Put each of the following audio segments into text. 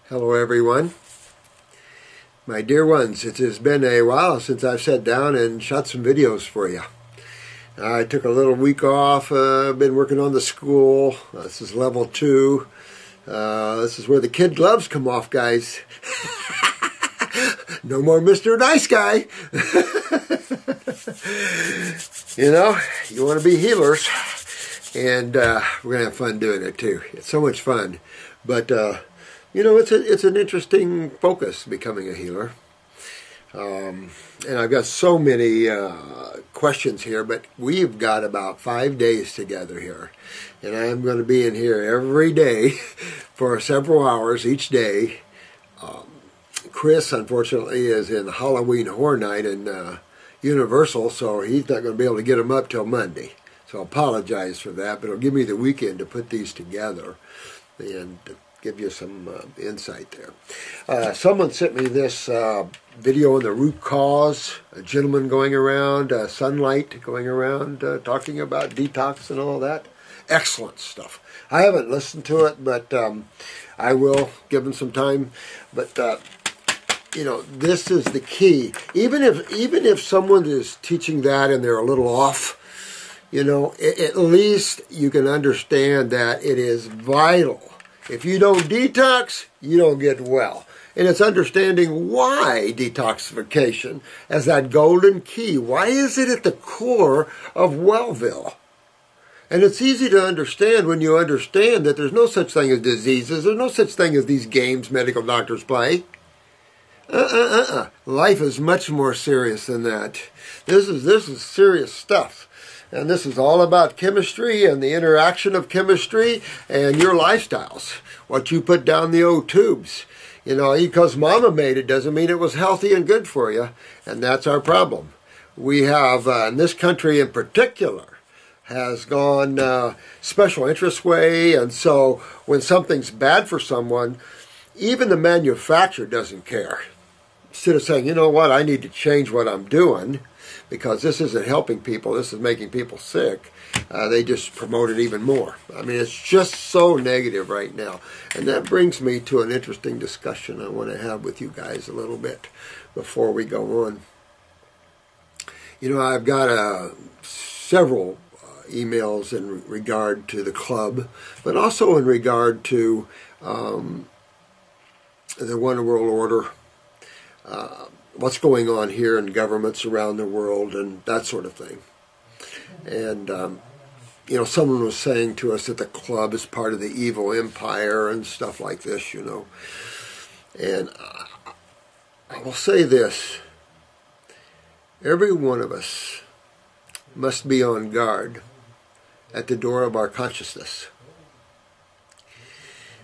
Hello everyone. My dear ones, it has been a while since I've sat down and shot some videos for you. I took a little week off, been working on the school. This is level 2. This is where the kid gloves come off, guys. No more Mr. Nice Guy. You know, you want to be healers. And we're going to have fun doing it too. It's so much fun. But you know, it's an interesting focus, becoming a healer. And I've got so many questions here, but we've got about 5 days together here. And I'm going to be in here every day for several hours each day. Chris, unfortunately, is in Halloween Horror Night in Universal, so he's not going to be able to get them up till Monday. So I apologize for that, but it'll give me the weekend to put these together and give you some insight there. Someone sent me this video on the root cause, a gentleman going around, sunlight going around, talking about detox and all that. Excellent stuff. I haven't listened to it, but I will give him some time. But you know, this is the key. Even if someone is teaching that and they're a little off, you know, at least you can understand that it is vital. If you don't detox, you don't get well. And it's understanding why detoxification as that golden key. Why is it at the core of Wellville? And it's easy to understand when you understand that there's no such thing as diseases. There's no such thing as these games medical doctors play. Life is much more serious than that. This is serious stuff. And this is all about chemistry and the interaction of chemistry and your lifestyles. What you put down the old tubes. You know, because mama made it doesn't mean it was healthy and good for you. And that's our problem. We have, in this country in particular, has gone special interest way. And so when something's bad for someone, even the manufacturer doesn't care. Instead of saying, you know what, I need to change what I'm doing, because this isn't helping people, this is making people sick, they just promote it even more. I mean, it's just so negative right now. And that brings me to an interesting discussion I want to have with you guys a little bit before we go on. You know, I've got several emails in regard to the club, but also in regard to the One World Order, what's going on here in governments around the world and that sort of thing. And, you know, someone was saying to us that the club is part of the evil empire and stuff like this, you know. And I will say this. Every one of us must be on guard at the door of our consciousness.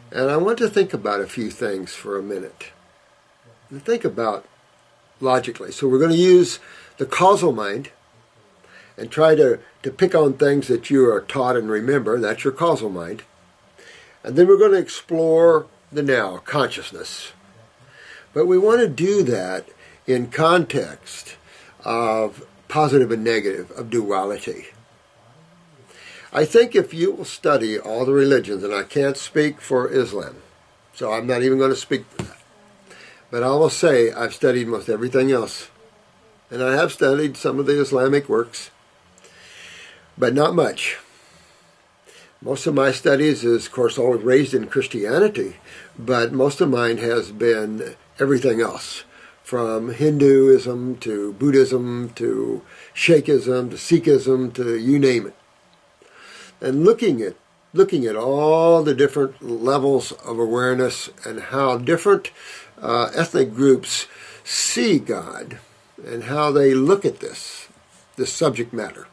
And I want to think about a few things for a minute. And think about logically. So we're going to use the causal mind and try to pick on things that you are taught and remember. That's your causal mind. And then we're going to explore the now, consciousness. But we want to do that in context of positive and negative, of duality. I think if you will study all the religions, and I can't speak for Islam, so I'm not even going to speak for that. But I will say I've studied most everything else. And I have studied some of the Islamic works, but not much. Most of my studies is, of course, always raised in Christianity, but most of mine has been everything else, from Hinduism to Buddhism to Shaikhism to Sikhism to you name it. And looking at all the different levels of awareness and how different ethnic groups see God and how they look at this subject matter.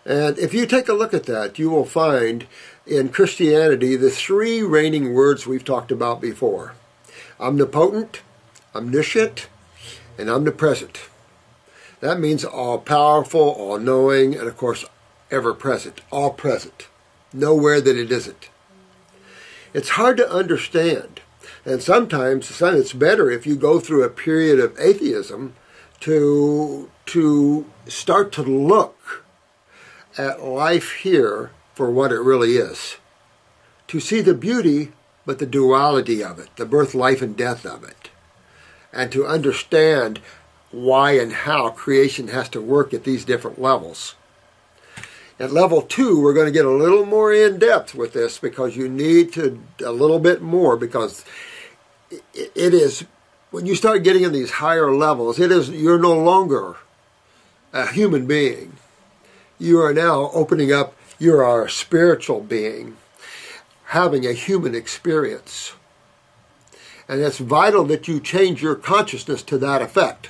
And if you take a look at that, you will find in Christianity the 3 reigning words we've talked about before: omnipotent, omniscient, and omnipresent. That means all-powerful, all-knowing, and of course ever-present, all present. Nowhere that it isn't. It's hard to understand. And sometimes it's better if you go through a period of atheism to start to look at life here for what it really is. To see the beauty but the duality of it, the birth, life, and death of it. And to understand why and how creation has to work at these different levels. At level 2, we're going to get a little more in depth with this, because you need to a little bit more, because it is, when you start getting in these higher levels, you're no longer a human being. You are now opening up, you are a spiritual being, having a human experience. And it's vital that you change your consciousness to that effect.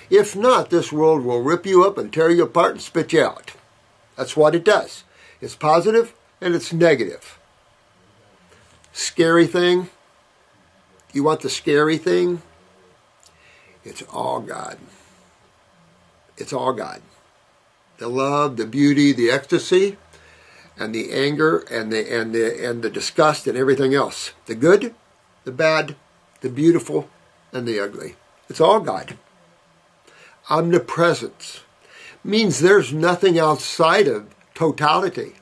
If not, this world will rip you up and tear you apart and spit you out. That's what it does. It's positive and it's negative. Scary thing? You want the scary thing? It's all God. It's all God. The love, the beauty, the ecstasy, and the anger, and the disgust, and everything else. The good, the bad, the beautiful, and the ugly. It's all God. Omnipresence means there's nothing outside of totality.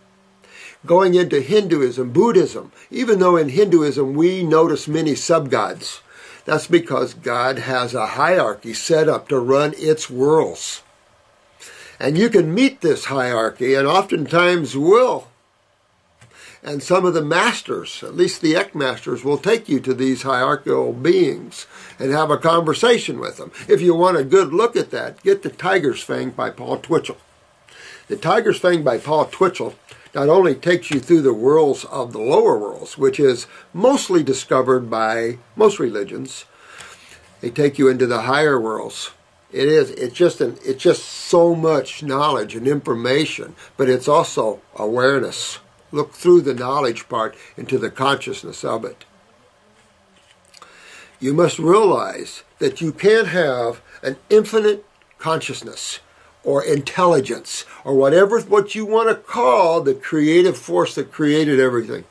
Going into Hinduism, Buddhism, even though in Hinduism we notice many sub-gods, that's because God has a hierarchy set up to run its worlds. And you can meet this hierarchy, and oftentimes will. And some of the masters, at least the Ek masters, will take you to these hierarchical beings and have a conversation with them. If you want a good look at that, get The Tiger's Fang by Paul Twitchell. The Tiger's Fang by Paul Twitchell not only takes you through the worlds of the lower worlds, which is mostly discovered by most religions, they take you into the higher worlds. It's just so much knowledge and information, but it's also awareness. Look through the knowledge part into the consciousness of it. You must realize that you can't have an infinite consciousness or intelligence or what you want to call the creative force that created everything.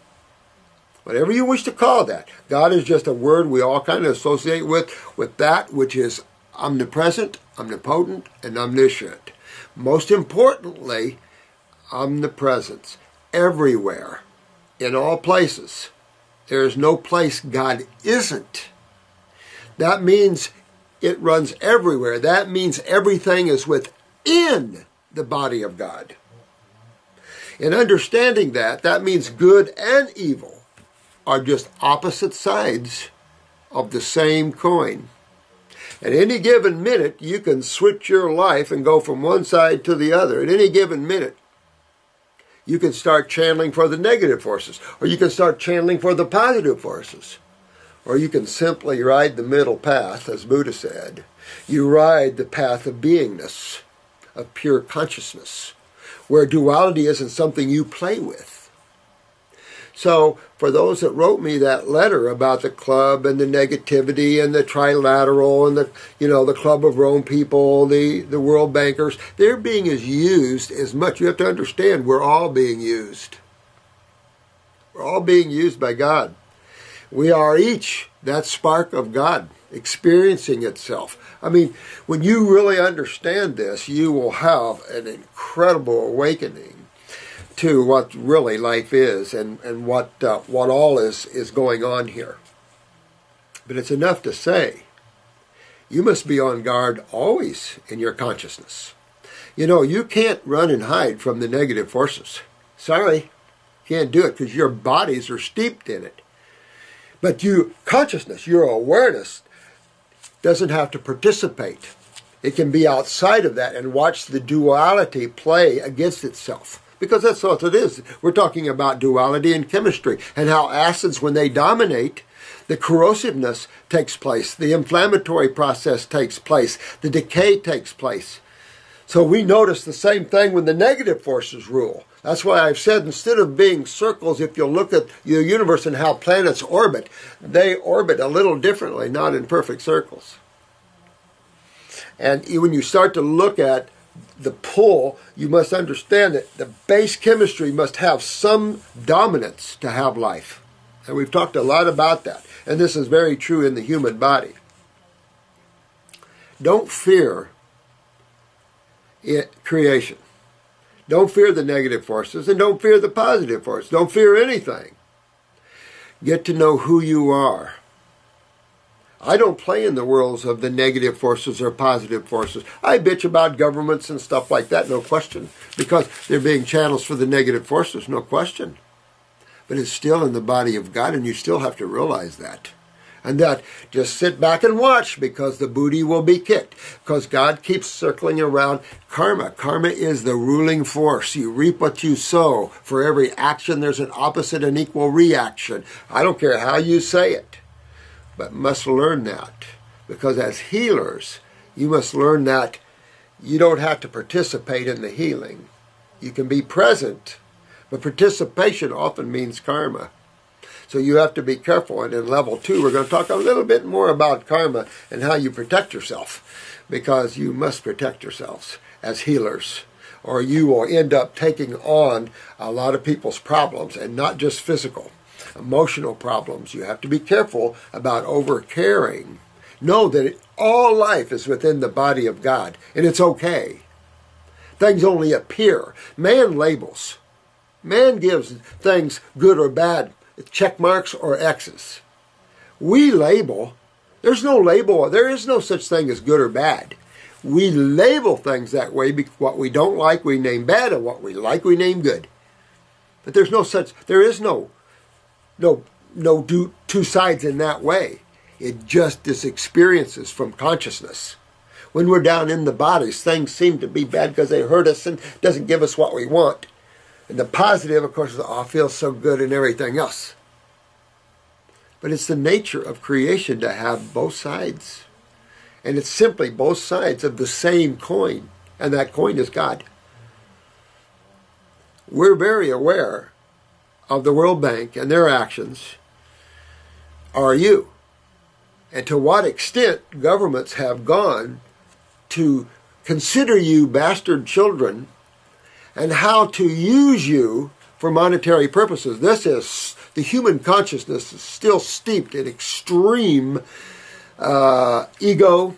Whatever you wish to call that. God is just a word we all kind of associate with that which is omnipresent, omnipotent, and omniscient. Most importantly, omnipresence. Everywhere, in all places. There is no place God isn't. That means it runs everywhere. That means everything is within the body of God. In understanding that, that means good and evil are just opposite sides of the same coin. At any given minute, you can switch your life and go from one side to the other. At any given minute, you can start channeling for the negative forces, or you can start channeling for the positive forces. Or you can simply ride the middle path, as Buddha said. You ride the path of beingness, of pure consciousness, where duality isn't something you play with. So, for those that wrote me that letter about the club and the negativity and the trilateral and the Club of Rome people, the world bankers, they're being used as much. You have to understand, we're all being used. We're all being used by God. We are each that spark of God experiencing itself. I mean, when you really understand this, you will have an incredible awakening to what really life is and what all is going on here. But it's enough to say, you must be on guard always in your consciousness. You can't run and hide from the negative forces. Sorry, can't do it because your bodies are steeped in it. But consciousness, your awareness, doesn't have to participate. It can be outside of that and watch the duality play against itself. Because that's what it is. We're talking about duality in chemistry and how acids, when they dominate, the corrosiveness takes place, the inflammatory process takes place, the decay takes place. So we notice the same thing when the negative forces rule. That's why I've said, instead of being circles, if you look at the universe and how planets orbit, they orbit a little differently, not in perfect circles. And when you start to look at the pull, you must understand that the base chemistry must have some dominance to have life. And we've talked a lot about that. And this is very true in the human body. Don't fear creation. Don't fear the negative forces and don't fear the positive forces. Don't fear anything. Get to know who you are. I don't play in the worlds of the negative forces or positive forces. I bitch about governments and stuff like that, no question, because they're being channels for the negative forces, no question. But it's still in the body of God, and you still have to realize that. And that just sit back and watch, because the booty will be kicked. Because God keeps circling around karma. Karma is the ruling force. You reap what you sow. For every action, there's an opposite and equal reaction. I don't care how you say it, but must learn that. Because as healers, you must learn that you don't have to participate in the healing. You can be present, but participation often means karma. So you have to be careful. And in level 2, we're going to talk a little bit more about karma and how you protect yourself, because you must protect yourselves as healers, or you will end up taking on a lot of people's problems, and not just physical, emotional problems. You have to be careful about over-caring. Know that all life is within the body of God, and it's okay. Things only appear. Man labels. Man gives things good or bad check marks or X's. We label. There's no label. There is no such thing as good or bad. We label things that way. What we don't like, we name bad, and what we like, we name good. But there's no such. There is no two sides in that way. It just is experiences from consciousness. When we're down in the bodies, things seem to be bad because they hurt us and doesn't give us what we want. And the positive, of course, is, oh, it feels so good and everything else. But it's the nature of creation to have both sides. And it's simply both sides of the same coin. And that coin is God. We're very aware of the World Bank and their actions. Are you? And to what extent governments have gone to consider you bastard children, and how to use you for monetary purposes. The human consciousness is still steeped in extreme ego,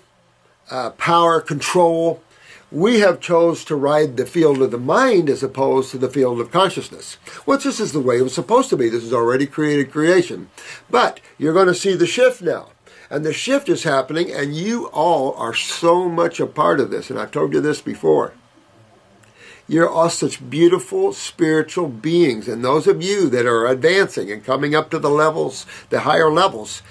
power, control. We have chose to ride the field of the mind as opposed to the field of consciousness. Well, this is the way it was supposed to be. This is already created creation. But you're going to see the shift now. And the shift is happening, and you all are so much a part of this. And I've told you this before. You're all such beautiful spiritual beings. And those of you that are advancing and coming up to the levels, the higher levels,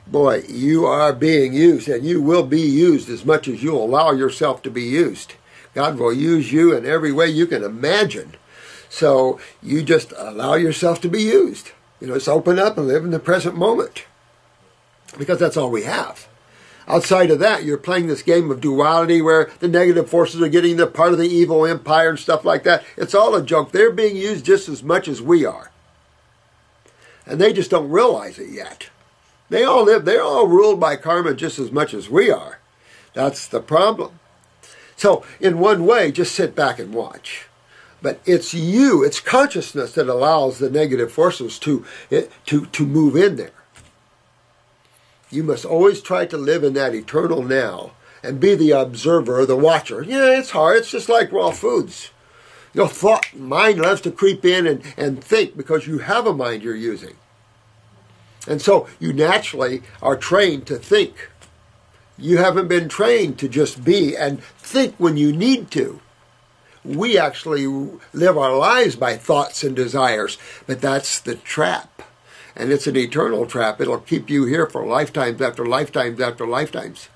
boy, you are being used, and you will be used as much as you allow yourself to be used. God will use you in every way you can imagine. So you just allow yourself to be used. Just open up and live in the present moment. Because that's all we have. Outside of that, you're playing this game of duality where the negative forces are getting the part of the evil empire and stuff like that. It's all a joke. They're being used just as much as we are. And they just don't realize it yet. They're all ruled by karma just as much as we are. That's the problem. So, in one way, just sit back and watch. But it's it's consciousness that allows the negative forces to move in there. You must always try to live in that eternal now and be the observer, the watcher. Yeah, it's hard. It's just like raw foods. Your mind loves to creep in and think, because you have a mind you're using. And so you naturally are trained to think. You haven't been trained to just be and think when you need to. We actually live our lives by thoughts and desires, but that's the trap. And it's an eternal trap. It'll keep you here for lifetimes after lifetimes after lifetimes.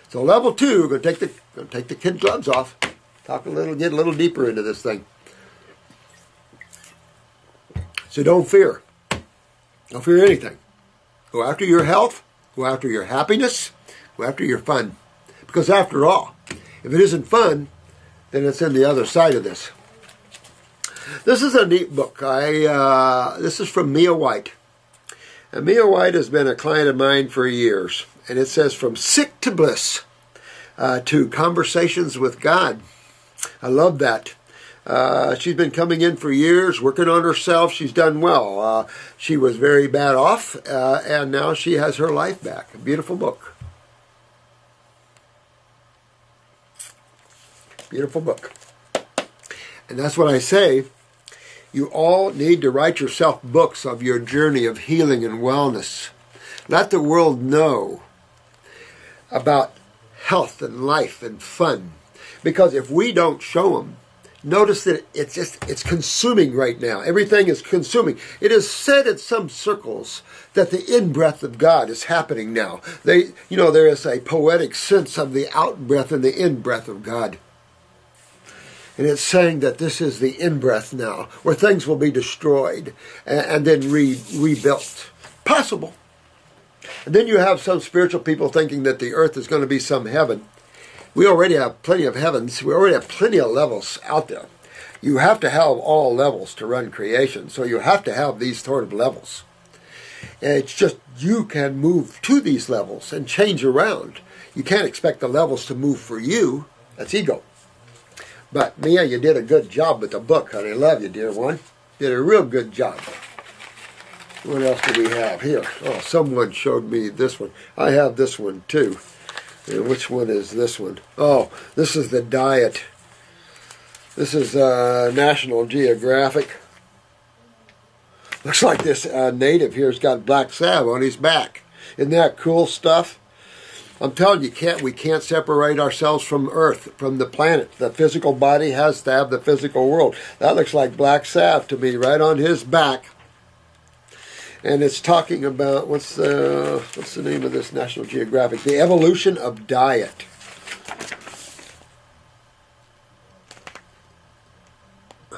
So level 2, we're going to take the kid gloves off. Get a little deeper into this thing. So don't fear. Don't fear anything. Go after your health. Go after your happiness. Go after your fun. Because after all, if it isn't fun, then it's in the other side of this. This is a neat book. This is from Mia White. And Mia White has been a client of mine for years. And it says, From Sick to Bliss, to Conversations with God. I love that. She's been coming in for years, working on herself. She's done well. She was very bad off, and now she has her life back. A beautiful book. Beautiful book. And that's what I say. You all need to write yourself books of your journey of healing and wellness. Let the world know about health and life and fun. Because if we don't show them, notice that it's consuming right now. Everything is consuming. It is said in some circles that the in-breath of God is happening now. There is a poetic sense of the out-breath and the in-breath of God. And it's saying that this is the in-breath now, where things will be destroyed and then rebuilt. Possible. And then you have some spiritual people thinking that the earth is going to be some heaven. We already have plenty of heavens. We already have plenty of levels out there. You have to have all levels to run creation. So you have to have these sort of levels. And it's just you can move to these levels and change around. You can't expect the levels to move for you. That's ego. But Mia, you did a good job with the book, honey. Love you, dear one. Did a real good job. What else do we have here? Oh, someone showed me this one. I have this one too. And which one is this one? Oh, this is the diet. This is National Geographic. Looks like this native here's got black salve on his back. Isn't that cool stuff? I'm telling you, we can't separate ourselves from Earth, from the planet. The physical body has to have the physical world. That looks like black salve to me, right on his back. And it's talking about, what's the name of this National Geographic? The evolution of diet. I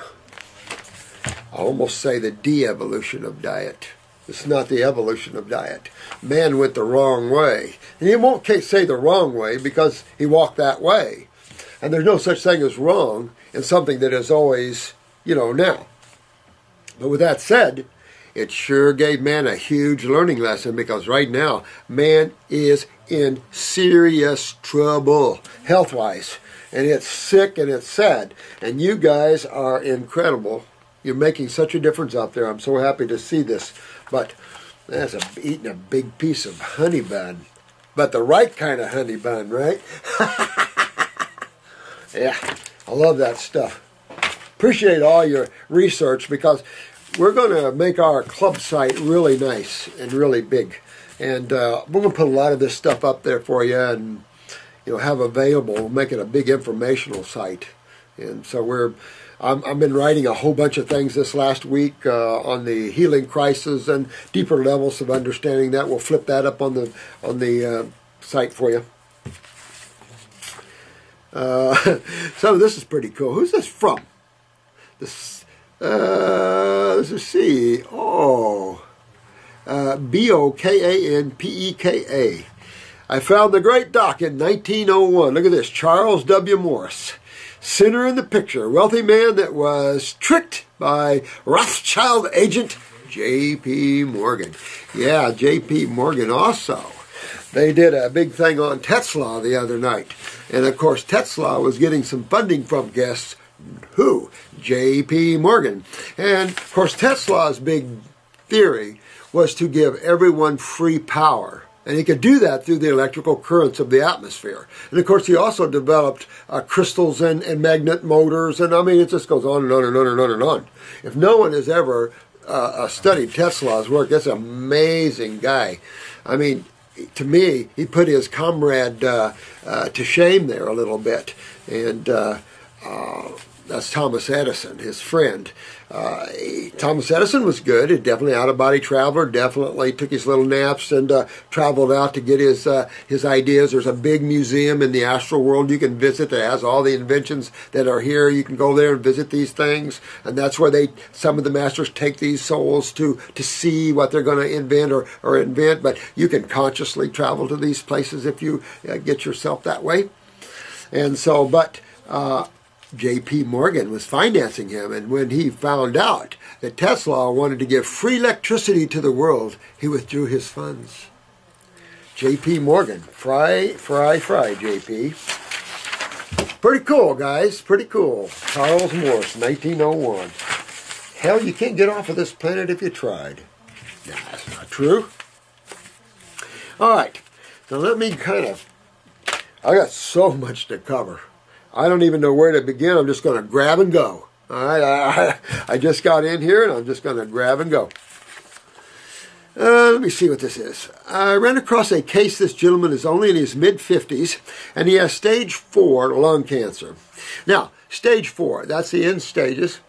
almost say the de-evolution of diet. It's not the evolution of diet. Man went the wrong way. And he won't say the wrong way because he walked that way. And there's no such thing as wrong in something that is always, now. But with that said, it sure gave man a huge learning lesson, because right now, man is in serious trouble, health-wise. And it's sick and it's sad. And you guys are incredible. You're making such a difference out there. I'm so happy to see this. But that's eating a big piece of honey bun. But the right kind of honey bun, right? Yeah, I love that stuff. Appreciate all your research, because we're going to make our club site really nice and really big. And we're going to put a lot of this stuff up there for you and have available. We'll make it a big informational site. And so I've been writing a whole bunch of things this last week on the healing crisis and deeper levels of understanding that. We'll flip that up on the site for you. So this is pretty cool. Who's this from? Let's see. Oh, Bokanpeka. I found the great doc in 1901. Look at this. Charles W. Morris. Center in the picture. Wealthy man that was tricked by Rothschild agent J.P. Morgan. Yeah, J.P. Morgan also. They did a big thing on Tesla the other night. And of course, Tesla was getting some funding from guests. Who? J.P. Morgan. And of course, Tesla's big theory was to give everyone free power. And he could do that through the electrical currents of the atmosphere. And of course, he also developed crystals and magnet motors. And I mean, it just goes on and on and on and on and on. If no one has ever studied Tesla's work, that's an amazing guy. I mean, to me, he put his comrade to shame there a little bit. And that's Thomas Edison, his friend. Thomas Edison was good. He definitely out-of-body traveler. Definitely took his little naps and traveled out to get his ideas. There's a big museum in the astral world you can visit that has all the inventions that are here. You can go there and visit these things, and that's where some of the masters take these souls to see what they're going to invent or invent. But you can consciously travel to these places if you get yourself that way. And so, but J.P. Morgan was financing him, and when he found out that Tesla wanted to give free electricity to the world, he withdrew his funds. J.P. Morgan, fry, J.P. Pretty cool, guys, pretty cool. Charles Morris, 1901. Hell, you can't get off of this planet if you tried. Nah, that's not true. All right, so let me I got so much to cover. I don't even know where to begin. I'm just going to grab and go. All right, I just got in here, and I'm just going to grab and go. Let me see what this is. I ran across a case. This gentleman is only in his mid-50s, and he has stage 4 lung cancer. Now, stage 4, that's the end stages.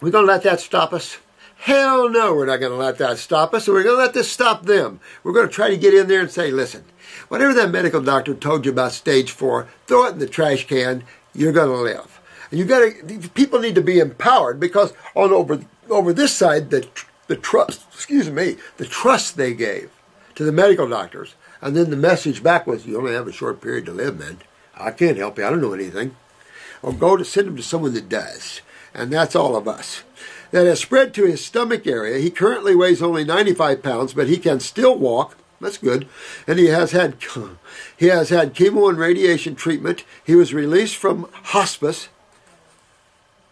We're going to let that stop us? Hell no, we're not going to let that stop us, and we're going to let this stop them. We're going to try to get in there and say, listen, whatever that medical doctor told you about stage 4, throw it in the trash can. You're going to live. And people need to be empowered, because on over this side, the trust they gave to the medical doctors, and then the message back was, you only have a short period to live, man. I can't help you. I don't know anything. Or send him to someone that does. And that's all of us. That has spread to his stomach area. He currently weighs only 95 pounds, but he can still walk. That's good. And he has had chemo and radiation treatment. He was released from hospice.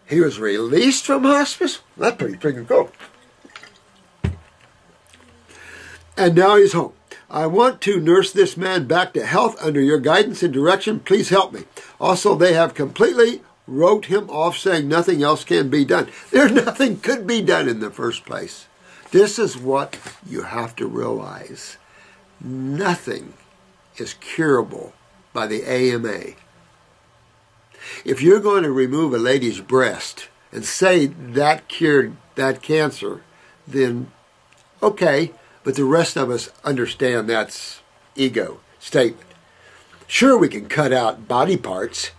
That's pretty freaking cool. And now he's home. I want to nurse this man back to health under your guidance and direction. Please help me. Also, they have completely wrote him off, saying nothing else can be done. Nothing could be done in the first place. This is what you have to realize. Nothing is curable by the AMA. If you're going to remove a lady's breast and say that cured that cancer, then okay, but the rest of us understand that's ego statement. Sure, we can cut out body parts,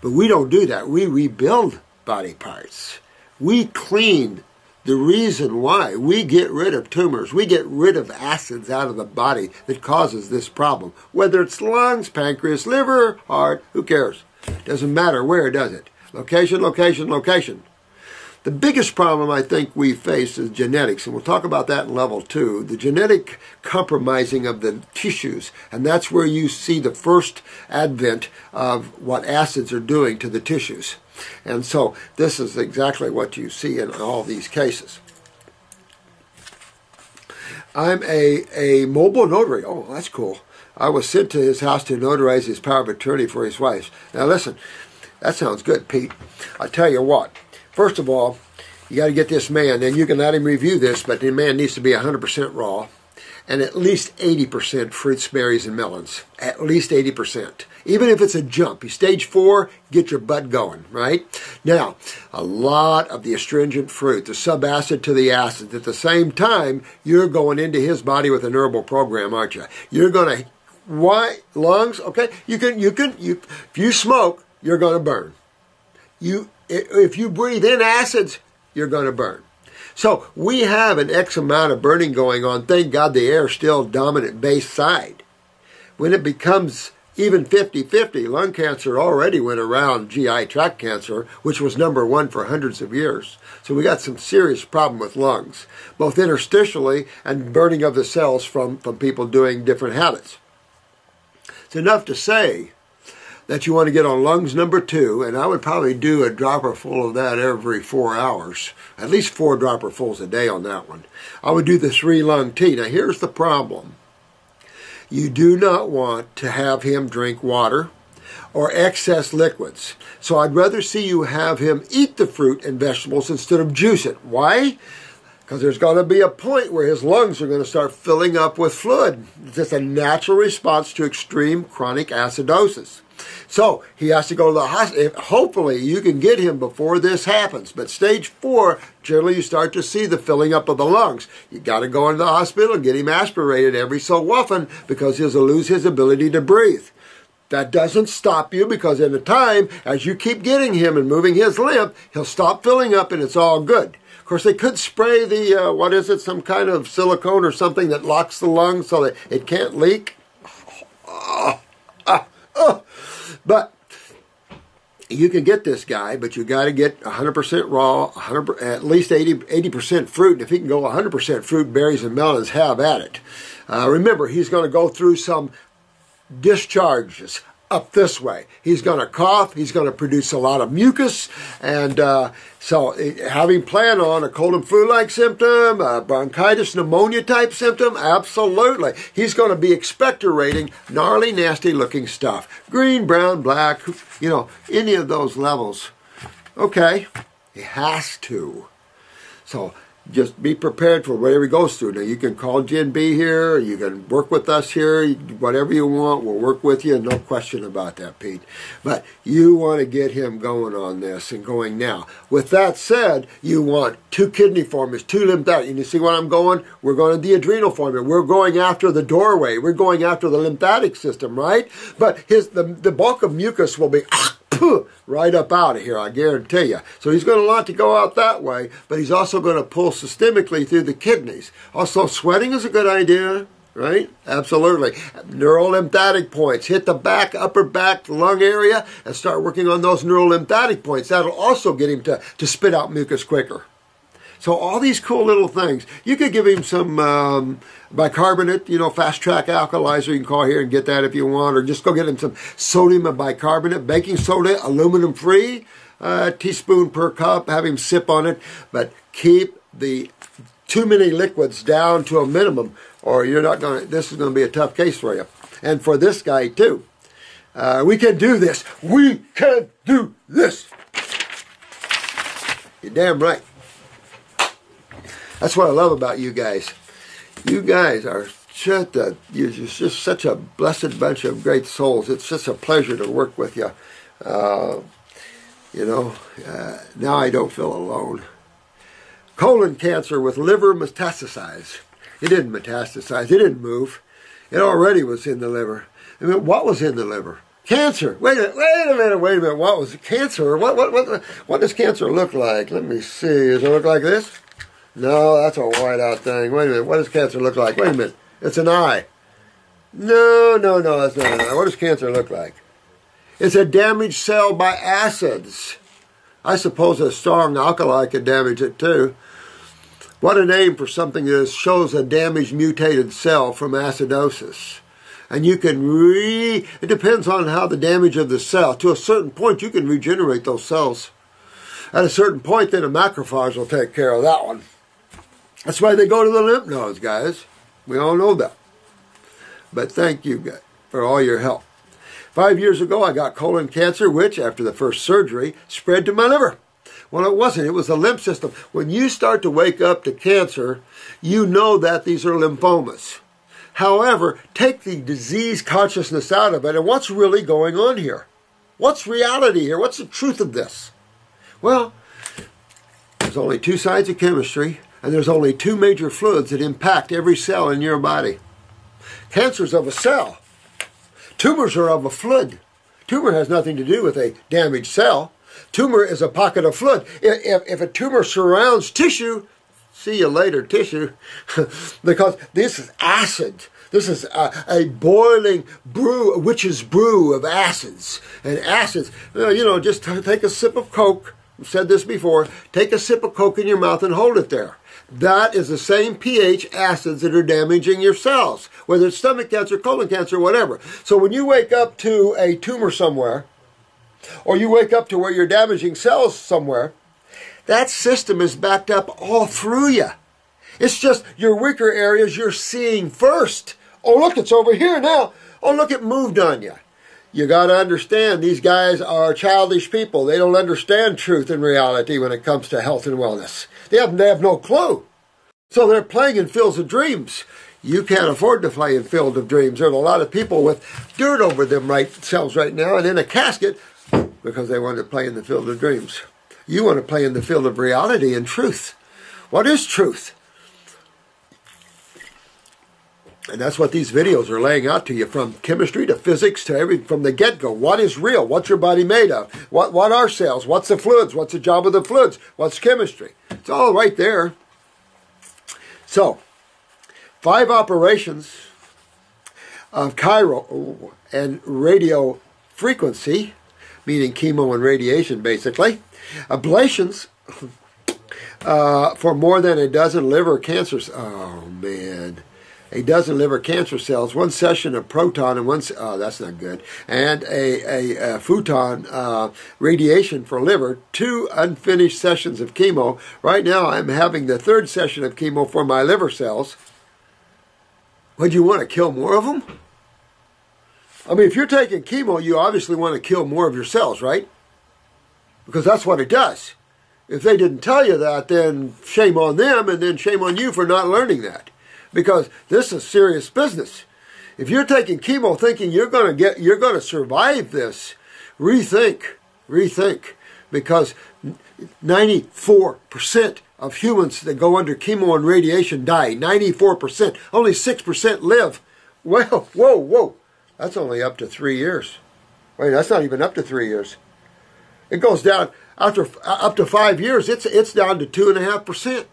but we don't do that. We rebuild body parts. We clean. The reason why we get rid of tumors, we get rid of acids out of the body that causes this problem. Whether it's lungs, pancreas, liver, heart, who cares? Doesn't matter where, does it? Location, location, location. The biggest problem I think we face is genetics, and we'll talk about that in level 2, the genetic compromising of the tissues, and that's where you see the first advent of what acids are doing to the tissues. And so this is exactly what you see in all these cases. I'm a mobile notary. Oh, that's cool. I was sent to his house to notarize his power of attorney for his wife. Now listen, that sounds good, Pete. I tell you what. First of all, you got to get this man, and you can let him review this, but the man needs to be 100% raw and at least 80% fruits, berries, and melons. At least 80%. Even if it's a jump. He's stage 4, get your butt going, right? Now, a lot of the astringent fruit, the subacid to the acid. At the same time, you're going into his body with a neural program, aren't you? You're going to, why? Lungs, okay? If you smoke, you're going to burn. If you breathe in acids, you're going to burn. So we have an X amount of burning going on. Thank God the air is still dominant base side. When it becomes even 50-50, lung cancer already went around GI tract cancer, which was #1 for hundreds of years. So we got some serious problem with lungs, both interstitially and burning of the cells from people doing different habits. It's enough to say that you want to get on lungs #2, and I would probably do a dropper full of that every 4 hours. At least 4 dropper fulls a day on that one. I would do the 3 lung tea. Now here's the problem. You do not want to have him drink water or excess liquids. So I'd rather see you have him eat the fruit and vegetables instead of juice it. Why? Because there's going to be a point where his lungs are going to start filling up with fluid. It's just a natural response to extreme chronic acidosis. So he has to go to the hospital. Hopefully you can get him before this happens. But stage 4, generally you start to see the filling up of the lungs. You got to go into the hospital and get him aspirated every so often because he'll lose his ability to breathe. That doesn't stop you, because in the time, as you keep getting him and moving his lymph, he'll stop filling up and it's all good. Of course, they could spray the, some kind of silicone or something that locks the lungs so that it can't leak. But you can get this guy, but you got to get 100% raw, at least 80% fruit. And if he can go 100% fruit, berries, and melons, have at it. Remember, he's going to go through some discharges up this way. He's going to cough. He's going to produce a lot of mucus. And so having plan on a cold and flu-like symptom, bronchitis, pneumonia type symptom, absolutely. He's going to be expectorating gnarly, nasty looking stuff. Green, brown, black, any of those levels. Okay. He has to. So just be prepared for whatever he goes through. Now, you can call GNB here. You can work with us here. Whatever you want, we'll work with you. No question about that, Pete. But you want to get him going on this and going now. With that said, you want 2 kidney formulas, 2 lymphatic. And you see where I'm going? We're going to the adrenal formula. We're going after the doorway. We're going after the lymphatic system, right? But the bulk of mucus will be right up out of here, I guarantee you. So he's going to want to go out that way, but he's also going to pull systemically through the kidneys. Also, sweating is a good idea, right? Absolutely. Neurolymphatic points. Hit the back, upper back, lung area, and start working on those neurolymphatic points. That'll also get him to spit out mucus quicker. So all these cool little things. You could give him some bicarbonate, fast track alkalizer. You can call here and get that if you want, or just go get him some sodium and bicarbonate, baking soda, aluminum free, teaspoon per cup. Have him sip on it, but keep the too many liquids down to a minimum, or you're not going to. This is going to be a tough case for you, and for this guy too. We can do this. We can do this. You're damn right. That's what I love about you guys. You guys are you're just such a blessed bunch of great souls. It's just a pleasure to work with you. Now I don't feel alone. Colon cancer with liver metastasized. It didn't metastasize. It didn't move. It already was in the liver. I mean, what was in the liver? Cancer. Wait a minute. What was it? Cancer? What does cancer look like? Let me see. Does it look like this? No, that's a white-out thing. Wait a minute. What does cancer look like? Wait a minute. It's an eye. No, that's not an eye. What does cancer look like? It's a damaged cell by acids. I suppose a strong alkali could damage it too. What a name for something that shows a damaged, mutated cell from acidosis. And you can it depends on how the damage of the cell. To a certain point, you can regenerate those cells. At a certain point, then a macrophage will take care of that one. That's why they go to the lymph nodes, guys. We all know that. But thank you, guys, for all your help. 5 years ago, I got colon cancer, which, after the first surgery, spread to my liver. Well, it wasn't. It was the lymph system. When you start to wake up to cancer, you know that these are lymphomas. However, take the disease consciousness out of it, and what's really going on here? What's reality here? What's the truth of this? Well, there's only 2 sides of chemistry, and there's only 2 major fluids that impact every cell in your body. Cancer's of a cell. Tumors are of a fluid. Tumor has nothing to do with a damaged cell. Tumor is a pocket of fluid. If a tumor surrounds tissue, see you later, tissue, because this is acid. This is a boiling brew, a witch's brew of acids. And acids, just take a sip of Coke. I've said this before. Take a sip of Coke in your mouth and hold it there. That is the same pH acids that are damaging your cells, whether it's stomach cancer, colon cancer, whatever. So when you wake up to a tumor somewhere, or you wake up to where you're damaging cells somewhere, that system is backed up all through you. It's just your weaker areas you're seeing first. Oh, look, it's over here now. Oh, look, it moved on you. You got to understand, these guys are childish people. They don't understand truth and reality when it comes to health and wellness. They have no clue. So they're playing in fields of dreams. You can't afford to play in field of dreams. There's a lot of people with dirt over themselves right now and in a casket because they want to play in the field of dreams. You want to play in the field of reality and truth. What is truth? And that's what these videos are laying out to you, from chemistry to physics to everything from the get-go. What is real? What's your body made of? What are cells? What's the fluids? What's the job of the fluids? What's chemistry? It's all right there. So, 5 operations of chiro and radio frequency, meaning chemo and radiation basically, ablations for more than a dozen liver cancers. Oh, man. A dozen liver cancer cells, 1 session of proton and that's not good, and a photon radiation for liver, 2 unfinished sessions of chemo. Right now I'm having the 3rd session of chemo for my liver cells. Would you want to kill more of them? I mean, if you're taking chemo, you obviously want to kill more of your cells, right? Because that's what it does. if they didn't tell you that, then shame on them, and then shame on you for not learning that. Because this is serious business. If you're taking chemo thinking you're going to survive this, rethink. Because 94% of humans that go under chemo and radiation die. 94%. Only 6% live. Well, whoa. That's only up to 3 years. Wait, that's not even up to 3 years. It goes down after up to 5 years. It's down to 2.5%.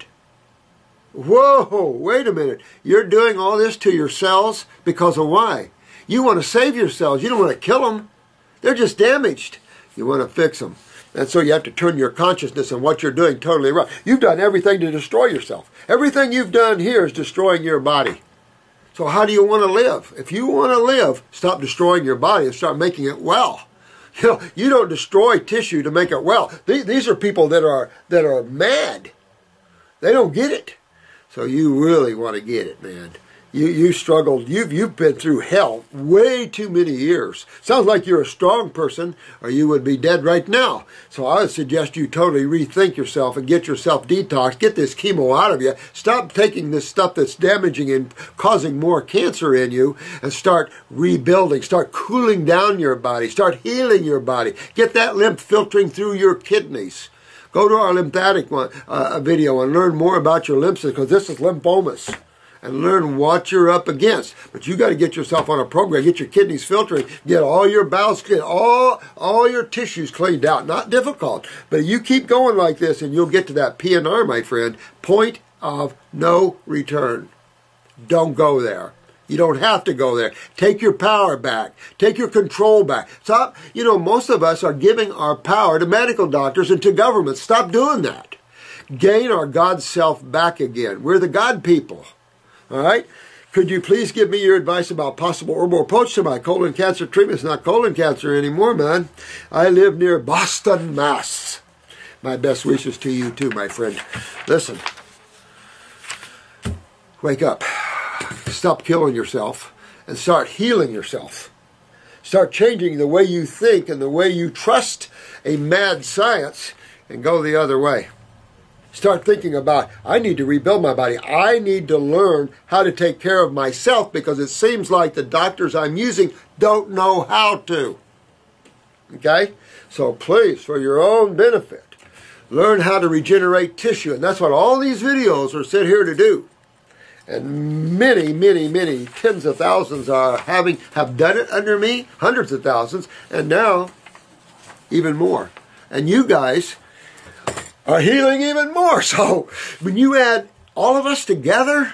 Whoa, wait a minute. You're doing all this to your cells because of why? You want to save your cells. You don't want to kill them. They're just damaged. You want to fix them. And so you have to turn your consciousness on what you're doing totally wrong. You've done everything to destroy yourself. Everything you've done here is destroying your body. So how do you want to live? If you want to live, stop destroying your body and start making it well. You don't destroy tissue to make it well. These are people that are mad. They don't get it. So you really want to get it, man. You struggled. You've been through hell way too many years. Sounds like you're a strong person, or you would be dead right now. So I would suggest you totally rethink yourself and get yourself detoxed. Get this chemo out of you. Stop taking this stuff that's damaging and causing more cancer in you, and start rebuilding. Start cooling down your body. Start healing your body. Get that lymph filtering through your kidneys. Go to our lymphatic video and learn more about your lymph system, because this is lymphomas. And learn what you're up against. But you got to get yourself on a program. Get your kidneys filtering. Get all your bowels clean. All your tissues cleaned out. Not difficult. But you keep going like this, and you'll get to that PNR, my friend. Point of no return. Don't go there. You don't have to go there. Take your power back. Take your control back. Stop. Most of us are giving our power to medical doctors and to governments. Stop doing that. Gain our God self back again. We're the God people. All right? Could you please give me your advice about possible herbal approach to my colon cancer treatment? It's not colon cancer anymore, man. I live near Boston, Mass. My best wishes to you too, my friend. Listen. Wake up. Stop killing yourself and start healing yourself. Start changing the way you think and the way you trust a mad science, and go the other way. Start thinking about, I need to rebuild my body. I need to learn how to take care of myself, because it seems like the doctors I'm using don't know how to. Okay? So please, for your own benefit, learn how to regenerate tissue. And that's what all these videos are set here to do. And many tens of thousands have done it under me, hundreds of thousands, and now even more. And you guys are healing even more. So when you add all of us together,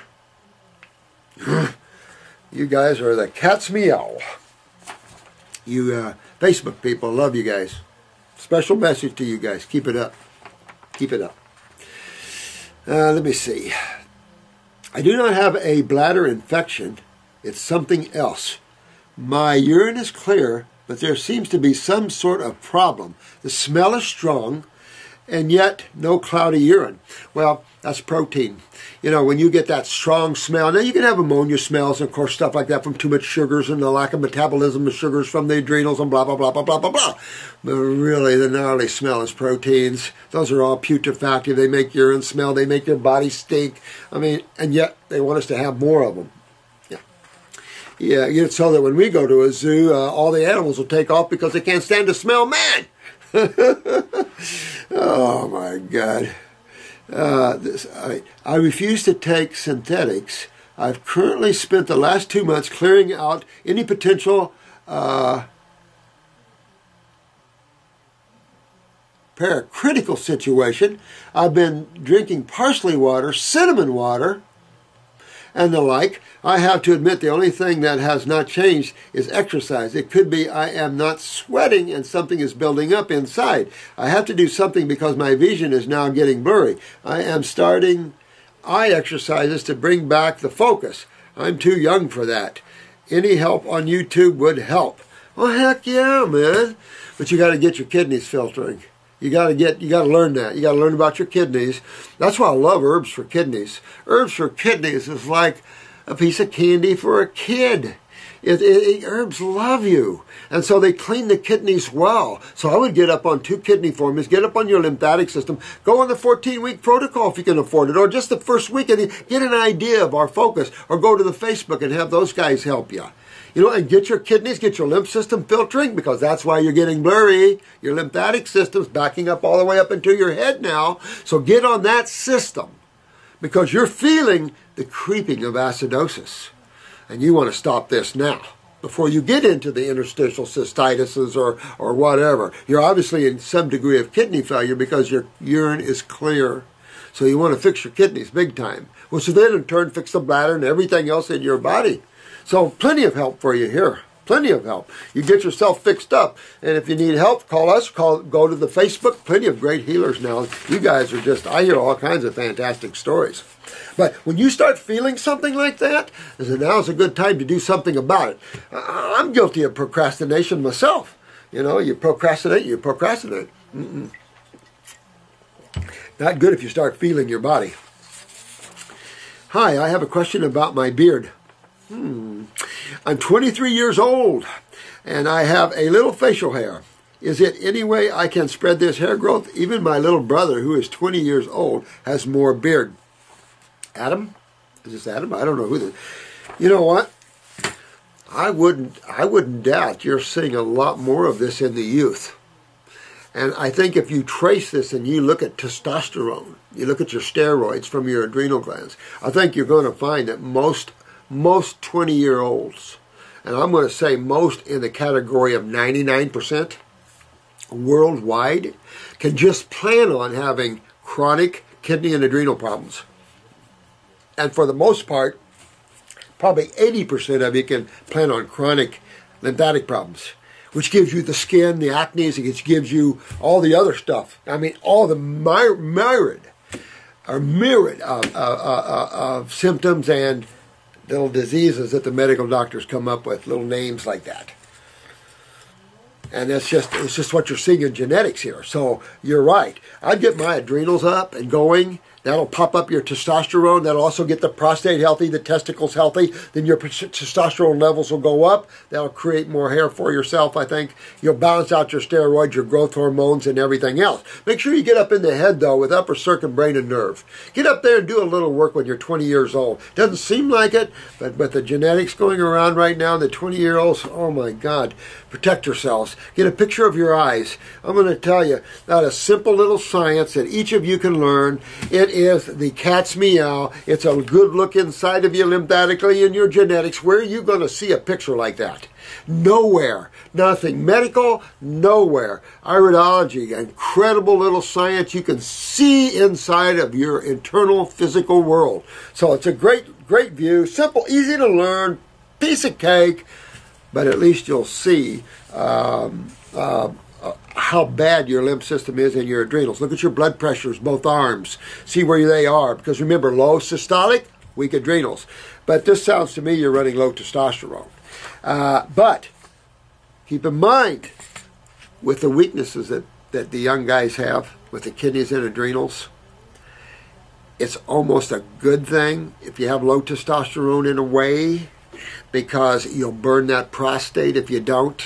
you guys are the cat's meow. You Facebook people, love you guys. Special message to you guys. Keep it up. Keep it up. Let me see. I do not have a bladder infection. It's something else. My urine is clear, but there seems to be some sort of problem. The smell is strong, and yet no cloudy urine. Well, that's protein. When you get that strong smell, now you can have ammonia smells and, of course, stuff like that from too much sugars and the lack of metabolism of sugars from the adrenals and blah, blah, blah, blah, blah, blah, blah. But really, the gnarly smell is proteins. Those are all putrefactive. They make urine smell. They make your body stink. And yet they want us to have more of them. Yeah, so that when we go to a zoo, all the animals will take off because they can't stand the smell. Man! Oh my God. I refuse to take synthetics. I've currently spent the last 2 months clearing out any potential paracritical situation. I've been drinking parsley water, cinnamon water, and the like. I have to admit the only thing that has not changed is exercise. It could be I am not sweating and something is building up inside. I have to do something because my vision is now getting blurry. I am starting eye exercises to bring back the focus. I'm too young for that. Any help on YouTube would help. Well, heck yeah, man. But you got to get your kidneys filtering. You got to learn that. You got to learn about your kidneys. That's why I love herbs for kidneys. Herbs for kidneys is like a piece of candy for a kid. Herbs love you. And so they clean the kidneys well. So I would get up on 2 kidney formulas, get up on your lymphatic system, go on the 14-week protocol if you can afford it, or just the first week and get an idea of our focus, or go to the Facebook and have those guys help you. You know, and get your kidneys, get your lymph system filtering, because that's why you're getting blurry. Your lymphatic system's backing up all the way up into your head now. So get on that system, because you're feeling the creeping of acidosis. And you want to stop this now, before you get into the interstitial cystitises or whatever. You're obviously in some degree of kidney failure because your urine is clear. So you want to fix your kidneys big time. Which will then in turn fix the bladder and everything else in your body. So plenty of help for you here. Plenty of help. You get yourself fixed up. And if you need help, call us. Go to the Facebook. Plenty of great healers now. You guys are just, I hear all kinds of fantastic stories. But when you start feeling something like that, now's a good time to do something about it. I'm guilty of procrastination myself. You know, you procrastinate. Not good if you start feeling your body. Hi, I have a question about my beard. I'm 23 years old, and I have a little facial hair. Is it any way I can spread this hair growth? Even my little brother, who is 20 years old, has more beard. Adam? Is this Adam? I don't know who this is. You know what? I wouldn't doubt you're seeing a lot more of this in the youth. And I think if you trace this and you look at testosterone, you look at your steroids from your adrenal glands, I think you're going to find that most 20-year-olds, and I'm going to say most in the category of 99% worldwide, can just plan on having chronic kidney and adrenal problems. And for the most part, probably 80% of you can plan on chronic lymphatic problems, which gives you the skin, the acne, it gives you all the other stuff. I mean, all the myriad of symptoms and little diseases that the medical doctors come up with, little names like that. And it's just what you're seeing in genetics here. So you're right. I'd get my adrenals up and going. That'll pop up your testosterone. That'll also get the prostate healthy, the testicles healthy. Then your testosterone levels will go up. That'll create more hair for yourself, I think. You'll balance out your steroids, your growth hormones, and everything else. Make sure you get up in the head, though, with upper circuit, brain, and nerve. Get up there and do a little work when you're 20 years old. Doesn't seem like it, but the genetics going around right now, the 20-year-olds, oh my God, protect yourselves. Get a picture of your eyes. I'm going to tell you about a simple little science that each of you can learn. It is the cat's meow. It's a good look inside of you lymphatically in your genetics. Where are you going to see a picture like that? Nowhere. Nothing medical, nowhere. Iridology, incredible little science. You can see inside of your internal physical world. So it's a great view. Simple, easy to learn, piece of cake, but at least you'll see how bad your lymph system is and your adrenals. Look at your blood pressures, both arms. See where they are. Because remember, low systolic, weak adrenals. But this sounds to me you're running low testosterone. But keep in mind, with the weaknesses that the young guys have with the kidneys and adrenals, it's almost a good thing if you have low testosterone in a way, because you'll burn that prostate if you don't.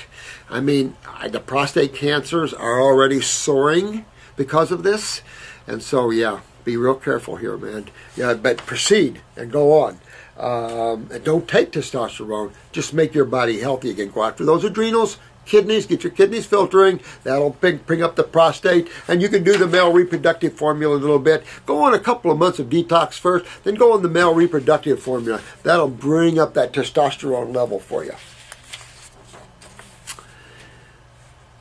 I mean, the prostate cancers are already soaring because of this. And so, yeah, be real careful here, man. Yeah, but proceed and go on. And don't take testosterone. Just make your body healthy again. Go after those adrenals, kidneys, get your kidneys filtering. That'll bring up the prostate. And you can do the male reproductive formula a little bit. Go on a couple of months of detox first, then go on the male reproductive formula. That'll bring up that testosterone level for you.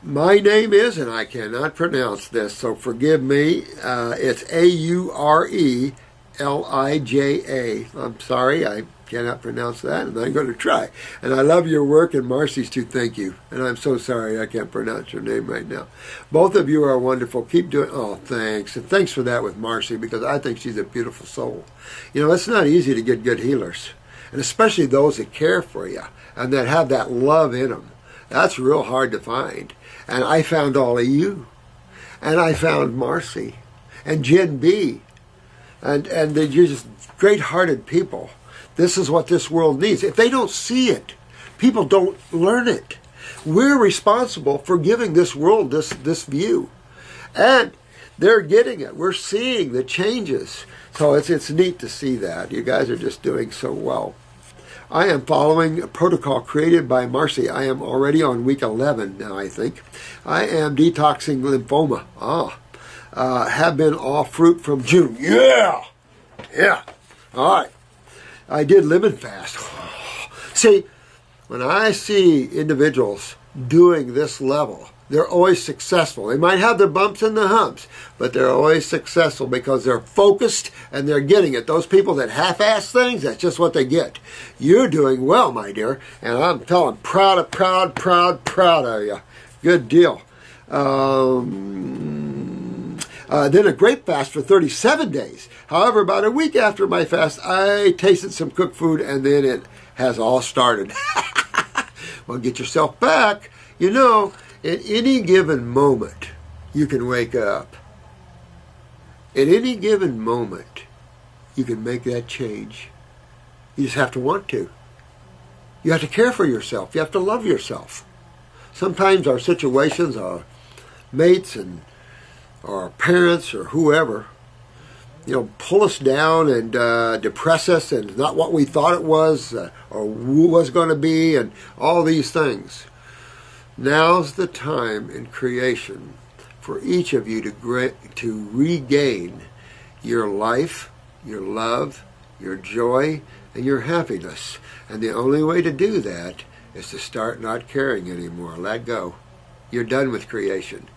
My name is, and I cannot pronounce this, so forgive me. It's Aurelija. I'm sorry, I cannot pronounce that, and I'm going to try. And I love your work, and Marcy's too, thank you. And I'm so sorry I can't pronounce your name right now. Both of you are wonderful. Keep doing, oh, thanks. And thanks for that with Marcy, because I think she's a beautiful soul. You know, it's not easy to get good healers, and especially those that care for you and that have that love in them. That's real hard to find. And I found all of you. And I found Marcy and Jen B. And they're just great-hearted people. This is what this world needs. If they don't see it, People don't learn it. We're responsible for giving this world this view. And they're getting it. We're seeing the changes. So it's neat to see that. You guys are just doing so well. I am following a protocol created by Marcy. I am already on week 11 now, I think. I am detoxing lymphoma. Have been off fruit from June. Yeah! All right. I did lemon fast. See, when I see individuals doing this level, they're always successful. They might have their bumps and the humps, but they're always successful because they're focused and they're getting it. Those people that half-ass things, that's just what they get. You're doing well, my dear, and I'm telling, proud of you. Good deal. Then a grape fast for 37 days. However, about a week after my fast, I tasted some cooked food, and then it has all started. Well, get yourself back. You know, at any given moment, you can wake up. At any given moment, you can make that change. You just have to want to. You have to care for yourself. You have to love yourself. Sometimes our situations, our mates and our parents or whoever, pull us down and depress us, and not what we thought it was or who it was going to be, and all these things. Now's the time in creation for each of you to regain your life, your love, your joy, and your happiness. And the only way to do that is to start not caring anymore. Let go. You're done with creation.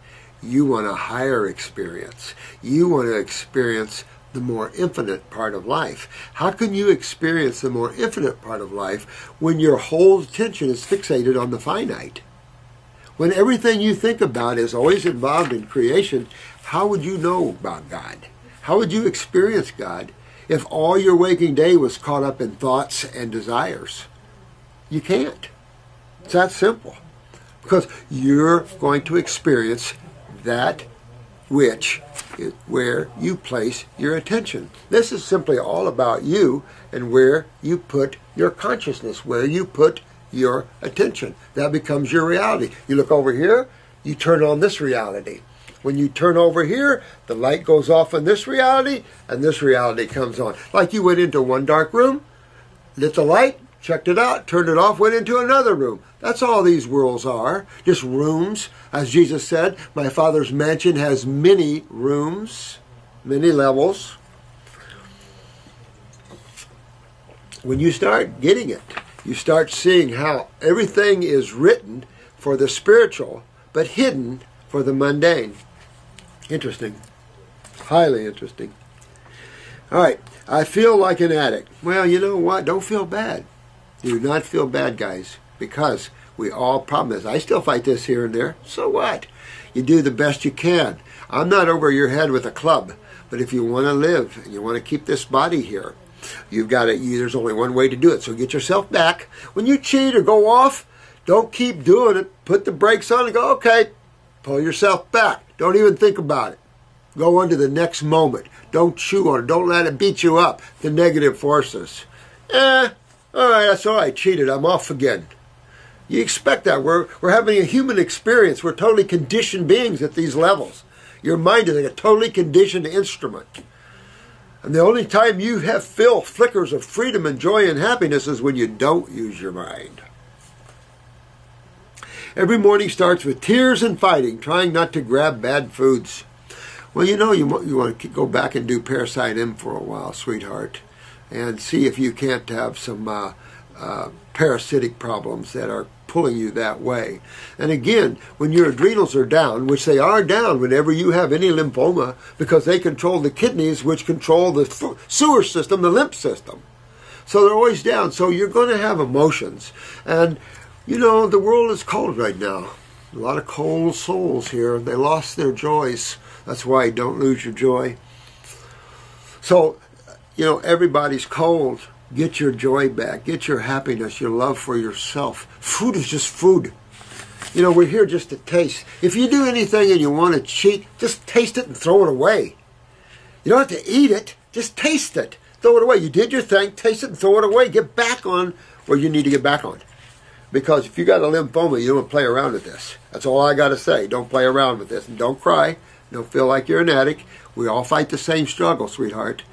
You want a higher experience. You want to experience the more infinite part of life. How can you experience the more infinite part of life when your whole attention is fixated on the finite? When everything you think about is always involved in creation, how would you know about God? How would you experience God if all your waking day was caught up in thoughts and desires? You can't. It's that simple. Because you're going to experience that which is where you place your attention. This is simply all about you and where you put your consciousness, where you put your attention. That becomes your reality. You look over here, you turn on this reality. When you turn over here, the light goes off in this reality, and this reality comes on. Like you went into one dark room, lit the light, checked it out, turned it off, went into another room. That's all these worlds are, just rooms. As Jesus said, my Father's mansion has many rooms, many levels. When you start getting it, you start seeing how everything is written for the spiritual, but hidden for the mundane. Interesting. Highly interesting. All right. I feel like an addict. Well, you know what? Don't feel bad. Do not feel bad, guys, because we all problem is. I still fight this here and there. So what? You do the best you can. I'm not over your head with a club, but if you want to live and you want to keep this body here, you've got to. There's only one way to do it. So get yourself back. When you cheat or go off, don't keep doing it. Put the brakes on and go, okay, pull yourself back. Don't even think about it. Go on to the next moment. Don't chew on it. Don't let it beat you up. The negative forces. All right, that's all right. Cheated. I'm off again. You expect that. We're having a human experience. We're totally conditioned beings at these levels. Your mind is like a totally conditioned instrument. And the only time you have flickers of freedom and joy and happiness is when you don't use your mind. Every morning starts with tears and fighting, trying not to grab bad foods. Well, you want to go back and do Parasite M for a while, sweetheart, and see if you can't have some parasitic problems that are pulling you that way. And again, when your adrenals are down, which they are down whenever you have any lymphoma, because they control the kidneys, which control the sewer system, the lymph system. So they're always down. So you're going to have emotions. And, the world is cold right now. A lot of cold souls here. They lost their joys. That's why don't lose your joy. So, everybody's cold. Get your joy back. Get your happiness, your love for yourself. Food is just food. We're here just to taste. If you do anything and you want to cheat, just taste it and throw it away. You don't have to eat it. Just taste it. Throw it away. You did your thing. Taste it and throw it away. Get back on where you need to get back on. Because if you got a lymphoma, you don't play around with this. That's all I got to say. Don't play around with this. And don't cry. Don't feel like you're an addict. We all fight the same struggle, sweetheart.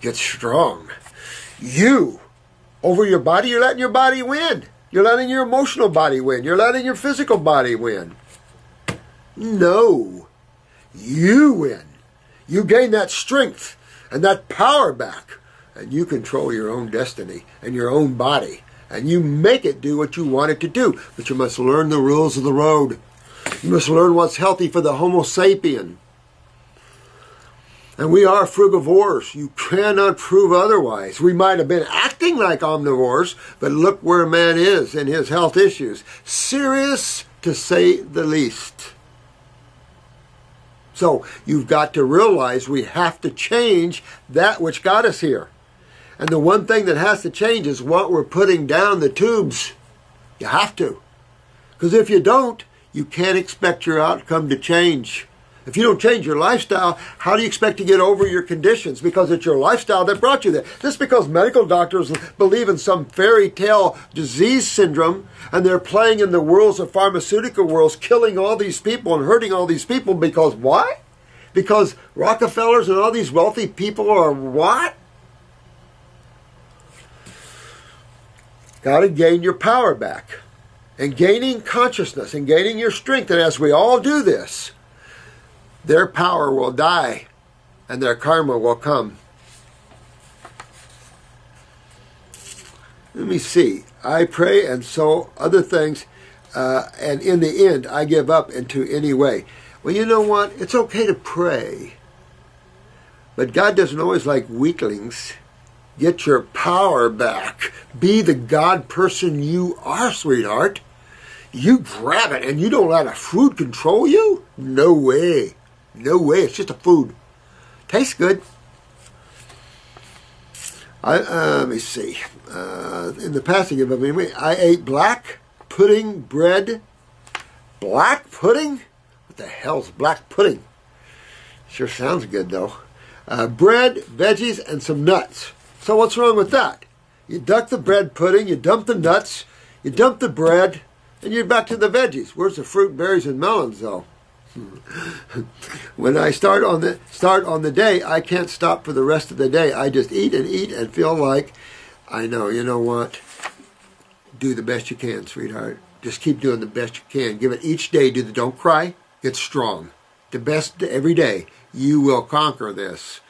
Get strong. You, over your body, you're letting your body win. You're letting your emotional body win. You're letting your physical body win. No. You win. You gain that strength and that power back. And you control your own destiny and your own body. And you make it do what you want it to do. But you must learn the rules of the road. You must learn what's healthy for the Homo sapien. And we are frugivores. You cannot prove otherwise. We might have been acting like omnivores, but look where man is in his health issues. Serious, to say the least. So you've got to realize we have to change that which got us here. And the one thing that has to change is what we're putting down the tubes. You have to. Because if you don't, you can't expect your outcome to change. If you don't change your lifestyle, how do you expect to get over your conditions? Because it's your lifestyle that brought you there. Just because medical doctors believe in some fairy tale disease syndrome and they're playing in the worlds of pharmaceutical worlds, killing all these people and hurting all these people because why? Because Rockefellers and all these wealthy people are what? Got to gain your power back. And gaining consciousness and gaining your strength. And as we all do this, their power will die and their karma will come. Let me see. I pray and so other things, and in the end, I give up into any way. Well, you know what? It's okay to pray. But God doesn't always like weaklings. Get your power back. Be the God person you are, sweetheart. You grab it and you don't let a food control you? No way. No way. It's just a food. Tastes good. Let me see. In the passage of memory, I ate black pudding bread. Black pudding? What the hell's black pudding? Sure sounds good, though. Bread, veggies, and some nuts. So what's wrong with that? You duck the bread pudding, you dump the nuts, you dump the bread, and you're back to the veggies. Where's the fruit, berries, and melons, though? When I start on the day, I can't stop for the rest of the day. I just eat and feel like, I know, you know what? Do the best you can, sweetheart. Just keep doing the best you can. Give it each day. Don't cry. Get strong. The best every day. You will conquer this.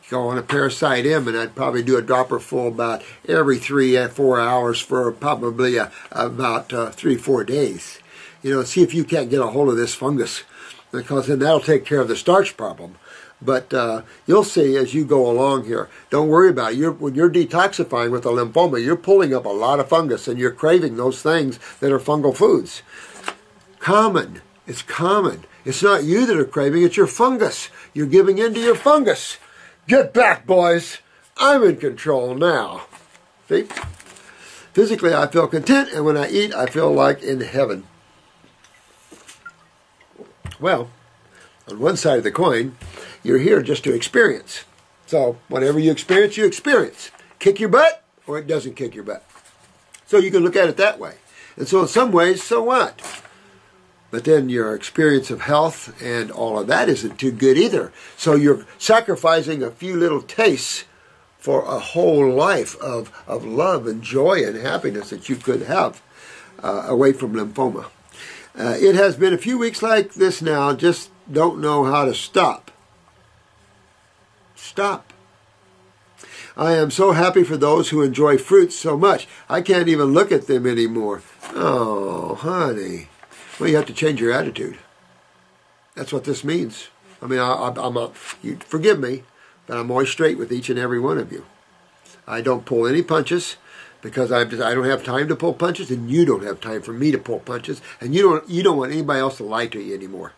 Go on a Parasite M, and I'd probably do a dropper full about every 3-4 hours for probably about 3-4 days. You know, see if you can't get a hold of this fungus, because then that'll take care of the starch problem. But you'll see as you go along here. Don't worry about it. When you're detoxifying with a lymphoma, you're pulling up a lot of fungus, and you're craving those things that are fungal foods. Common. It's common. It's not you that are craving, it's your fungus. You're giving in to your fungus. Get back, boys. I'm in control now. See? Physically, I feel content, and when I eat, I feel like in heaven. Well, on one side of the coin, you're here just to experience. So, whatever you experience. Kick your butt, or it doesn't kick your butt. So you can look at it that way. And so in some ways, so what? But then your experience of health and all of that isn't too good either. So you're sacrificing a few little tastes for a whole life of love and joy and happiness that you could have away from lymphoma. It has been a few weeks like this now. Just don't know how to stop. Stop. I am so happy for those who enjoy fruits so much. I can't even look at them anymore. Oh, honey. Well, you have to change your attitude. That's what this means. I mean, you forgive me, but I'm always straight with each and every one of you. I don't pull any punches because I don't have time to pull punches, and you don't have time for me to pull punches, and you don't want anybody else to lie to you anymore.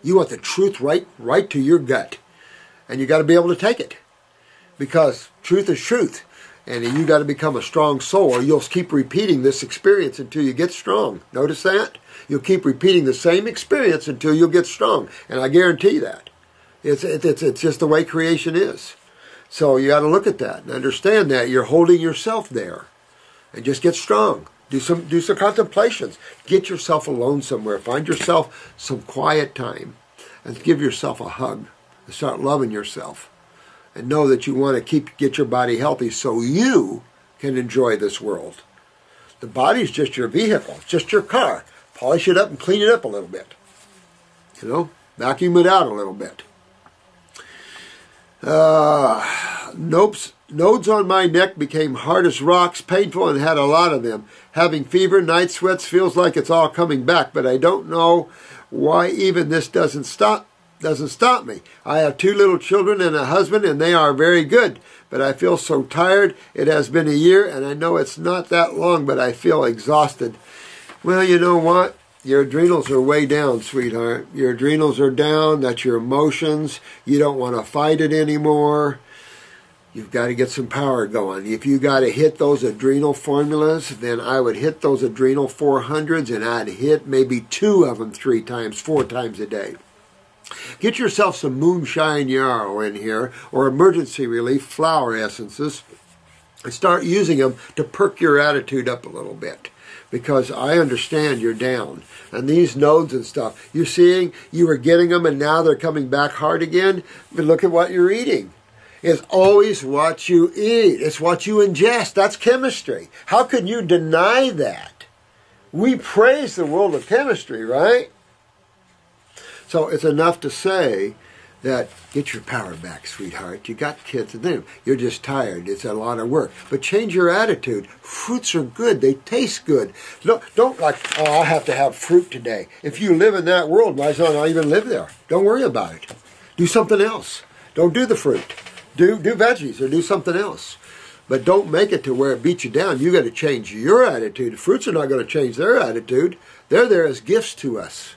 You want the truth right to your gut, and you got to be able to take it, because truth is truth. And you got to become a strong soul, or you'll keep repeating this experience until you get strong. Notice that? You'll keep repeating the same experience until you'll get strong. And I guarantee that. It's just the way creation is. So you got to look at that and understand that you're holding yourself there. And just get strong. Do some contemplations. Get yourself alone somewhere. Find yourself some quiet time and give yourself a hug. And start loving yourself. And know that you want to get your body healthy so you can enjoy this world. The body's just your vehicle. It's just your car. Polish it up and clean it up a little bit. You know, vacuum it out a little bit. Nodes on my neck became hard as rocks, painful, and had a lot of them. Having fever, night sweats, feels like it's all coming back, but I don't know why even this doesn't stop me. I have 2 little children and a husband, and they are very good, but I feel so tired. It has been a year, and I know it's not that long, but I feel exhausted. Well, you know what? Your adrenals are way down, sweetheart. Your adrenals are down. That's your emotions. You don't want to fight it anymore. You've got to get some power going. If you got to hit those adrenal formulas, then I would hit those adrenal 400s, and I'd hit maybe 2 of them 3 times, 4 times a day. Get yourself some moonshine yarrow in here, or emergency relief flower essences, and start using them to perk your attitude up a little bit. Because I understand you're down. And these nodes and stuff, you're seeing, you were getting them and now they're coming back hard again. But look at what you're eating. It's always what you eat. It's what you ingest. That's chemistry. How could you deny that? We praise the world of chemistry, right? So it's enough to say that get your power back, sweetheart. You got kids and them. You're just tired. It's a lot of work. But change your attitude. Fruits are good. They taste good. Don't like, oh, I have to have fruit today. If you live in that world, might as well not even live there. Don't worry about it. Do something else. Don't do the fruit. Do veggies or do something else. But don't make it to where it beats you down. You got to change your attitude. The fruits are not going to change their attitude. They're there as gifts to us.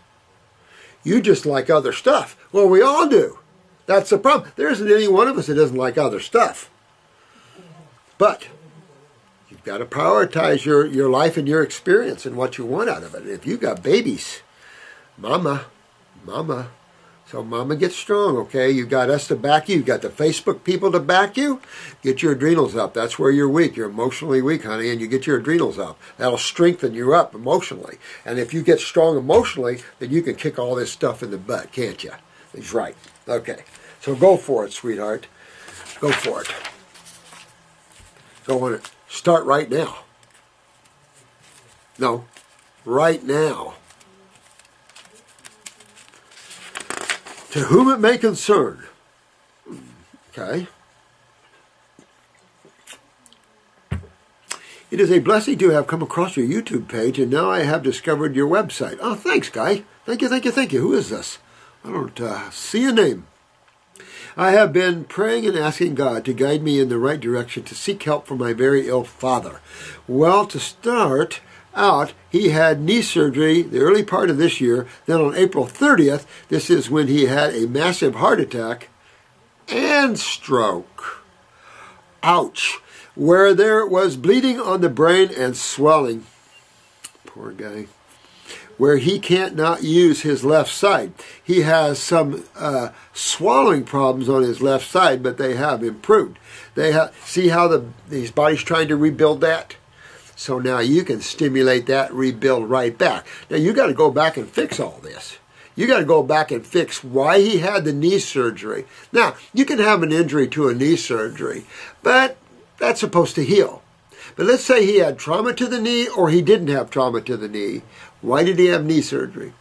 You just like other stuff. Well, we all do. That's the problem. There isn't any one of us that doesn't like other stuff. But you've got to prioritize your life and your experience and what you want out of it. If you got babies, mama. So mama, get strong, okay? You got us to back you. You got the Facebook people to back you. Get your adrenals up. That's where you're weak. You're emotionally weak, honey, and you get your adrenals up. That'll strengthen you up emotionally. And if you get strong emotionally, then you can kick all this stuff in the butt, can't you? He's right. Okay. So go for it, sweetheart. Go for it. Go on it. Start right now. No. Right now. To whom it may concern. Okay. It is a blessing to have come across your YouTube page, and now I have discovered your website. Oh, thanks, Guy. Thank you. Who is this? I don't see a name. I have been praying and asking God to guide me in the right direction to seek help for my very ill father. Well, to start out, he had knee surgery the early part of this year. Then on April 30th, this is when he had a massive heart attack and stroke. Ouch. Where there was bleeding on the brain and swelling. Poor guy. Where he can't not use his left side. He has some swallowing problems on his left side, but they have improved. See how his body's trying to rebuild that? So now you can stimulate that, rebuild right back. Now you got to go back and fix all this. You got to go back and fix why he had the knee surgery. Now, you can have an injury to a knee surgery, but that's supposed to heal. But let's say he had trauma to the knee or he didn't have trauma to the knee. Why did he have knee surgery?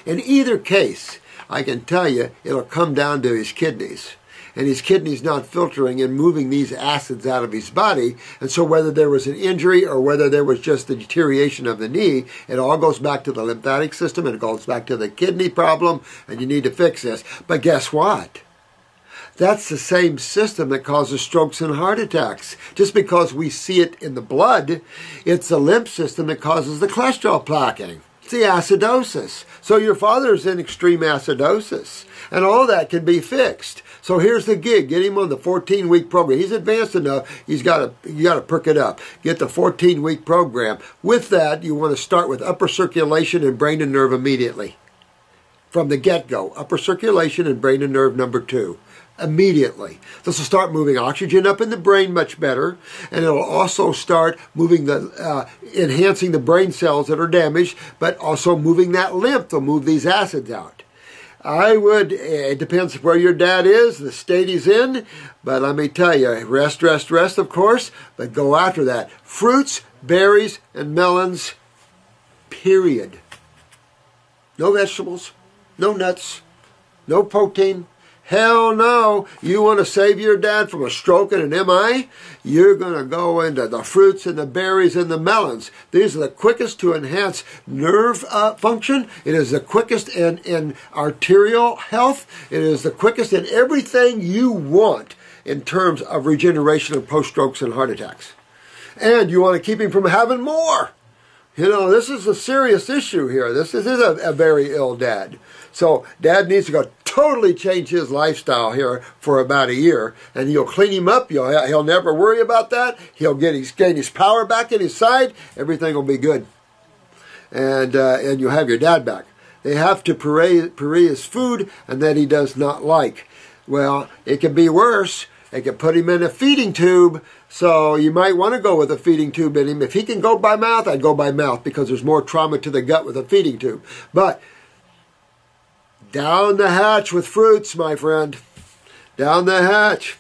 In either case, I can tell you it'll come down to his kidneys. And his kidneys not filtering and moving these acids out of his body. And so whether there was an injury or whether there was just the deterioration of the knee, it all goes back to the lymphatic system and it goes back to the kidney problem, and you need to fix this. But guess what? That's the same system that causes strokes and heart attacks. Just because we see it in the blood, it's the lymph system that causes the cholesterol plaquing. It's the acidosis. So your father's in extreme acidosis. And all that can be fixed. So here's the gig. Get him on the 14-week program. He's advanced enough. You got to perk it up. Get the 14-week program. With that, you want to start with upper circulation and brain and nerve immediately. From the get-go, upper circulation and brain and nerve number 2. immediately. This will start moving oxygen up in the brain much better, and it'll also start moving enhancing the brain cells that are damaged, but also moving that lymph. They'll move these acids out. It depends where your dad is, the state he's in, but let me tell you, rest, of course, but go after that. Fruits, berries, and melons, period. No vegetables, no nuts, no protein. Hell no. You want to save your dad from a stroke and an MI? You're going to go into the fruits and the berries and the melons. These are the quickest to enhance nerve function. It is the quickest in arterial health. It is the quickest in everything you want in terms of regeneration of post-strokes and heart attacks. And you want to keep him from having more. You know, this is a serious issue here. This is a very ill dad. So dad needs to go totally change his lifestyle here for about a year, and you'll clean him up. He'll never worry about that. He'll gain his power back in his side. Everything will be good. And you'll have your dad back. They have to puree his food, and that he does not like. Well, it can be worse. They can put him in a feeding tube, so you might want to go with a feeding tube in him. If he can go by mouth, I'd go by mouth because there's more trauma to the gut with a feeding tube. But down the hatch with fruits, my friend. Down the hatch.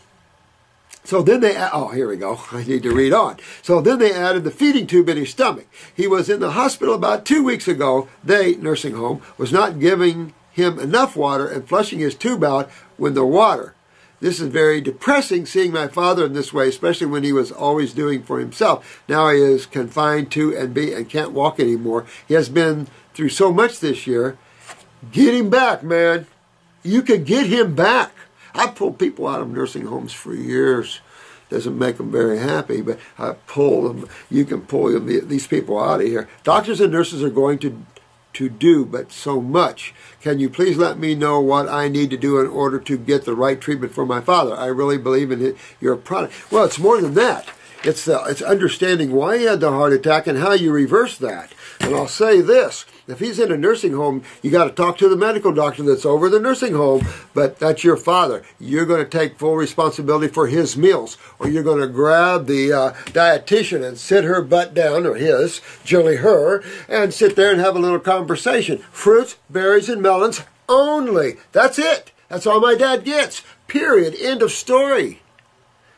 So then here we go. I need to read on. So then they added the feeding tube in his stomach. He was in the hospital about 2 weeks ago. Nursing home, was not giving him enough water and flushing his tube out with the water. This is very depressing, seeing my father in this way, especially when he was always doing for himself. Now he is confined to and can't walk anymore. He has been through so much this year. Get him back, man. You can get him back. I've pulled people out of nursing homes for years. Doesn't make them very happy, but I pull them. You can pull these people out of here. Doctors and nurses are going to do but so much. Can you please let me know what I need to do in order to get the right treatment for my father? I really believe in your product. Well, it's more than that. It's understanding why he had the heart attack and how you reverse that. And I'll say this. If he's in a nursing home, you got to talk to the medical doctor that's over the nursing home, but that's your father. You're going to take full responsibility for his meals, or you're going to grab the dietitian and sit her butt down, or his, generally her, and sit there and have a little conversation. Fruits, berries, and melons only. That's it. That's all my dad gets. Period. End of story.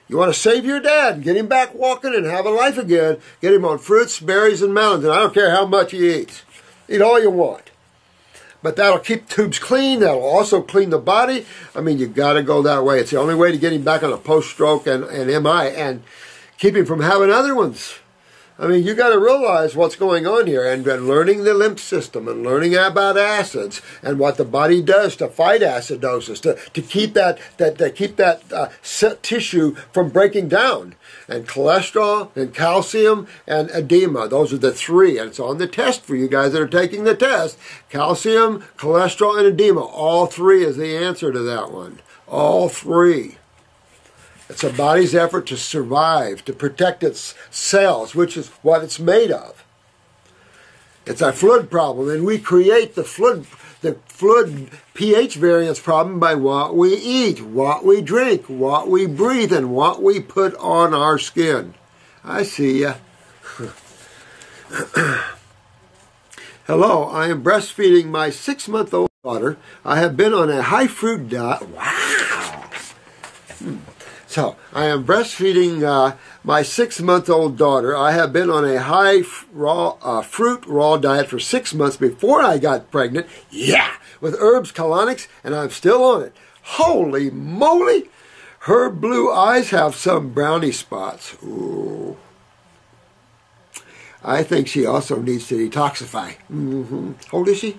You want to save your dad and get him back walking and have a life again, get him on fruits, berries, and melons, and I don't care how much he eats. Eat all you want. But that'll keep tubes clean. That'll also clean the body. I mean, you got to go that way. It's the only way to get him back on a post-stroke and MI and keep him from having other ones. I mean, you got to realize what's going on here, and learning the lymph system and learning about acids and what the body does to fight acidosis, to keep that tissue from breaking down. And cholesterol and calcium and edema, those are the three, and it's on the test for you guys that are taking the test. Calcium, cholesterol, and edema, all three is the answer to that one. All three. It's a body's effort to survive, to protect its cells, which is what it's made of. It's a fluid problem, and we create the fluid pH variance problem by what we eat, what we drink, what we breathe, and what we put on our skin. I see ya. Hello, I am breastfeeding my 6-month-old daughter. I have been on a high fruit diet. Wow. So, I am breastfeeding my 6-month-old daughter. I have been on a high fruit raw diet for 6 months before I got pregnant. Yeah, with herbs, colonics, and I'm still on it. Holy moly! Her blue eyes have some brownie spots. Ooh. I think she also needs to detoxify. How old is she?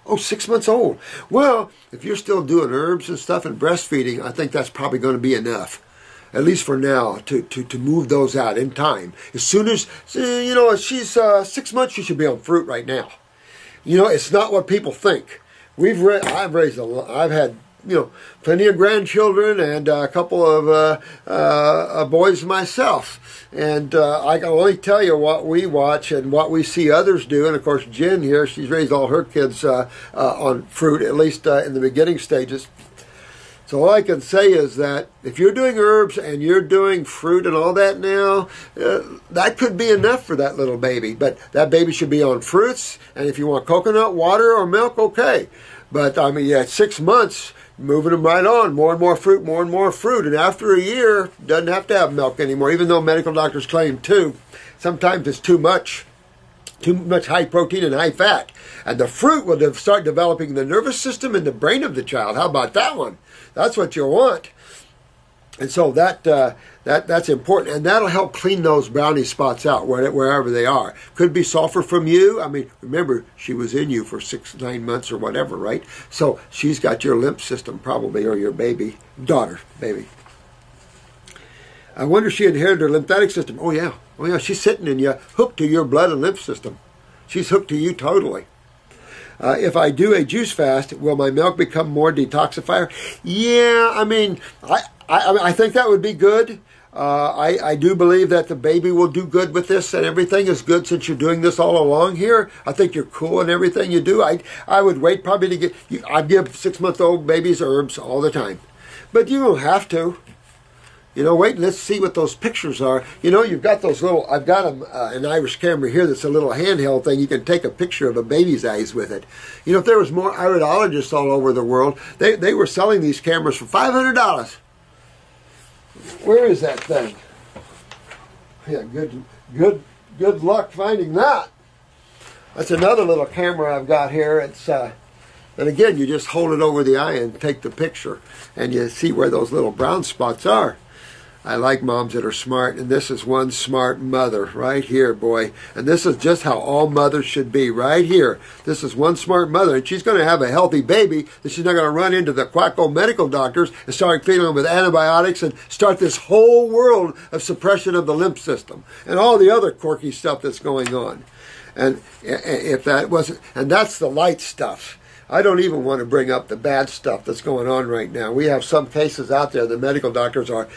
Oh, 6 months old. Well, if you're still doing herbs and stuff and breastfeeding, I think that's probably going to be enough. At least for now, to move those out in time. As soon as, she's 6 months, she should be on fruit right now. You know, it's not what people think. I've had, plenty of grandchildren and a couple of boys myself. And I can only tell you what we watch and what we see others do. And of course, Jen here, she's raised all her kids on fruit, at least in the beginning stages. So all I can say is that if you're doing herbs and you're doing fruit and all that now, that could be enough for that little baby. But that baby should be on fruits, and if you want coconut water or milk, okay. But I mean, at 6 months, moving them right on, more and more fruit, more and more fruit. And after a year, doesn't have to have milk anymore, even though medical doctors claim to. Sometimes it's too much high protein and high fat. And the fruit will start developing the nervous system and the brain of the child. How about that one? That's what you want. And so that's important. And that'll help clean those brownie spots out wherever they are. Could be sulfur from you. I mean, remember, she was in you for 6-9 months or whatever, right? So she's got your lymph system probably, or your baby, daughter, baby. I wonder if she inherited her lymphatic system. Oh, yeah. Oh, yeah. She's sitting in you, hooked to your blood and lymph system. She's hooked to you totally. If I do a juice fast, will my milk become more detoxifier? Yeah, I mean, I think that would be good. I do believe that the baby will do good with this, and everything is good since you're doing this all along here. I think you're cool in everything you do. I would wait probably to get, I'd give 6-month-old babies herbs all the time. But you don't have to. You know, wait, let's see what those pictures are. You know, you've got those little, I've got an Irish camera here that's a little handheld thing. You can take a picture of a baby's eyes with it. You know, if there was more iridologists all over the world, they were selling these cameras for $500. Where is that thing? Yeah, good luck finding that. That's another little camera I've got here. It's, and again, you just hold it over the eye and take the picture, and you see where those little brown spots are. I like moms that are smart, and this is one smart mother right here, boy. And this is just how all mothers should be, right here. This is one smart mother, and she's going to have a healthy baby, that she's not going to run into the quacko medical doctors and start feeding them with antibiotics and start this whole world of suppression of the lymph system and all the other quirky stuff that's going on. And if that wasn't, and that's the light stuff. I don't even want to bring up the bad stuff that's going on right now. We have some cases out there that medical doctors are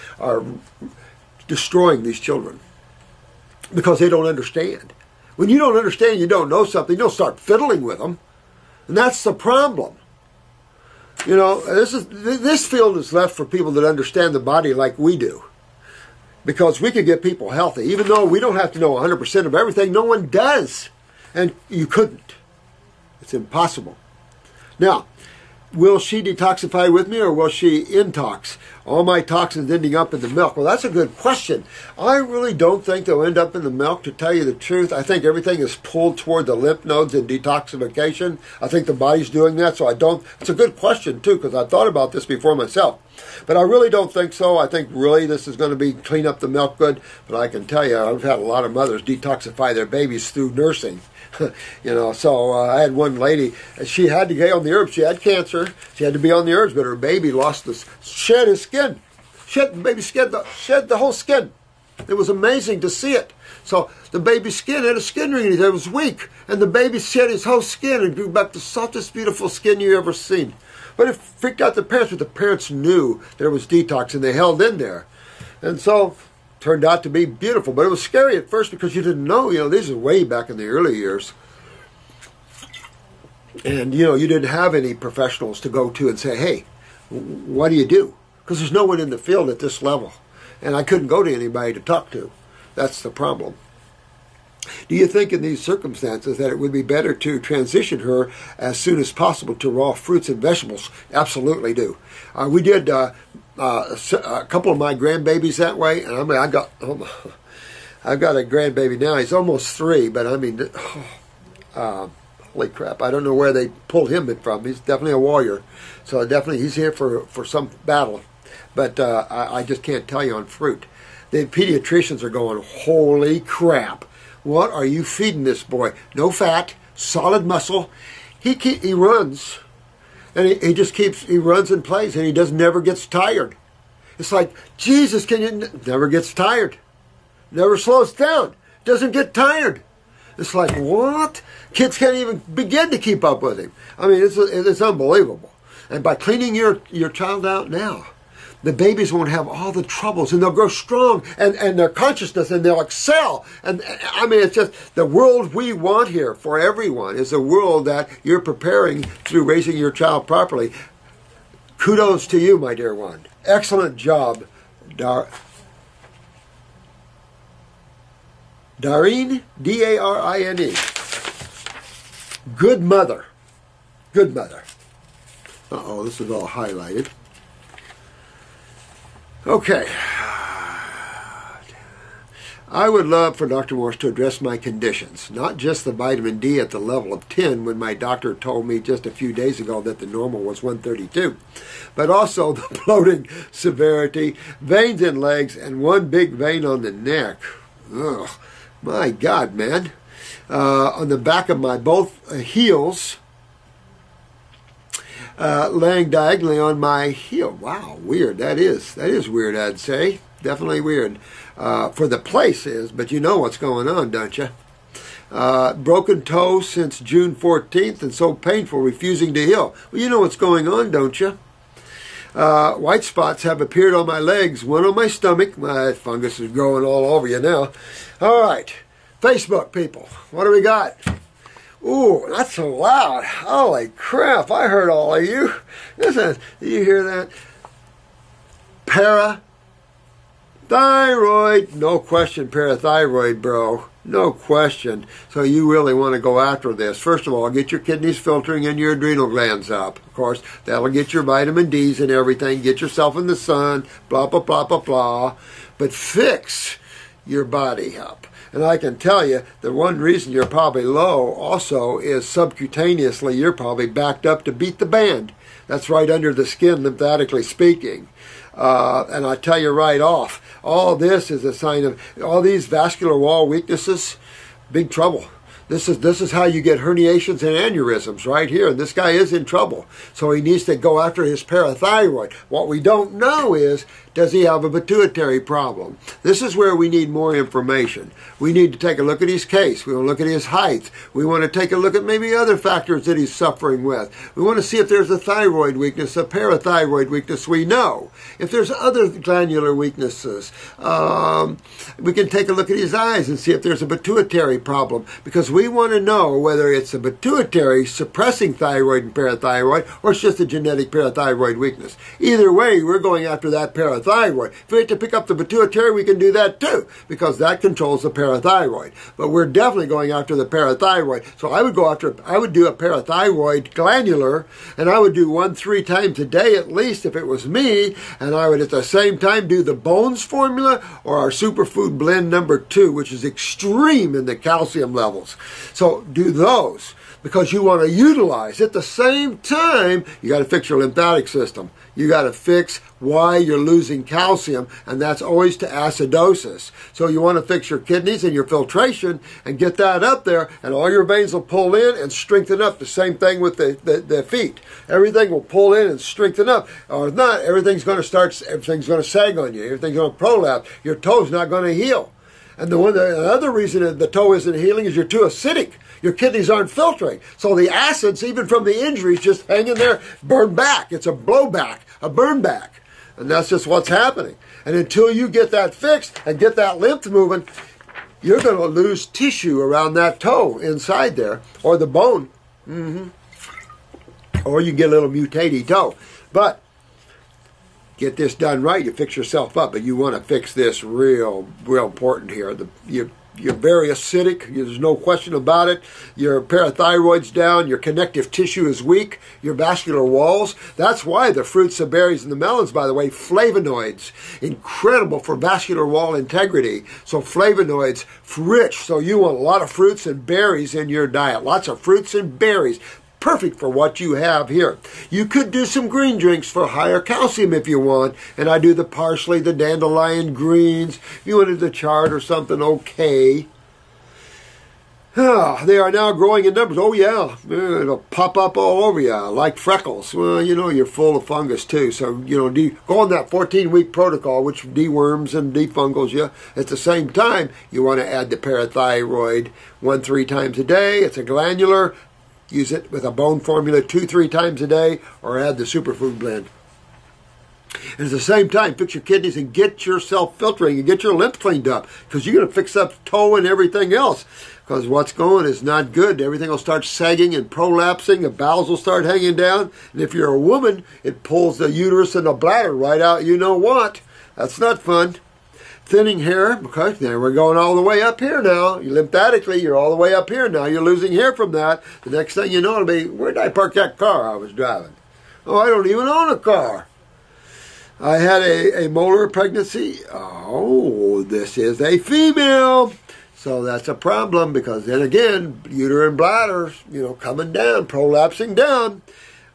destroying these children because they don't understand. When you don't understand, you don't know something, you'll start fiddling with them. And that's the problem. You know, this field is left for people that understand the body like we do. Because we can get people healthy. Even though we don't have to know 100% of everything, no one does. And you couldn't. It's impossible. Now, will she detoxify with me, or will she intox? All my toxins ending up in the milk? Well, that's a good question. I really don't think they'll end up in the milk, to tell you the truth. I think everything is pulled toward the lymph nodes in detoxification. I think the body's doing that, so I don't. It's a good question, too, because I've thought about this before myself. But I really don't think so. I think really this is going to be clean up the milk good. But I can tell you, I've had a lot of mothers detoxify their babies through nursing. You know, so I had one lady, she had to get on the herbs. She had cancer. She had to be on the herbs, but her baby shed his skin. The baby shed the whole skin. It was amazing to see it. So the baby's skin had a skin ring. It was weak, and the baby shed his whole skin and grew back the softest, beautiful skin you ever seen. But it freaked out the parents, but the parents knew there was detox, and they held in there. And so turned out to be beautiful, but it was scary at first because you didn't know. You know, these are way back in the early years. And, you know, you didn't have any professionals to go to and say, hey, what do you do? Because there's no one in the field at this level. And I couldn't go to anybody to talk to. That's the problem. Do you think in these circumstances that it would be better to transition her as soon as possible to raw fruits and vegetables? Absolutely do. We did a couple of my grandbabies that way, and I mean, I've got a grandbaby now. He's almost 3, but I mean, holy crap! I don't know where they pulled him from. He's definitely a warrior, so definitely he's here for some battle. But I just can't tell you on fruit. The pediatricians are going, holy crap! What are you feeding this boy? No fat, solid muscle. He runs. And he runs and plays, and he never gets tired. It's like, Jesus, never gets tired. Never slows down. Doesn't get tired. It's like, what? Kids can't even begin to keep up with him. I mean, it's unbelievable. And by cleaning your child out now, the babies won't have all the troubles, and they'll grow strong, and their consciousness, and they'll excel. And I mean, it's just the world we want here for everyone is a world that you're preparing through raising your child properly Kudos to you, my dear one. Excellent job, Darine, D-A-R-I-N-E. Good mother. Good mother. Uh-oh, this is all highlighted. Okay. I would love for Dr. Morse to address my conditions, not just the vitamin D at the level of 10 when my doctor told me just a few days ago that the normal was 132, but also the bloating severity, veins in legs, and one big vein on the neck. Ugh, my God, man. On the back of my both heels, laying diagonally on my heel. Wow, weird. That is weird, I'd say. Definitely weird. For the place is, but you know what's going on, don't you? Broken toe since June 14th and so painful, refusing to heal. Well, you know what's going on, don't you? White spots have appeared on my legs, one on my stomach. My fungus is growing all over you now. All right, Facebook people, what do we got? Ooh, that's so loud. Holy crap, I heard all of you. Listen, did you hear that? Parathyroid. No question, parathyroid, bro. No question. So you really want to go after this. First of all, get your kidneys filtering and your adrenal glands up. Of course, that'll get your vitamin Ds and everything. Get yourself in the sun, blah, blah, blah, blah, blah. But fix your body up. And I can tell you, the one reason you're probably low also is subcutaneously, you're probably backed up to beat the band. That's right under the skin, lymphatically speaking. And I tell you right off, all this is a sign of all these vascular wall weaknesses, big trouble. This is how you get herniations and aneurysms right here. And this guy is in trouble. So he needs to go after his parathyroid. What we don't know is, does he have a pituitary problem? This is where we need more information. We need to take a look at his case. We want to look at his height. We want to take a look at maybe other factors that he's suffering with. We want to see if there's a thyroid weakness, a parathyroid weakness. We know. If there's other glandular weaknesses, we can take a look at his eyes and see if there's a pituitary problem, because we want to know whether it's a pituitary suppressing thyroid and parathyroid, or it's just a genetic parathyroid weakness. Either way, we're going after that parathyroid. If we have to pick up the pituitary, we can do that too, because that controls the parathyroid. But we're definitely going after the parathyroid. So I would do a parathyroid glandular, and I would do 1-3 times a day at least if it was me, and I would at the same time do the Bones formula or our superfood blend number 2, which is extreme in the calcium levels. So do those, because you want to utilize at the same time, you got to fix your lymphatic system. You got to fix why you're losing calcium, and that's always to acidosis. So you want to fix your kidneys and your filtration and get that up there, and all your veins will pull in and strengthen up. The same thing with the feet. Everything will pull in and strengthen up. Or if not, everything's going to sag on you. Everything's going to prolapse. Your toe's not going to heal. And the other reason that the toe isn't healing is you're too acidic. Your kidneys aren't filtering. So the acids, even from the injuries, just hanging there, burn back. It's a blowback, a burn back. And that's just what's happening. And until you get that fixed and get that lymph moving, you're going to lose tissue around that toe inside there, or the bone. Or you get a little mutated toe. But get this done right, you fix yourself up, but you want to fix this real important here. You're very acidic, there's no question about it. Your parathyroid's down, your connective tissue is weak, your vascular walls. That's why the fruits, the berries, and the melons, by the way, flavonoids, incredible for vascular wall integrity. So flavonoids, rich, so you want a lot of fruits and berries in your diet. Lots of fruits and berries. Perfect for what you have here. You could do some green drinks for higher calcium if you want, and I do the parsley, the dandelion greens. If you wanted the chard or something, okay. They are now growing in numbers. Oh yeah, it'll pop up all over you like freckles. Well, you know, you're full of fungus too. So, you know, go on that 14-week protocol, which deworms and defungals you. At the same time, you want to add the parathyroid 1-3 times a day. It's a glandular. Use it with a bone formula 2-3 times a day, or add the superfood blend. And at the same time, fix your kidneys and get yourself filtering and get your lymph cleaned up, because you're going to fix up toe and everything else. Because what's going is not good. Everything will start sagging and prolapsing. The bowels will start hanging down. And if you're a woman, it pulls the uterus and the bladder right out. You know what? That's not fun. Thinning hair, because now we're going all the way up here now. Lymphatically, you're all the way up here now. You're losing hair from that. The next thing you know, it'll be, where did I park that car I was driving? Oh, I don't even own a car. I had a molar pregnancy. Oh, this is a female. So that's a problem, because then again, uterine bladder, coming down, prolapsing down.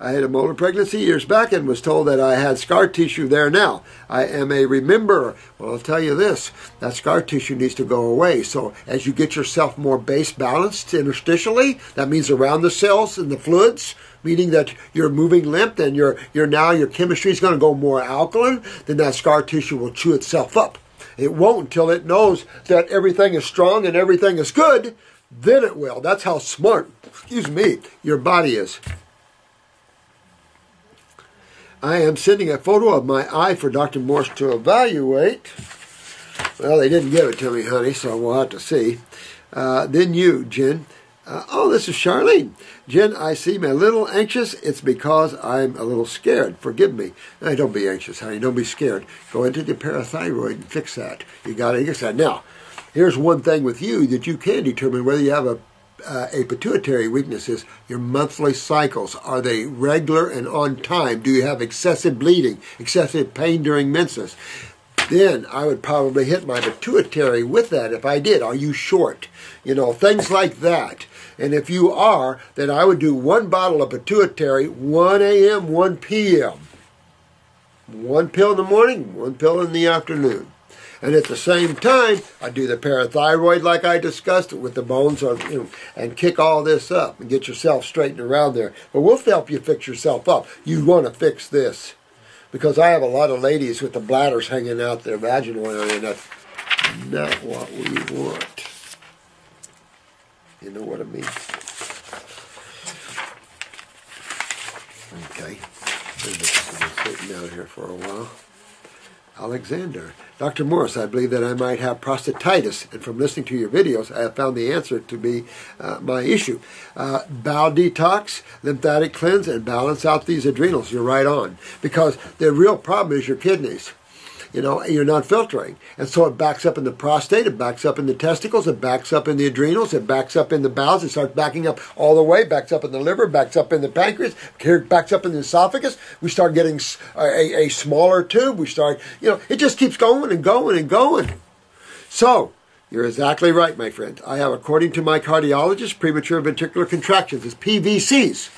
I had a molar pregnancy years back and was told that I had scar tissue there now. I am a rememberer. Well, I'll tell you this, that scar tissue needs to go away. So as you get yourself more base balanced interstitially, that means around the cells and the fluids, meaning that you're moving lymph and your chemistry is going to go more alkaline, then that scar tissue will chew itself up. It won't until it knows that everything is strong and everything is good. Then it will. That's how smart, your body is. I am sending a photo of my eye for Dr. Morse to evaluate. Well, they didn't give it to me, honey, so we'll have to see. Then you, Jen. Oh, this is Charlene. Jen, I seem a little anxious. It's because I'm a little scared. Forgive me. Hey, don't be anxious, honey. Don't be scared. Go into the parathyroid and fix that. You got to fix that. Now, here's one thing with you that you can determine whether you have a pituitary weakness is your monthly cycles. Are they regular and on time? Do you have excessive bleeding, excessive pain during menses? Then I would probably hit my pituitary with that if I did. Are you short? Things like that. And if you are, then I would do 1 bottle of pituitary, 1 a.m., 1 p.m. 1 pill in the morning, 1 pill in the afternoon. And at the same time, I do the parathyroid like I discussed with the bones, and kick all this up and get yourself straightened around there. But we'll help you fix yourself up. You want to fix this. Because I have a lot of ladies with the bladders hanging out their vaginal area, and that's not what we want. You know what I mean? Okay. I've been sitting out here for a while. Alexander. Dr. Morris, I believe that I might have prostatitis, and from listening to your videos, I have found the answer to be my issue. Bowel detox, lymphatic cleanse, and balance out these adrenals. You're right on. Because the real problem is your kidneys. You're not filtering. And so it backs up in the prostate, it backs up in the testicles, it backs up in the adrenals, it backs up in the bowels, it starts backing up all the way, backs up in the liver, backs up in the pancreas, backs up in the esophagus. We start getting a smaller tube. We start, it just keeps going and going and going. So, you're exactly right, my friend. I have, according to my cardiologist, premature ventricular contractions. It's PVCs.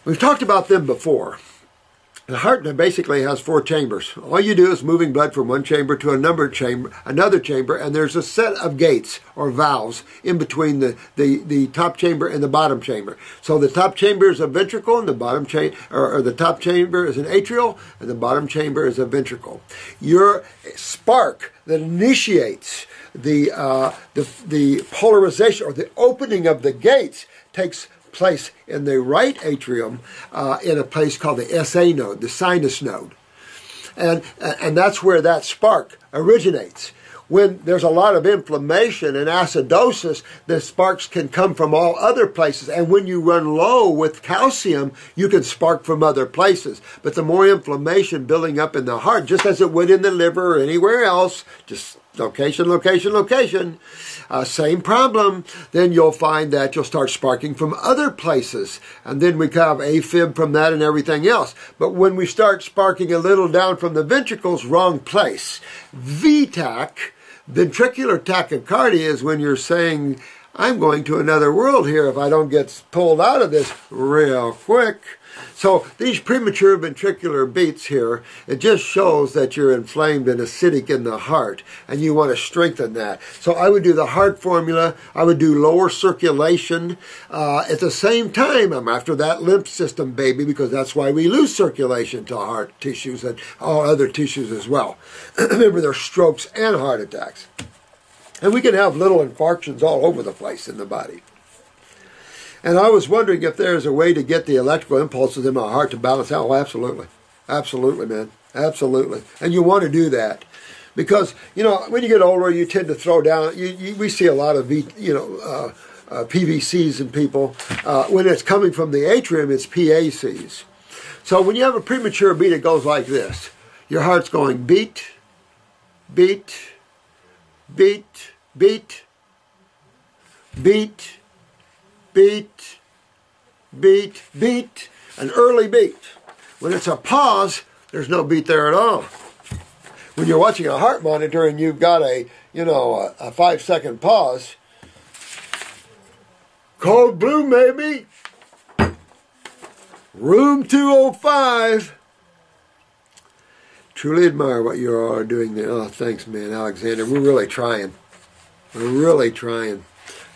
We've talked about them before. The heart basically has 4 chambers. All you do is moving blood from one chamber to another chamber, and there's a set of gates or valves in between the top chamber and the bottom chamber. So the top chamber is a ventricle, and the bottom or the top chamber is an atrial, and the bottom chamber is a ventricle. Your spark that initiates the polarization or the opening of the gates takes place in the right atrium in a place called the SA node, the sinus node. And that's where that spark originates. When there's a lot of inflammation and acidosis, the sparks can come from all other places. And when you run low with calcium, you can spark from other places. But the more inflammation building up in the heart, just as it would in the liver or anywhere else, just location, location, location, same problem, then you'll find that you'll start sparking from other places. And then we have AFib from that and everything else. But when we start sparking a little down from the ventricles, wrong place. VTAC, ventricular tachycardia, is when you're saying, I'm going to another world here if I don't get pulled out of this real quick. So these premature ventricular beats here, it just shows that you're inflamed and acidic in the heart, and you want to strengthen that. So I would do the heart formula. I would do lower circulation. At the same time, I'm after that lymph system, baby, because that's why we lose circulation to heart tissues and all other tissues as well. Remember, there's strokes and heart attacks. And we can have little infarctions all over the place in the body. And I was wondering if there's a way to get the electrical impulses in my heart to balance out. Oh, absolutely. Absolutely, man. Absolutely. And you want to do that. Because, you know, when you get older, you tend to throw down, we see a lot of, PVCs in people. When it's coming from the atrium, it's PACs. So when you have a premature beat, it goes like this. Your heart's going beat, beat, beat, beat, beat, beat, beat, beat, an early beat. When it's a pause, there's no beat there at all. When you're watching a heart monitor and you've got a 5-second pause, cold blue maybe, room 205. Truly admire what you all are doing there. Oh, thanks, man, Alexander. We're really trying. We're really trying,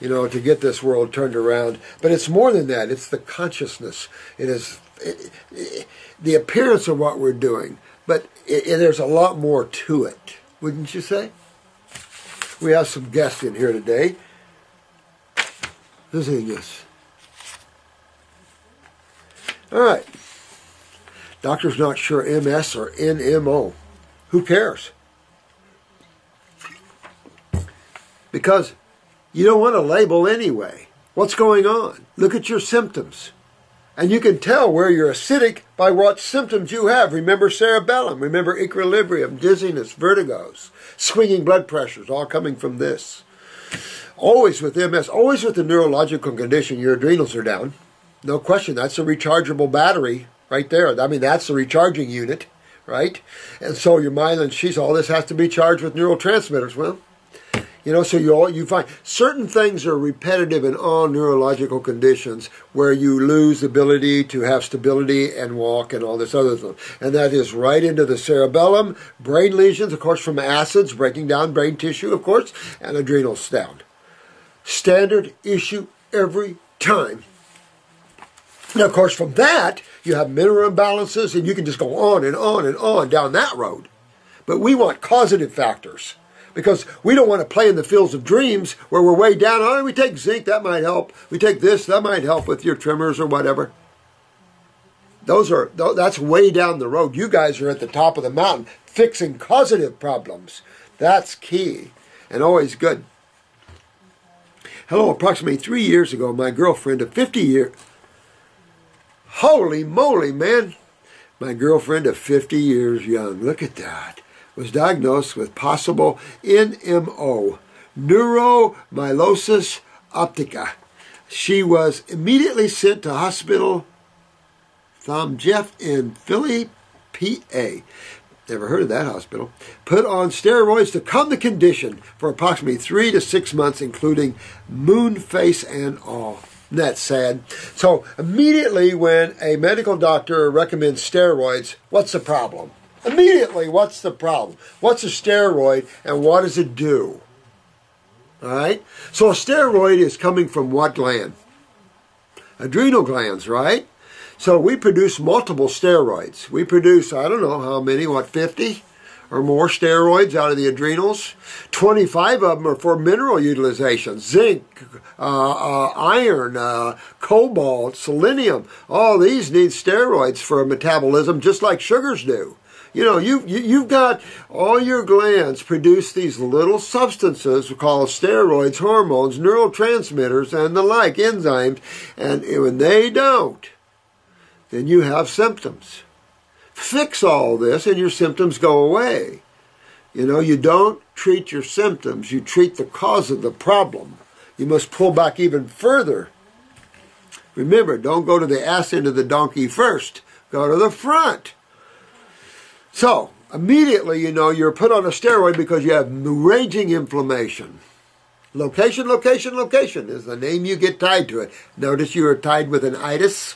to get this world turned around. But it's more than that. It's the consciousness. It is the appearance of what we're doing. But there's a lot more to it, wouldn't you say? We have some guests in here today visiting us. All right. Doctor's not sure MS or NMO. Who cares? Because you don't want a label anyway. What's going on? Look at your symptoms. And you can tell where you're acidic by what symptoms you have. Remember cerebellum. Remember equilibrium, dizziness, vertigos, swinging blood pressures, all coming from this. Always with MS, always with the neurological condition, your adrenals are down. No question, that's a rechargeable battery right there. I mean, that's the recharging unit, right? And so your myelin sheath, all this has to be charged with neurotransmitters. Well, so you find certain things are repetitive in all neurological conditions where you lose the ability to have stability and walk and all this other stuff. And that is right into the cerebellum, brain lesions, of course, from acids, breaking down brain tissue, of course, and adrenals down. Standard issue every time. Now, of course, from that, you have mineral imbalances, and you can just go on and on and on down that road. But we want causative factors. Because we don't want to play in the fields of dreams where we're way down. Oh, we take zinc, that might help. We take this, that might help with your tremors or whatever. That's way down the road. You guys are at the top of the mountain fixing causative problems. That's key and always good. Hello, approximately 3 years ago, my girlfriend of 50 years. Holy moly, man. My girlfriend of 50 years young. Look at that. Was diagnosed with possible NMO, neuromyelitis optica. She was immediately sent to hospital Thom Jeff in Philly, PA. Never heard of that hospital. Put on steroids to calm the condition for approximately 3 to 6 months, including moon face and all. Isn't that sad? So immediately when a medical doctor recommends steroids, what's the problem? Immediately, what's the problem? What's a steroid and what does it do? All right? So a steroid is coming from what gland? Adrenal glands, right? So we produce multiple steroids. We produce, I don't know how many, 50 or more steroids out of the adrenals? 25 of them are for mineral utilization. Zinc, iron, cobalt, selenium. All these need steroids for metabolism just like sugars do. You've got all your glands produce these little substances called steroids, hormones, neurotransmitters, and the like, enzymes. And when they don't, then you have symptoms. Fix all this and your symptoms go away. You don't treat your symptoms. You treat the cause of the problem. You must pull back even further. Remember, don't go to the ass end of the donkey first. Go to the front. So, immediately, you're put on a steroid because you have raging inflammation. Location, location, location is the name you get tied to it. Notice you are tied with an itis.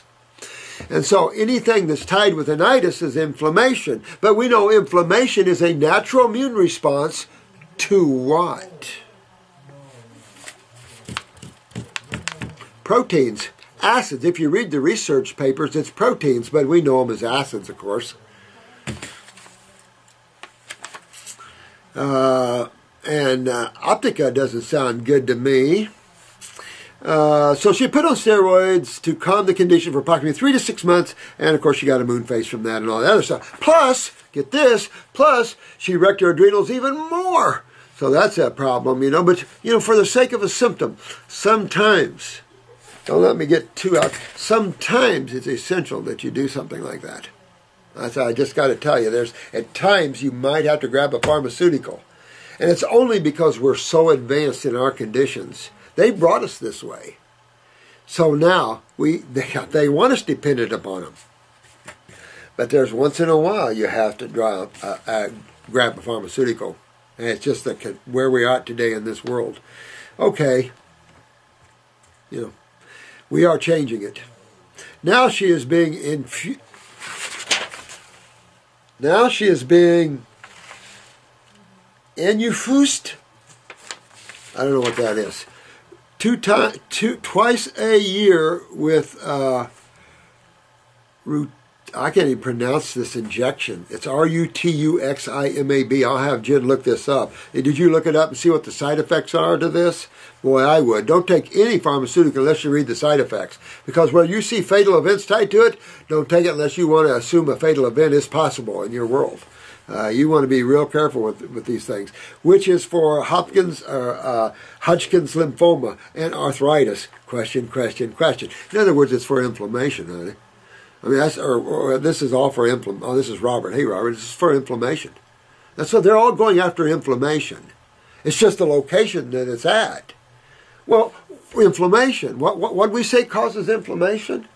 And so anything that's tied with an itis is inflammation. But we know inflammation is a natural immune response to what? Proteins, acids. If you read the research papers, it's proteins, but we know them as acids, of course. Optica doesn't sound good to me. So she put on steroids to calm the condition for approximately 3 to 6 months, and of course she got a moon face from that and all that other stuff. Plus, get this, plus she wrecked her adrenals even more. So that's a problem, you know. But, you know, for the sake of a symptom, sometimes, don't let me get too out, sometimes it's essential that you do something like that. I just got to tell you, there's at times you might have to grab a pharmaceutical. And it's only because we're so advanced in our conditions. They brought us this way. So now they want us dependent upon them. But there's once in a while you have to grab a pharmaceutical. And it's just where we are today in this world. Okay. You know, we are changing it. Now she is being infused. I don't know what that is. Twice a year with I can't even pronounce this injection. It's Rutuximab. I'll have Jen look this up. Did you look it up and see what the side effects are to this? Boy, I would. Don't take any pharmaceutical unless you read the side effects. Because when you see fatal events tied to it, don't take it unless you want to assume a fatal event is possible in your world. You want to be real careful with these things, which is for Hodgkin's lymphoma and arthritis. Question. In other words, it's for inflammation, honey. I mean, this is all for inflammation. Oh, this is Robert. Hey, Robert, this is for inflammation. That's what they're all going after, inflammation. It's just the location that it's at. Well, inflammation. What we say causes inflammation?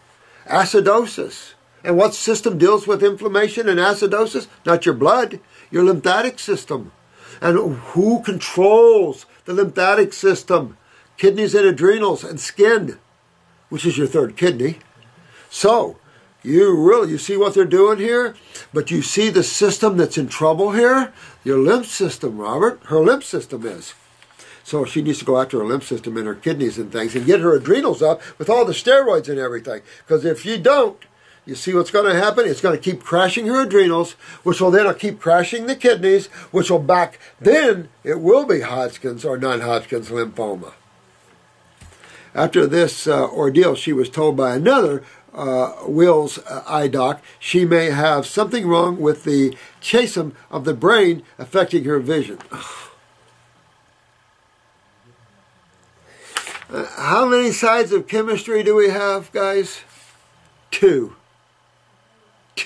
Acidosis. And what system deals with inflammation and acidosis? Not your blood, your lymphatic system. And who controls the lymphatic system? Kidneys and adrenals and skin, which is your third kidney. So, you see what they're doing here? But you see the system that's in trouble here? Your lymph system, Robert. Her lymph system is. So she needs to go after her lymph system and her kidneys and things and get her adrenals up with all the steroids and everything. Because if you don't, you see what's going to happen? It's going to keep crashing her adrenals, which will then keep crashing the kidneys, which will then it will be Hodgkin's or non-Hodgkin's lymphoma. After this ordeal, she was told by another Will's eye doc she may have something wrong with the chiasm of the brain affecting her vision. How many sides of chemistry do we have, guys? Two.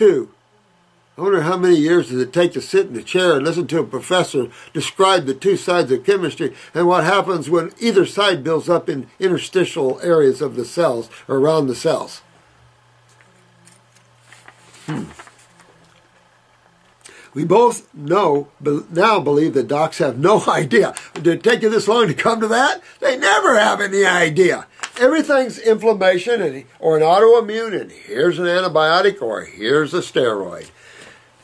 I wonder how many years does it take to sit in a chair and listen to a professor describe the two sides of chemistry and what happens when either side builds up in interstitial areas of the cells or around the cells. We both now believe that docs have no idea. Did it take you this long to come to that? They never have any idea. Everything's inflammation or an autoimmune, and here's an antibiotic or here's a steroid.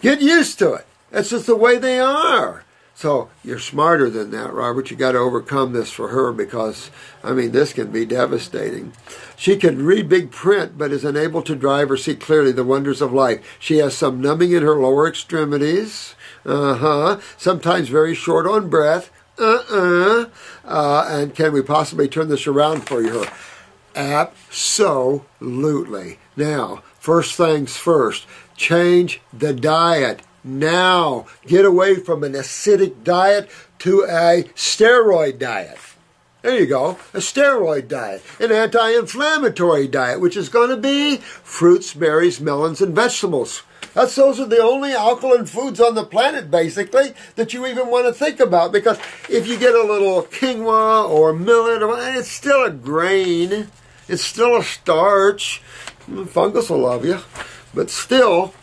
Get used to it. That's just the way they are. So you're smarter than that, Robert. You got to overcome this for her because, I mean, this can be devastating. She can read big print but is unable to drive or see clearly the wonders of life. She has some numbing in her lower extremities. Sometimes very short on breath. And can we possibly turn this around for her? Absolutely. Now, first things first, change the diet. Now, get away from an acidic diet to a steroid diet. There you go, a steroid diet, an anti-inflammatory diet, which is going to be fruits, berries, melons, and vegetables. Those are the only alkaline foods on the planet, basically, that you even want to think about. Because if you get a little quinoa or millet, it's still a grain. It's still a starch. Fungus will love you. But still,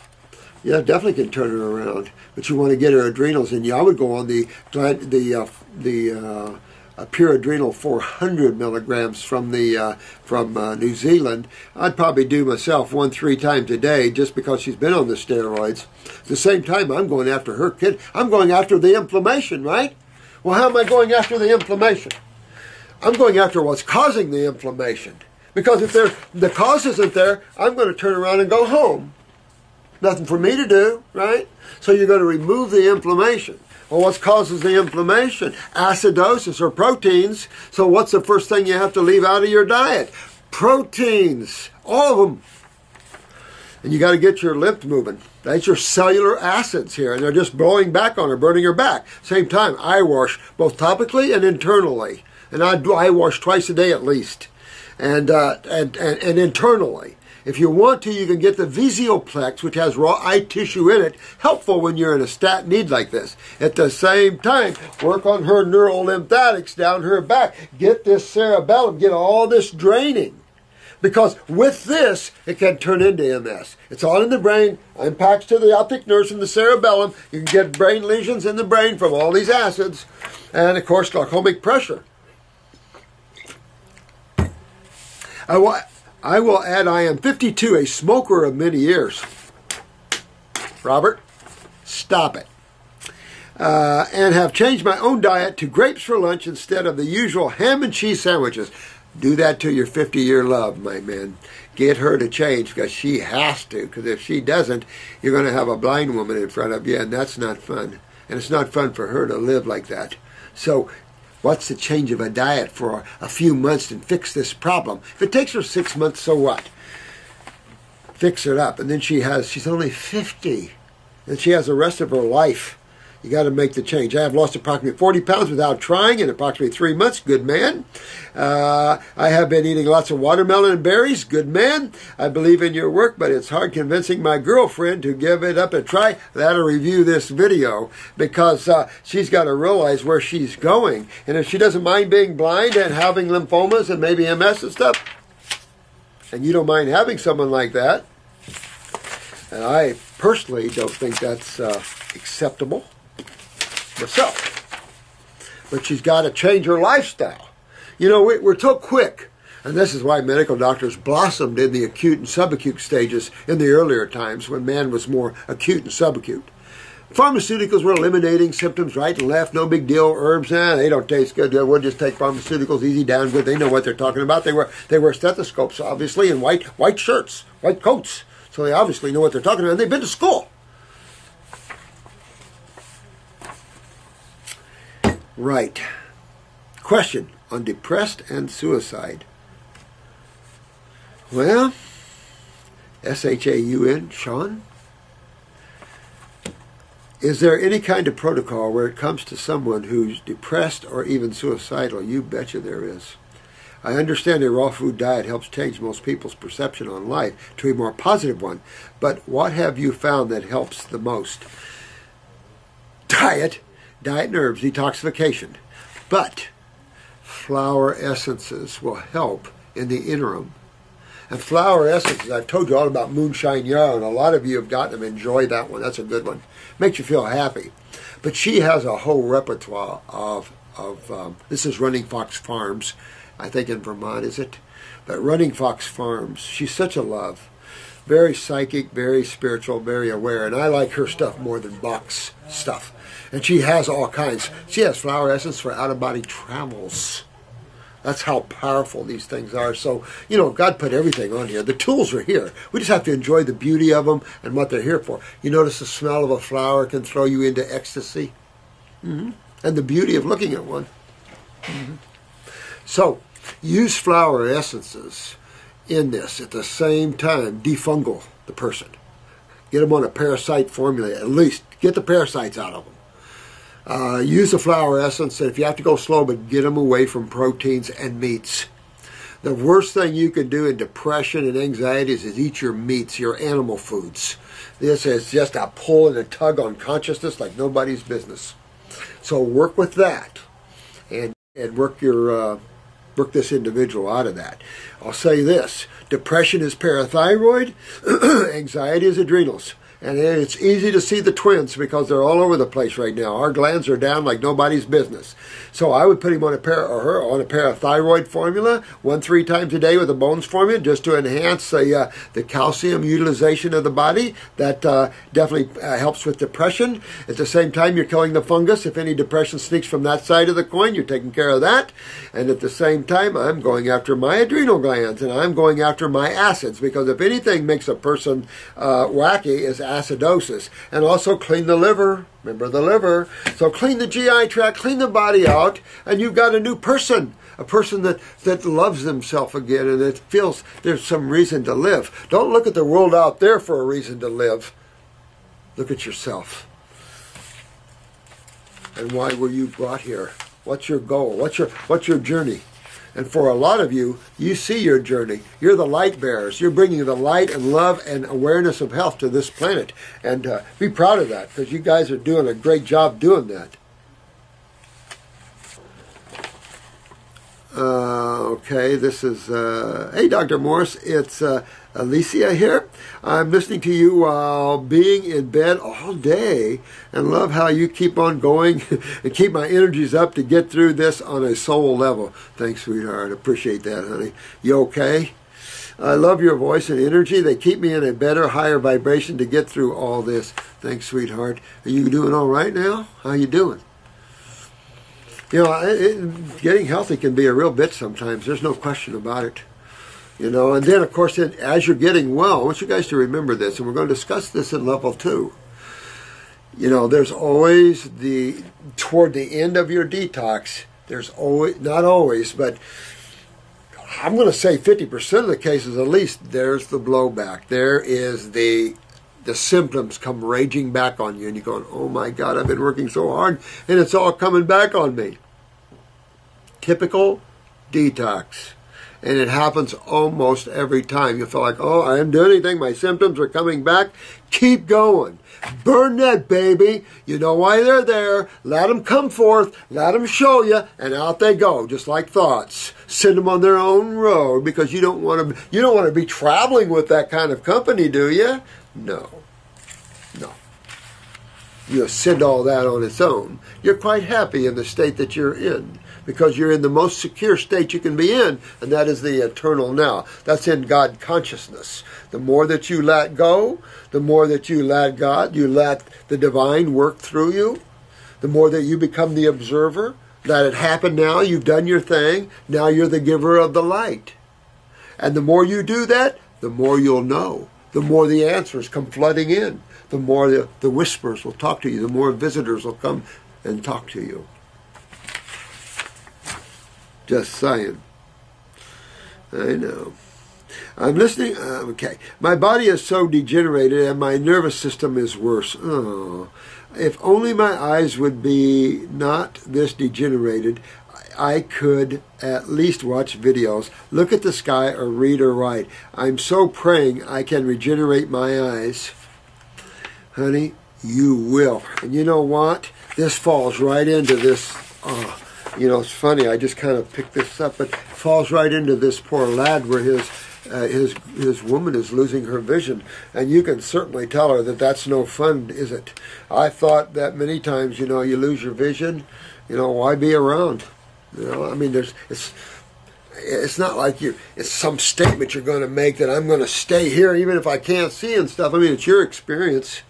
yeah, definitely can turn it around. But you want to get her adrenals in. I would go on the Pure Adrenal 400 milligrams from New Zealand. I'd probably do myself 1-3 times a day just because she's been on the steroids. At the same time, I'm going after her kid. I'm going after the inflammation, right? Well, how am I going after the inflammation? I'm going after what's causing the inflammation. Because if the cause isn't there, I'm going to turn around and go home. Nothing for me to do, right? So you're going to remove the inflammation. Well, what causes the inflammation? Acidosis or proteins. So what's the first thing you have to leave out of your diet? Proteins. All of them. And you got to get your lymph moving. That's your cellular acids here, and they're just blowing back on her, burning her back. Same time, eye wash, both topically and internally. And I do eye wash twice a day at least, and internally. If you want to, you can get the Visioplex, which has raw eye tissue in it, helpful when you're in a stat need like this. At the same time, work on her neural lymphatics down her back. Get this cerebellum, get all this draining. Because with this, it can turn into MS. It's all in the brain, impacts to the optic nerves from the cerebellum. You can get brain lesions in the brain from all these acids. And, of course, glaucomic pressure. I will add, I am 52, a smoker of many years. Robert, stop it. And have changed my own diet to grapes for lunch instead of the usual ham and cheese sandwiches. Do that to your 50-year love, my man. Get her to change because she has to. Because if she doesn't, you're going to have a blind woman in front of you, and that's not fun. And it's not fun for her to live like that. So what's the change of a diet for a few months and fix this problem? If it takes her 6 months, so what? Fix it up. And then she's only 50. And she has the rest of her life. You got to make the change. I have lost approximately 40 pounds without trying in approximately 3 months. Good man. I have been eating lots of watermelon and berries. Good man. I believe in your work, but it's hard convincing my girlfriend to give it up a try. That'll review this video because she's got to realize where she's going. And if she doesn't mind being blind and having lymphomas and maybe MS and stuff, and you don't mind having someone like that, and I personally don't think that's acceptable myself. But she's got to change her lifestyle. You know, we're so quick. And this is why medical doctors blossomed in the acute and subacute stages in the earlier times when man was more acute and subacute. Pharmaceuticals were eliminating symptoms right and left. No big deal. Herbs, they don't taste good. We'll just take pharmaceuticals easy down good. They know what they're talking about. They wear stethoscopes, obviously, and white shirts, white coats. So they obviously know what they're talking about. And they've been to school. Right. Question on depressed and suicide. Well, SHAUN, Sean? Is there any kind of protocol where it comes to someone who's depressed or even suicidal? You betcha there is. I understand a raw food diet helps change most people's perception on life to a more positive one, but what have you found that helps the most? Diet and herbs, detoxification. But flower essences will help in the interim. And flower essences, I've told you all about moonshine yarrow, and a lot of you have gotten them. Enjoy that one. That's a good one. Makes you feel happy. But she has a whole repertoire of this is Running Fox Farms, I think in Vermont, is it? But Running Fox Farms, she's such a love. Very psychic, very spiritual, very aware. And I like her stuff more than Bach's stuff. And she has all kinds. She has flower essence for out-of-body travels. That's how powerful these things are. So, you know, God put everything on here. The tools are here. We just have to enjoy the beauty of them and what they're here for. You notice the smell of a flower can throw you into ecstasy? And the beauty of looking at one. So, use flower essences in this. At the same time, defungal the person. Get them on a parasite formula. At least get the parasites out of them. Use a flower essence, and if you have to go slow, but get them away from proteins and meats. The worst thing you can do in depression and anxieties is eat your meats, your animal foods. This is just a pull and a tug on consciousness like nobody's business. So work with that, and work this individual out of that. I'll say this: depression is parathyroid, anxiety is adrenals. And it's easy to see the twins because they're all over the place right now. Our glands are down like nobody's business. So I would put him on a parathyroid formula 1-3 times a day with a bones formula just to enhance the calcium utilization of the body. That definitely helps with depression. At the same time, you're killing the fungus. If any depression sneaks from that side of the coin, you're taking care of that. And at the same time, I'm going after my adrenal glands and I'm going after my acids, because if anything makes a person wacky is acidosis. And also clean the liver. Remember the liver. So clean the GI tract, clean the body out, and you've got a new person. A person that loves themselves again and that feels there's some reason to live. Don't look at the world out there for a reason to live. Look at yourself. And why were you brought here? What's your goal? What's your journey? And for a lot of you, you see your journey. You're the light bearers. You're bringing the light and love and awareness of health to this planet. And be proud of that, because you guys are doing a great job doing that. Okay, this is, hey, Dr. Morris, it's Alicia here. I'm listening to you while being in bed all day and love how you keep on going and keep my energies up to get through this on a soul level. Thanks, sweetheart. Appreciate that, honey. You okay? I love your voice and energy. They keep me in a better, higher vibration to get through all this. Thanks, sweetheart. Are you doing all right now? How you doing? You know, getting healthy can be a real bitch sometimes. There's no question about it. You know, and then, of course, as you're getting well, I want you guys to remember this, and we're going to discuss this in level 2. You know, there's always toward the end of your detox, there's always, not always, but I'm going to say 50% of the cases at least, there's the blowback. There is the symptoms come raging back on you, and you're going, oh my God, I've been working so hard, and it's all coming back on me. Typical detox. And it happens almost every time. You feel like, oh, I didn't do anything, my symptoms are coming back. Keep going. Burn that baby. You know why they're there. Let them come forth. Let them show you, and out they go, just like thoughts. Send them on their own road, because you don't want to be traveling with that kind of company, do you? No. You send all that on its own. You're quite happy in the state that you're in, because you're in the most secure state you can be in, and that is the eternal now. That's in God consciousness. The more that you let go, the more that you let God, you let the divine work through you, the more that you become the observer. Let it happen now. You've done your thing. Now you're the giver of the light. And the more you do that, the more you'll know. The more the answers come flooding in. The more the whispers will talk to you. The more visitors will come and talk to you. Just saying. I know. I'm listening. Okay. My body is so degenerated and my nervous system is worse. Oh. If only my eyes would be not this degenerated, I could at least watch videos, look at the sky, or read or write. I'm so praying I can regenerate my eyes. Honey, you will. And you know what? This falls right into this. You know, it's funny. I just kind of picked this up, but it falls right into this poor lad where his woman is losing her vision, and you can certainly tell her that that's no fun, is it? I thought that many times. You know, you lose your vision. You know, why be around? You know, I mean, it's not like it's some statement you're going to make that I'm going to stay here even if I can't see and stuff. I mean, it's your experience.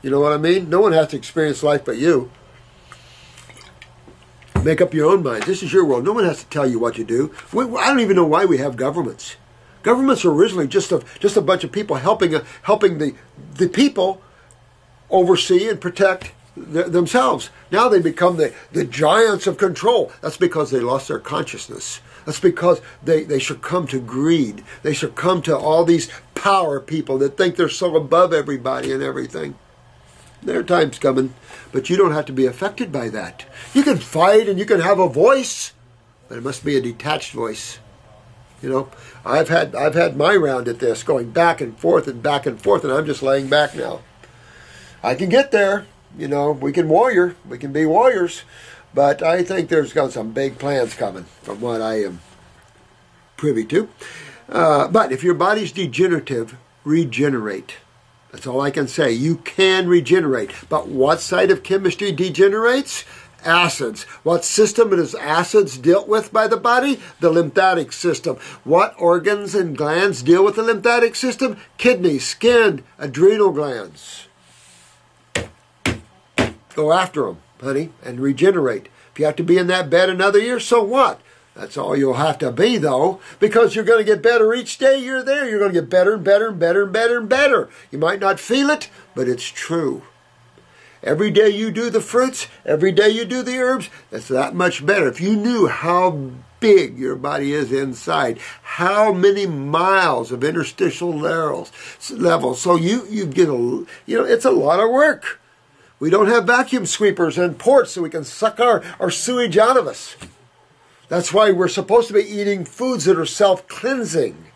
You know what I mean? No one has to experience life but you. Make up your own mind. This is your world. No one has to tell you what to do. I don't even know why we have governments. Governments are originally just a bunch of people helping the people oversee and protect themselves. Now they become the giants of control. That's because they lost their consciousness. That's because they succumb to greed. They succumb to all these power people that think they're so above everybody and everything. Their time's coming, but you don't have to be affected by that. You can fight and you can have a voice, but it must be a detached voice. You know, I've had my round at this, going back and forth, and I'm just laying back now. I can get there. You know, we can be warriors, but I think there's got some big plans coming from what I am privy to. But if your body's degenerative, regenerate. That's all I can say. You can regenerate. But what side of chemistry degenerates? Acids. What system is acids dealt with by the body? The lymphatic system. What organs and glands deal with the lymphatic system? Kidneys, skin, adrenal glands. Go after them, honey, and regenerate. If you have to be in that bed another year, so what? That's all you'll have to be, though, because you're going to get better each day you're there. You're going to get better and better and better and better and better. You might not feel it, but it's true. Every day you do the fruits, every day you do the herbs, that's that much better. If you knew how big your body is inside, how many miles of interstitial levels. So you get it's a lot of work. We don't have vacuum sweepers and ports so we can suck our sewage out of us. That's why we're supposed to be eating foods that are self-cleansing,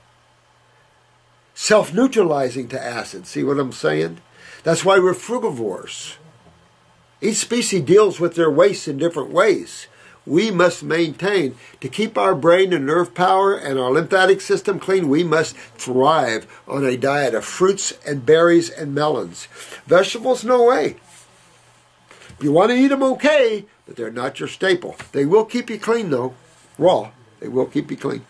self-neutralizing to acid. See what I'm saying? That's why we're frugivores. Each species deals with their waste in different ways. We must maintain, to keep our brain and nerve power and our lymphatic system clean, we must thrive on a diet of fruits and berries and melons. Vegetables, no way. You want to eat them, okay, but they're not your staple. They will keep you clean, though. Raw. They will keep you clean.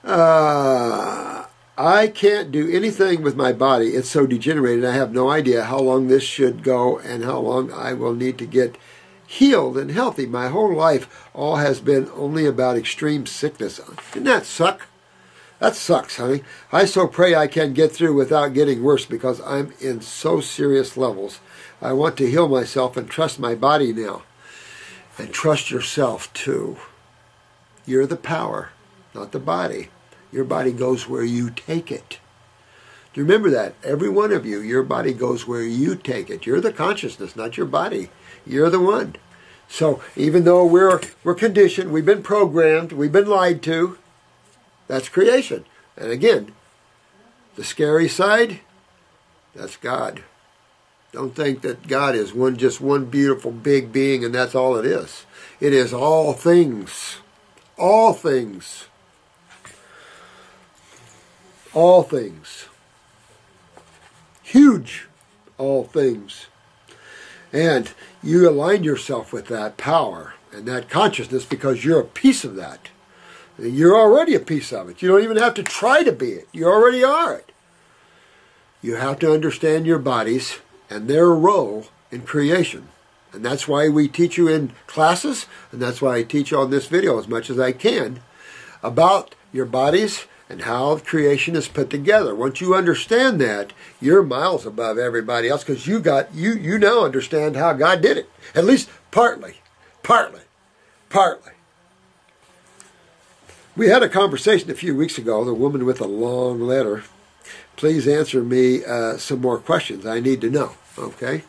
I can't do anything with my body. It's so degenerated. I have no idea how long this should go and how long I will need to get healed and healthy. My whole life all has been only about extreme sickness. Didn't that suck? That sucks, honey. I so pray I can get through without getting worse because I'm in so serious levels. I want to heal myself and trust my body now. And trust yourself, too. You're the power, not the body. Your body goes where you take it. Remember that. Every one of you, your body goes where you take it. You're the consciousness, not your body. You're the one. So even though we're conditioned, we've been programmed, we've been lied to, that's creation. And again, the scary side, that's God. Don't think that God is just one beautiful big being and that's all it is. It is all things. All things. All things. Huge all things. And you align yourself with that power and that consciousness because you're a piece of that. You're already a piece of it. You don't even have to try to be it. You already are it. You have to understand your bodies and their role in creation. And that's why we teach you in classes, and that's why I teach on this video as much as I can about your bodies and how creation is put together. Once you understand that, you're miles above everybody else because you now understand how God did it. At least partly. We had a conversation a few weeks ago, the woman with a long letter. Please answer me some more questions. I need to know, okay?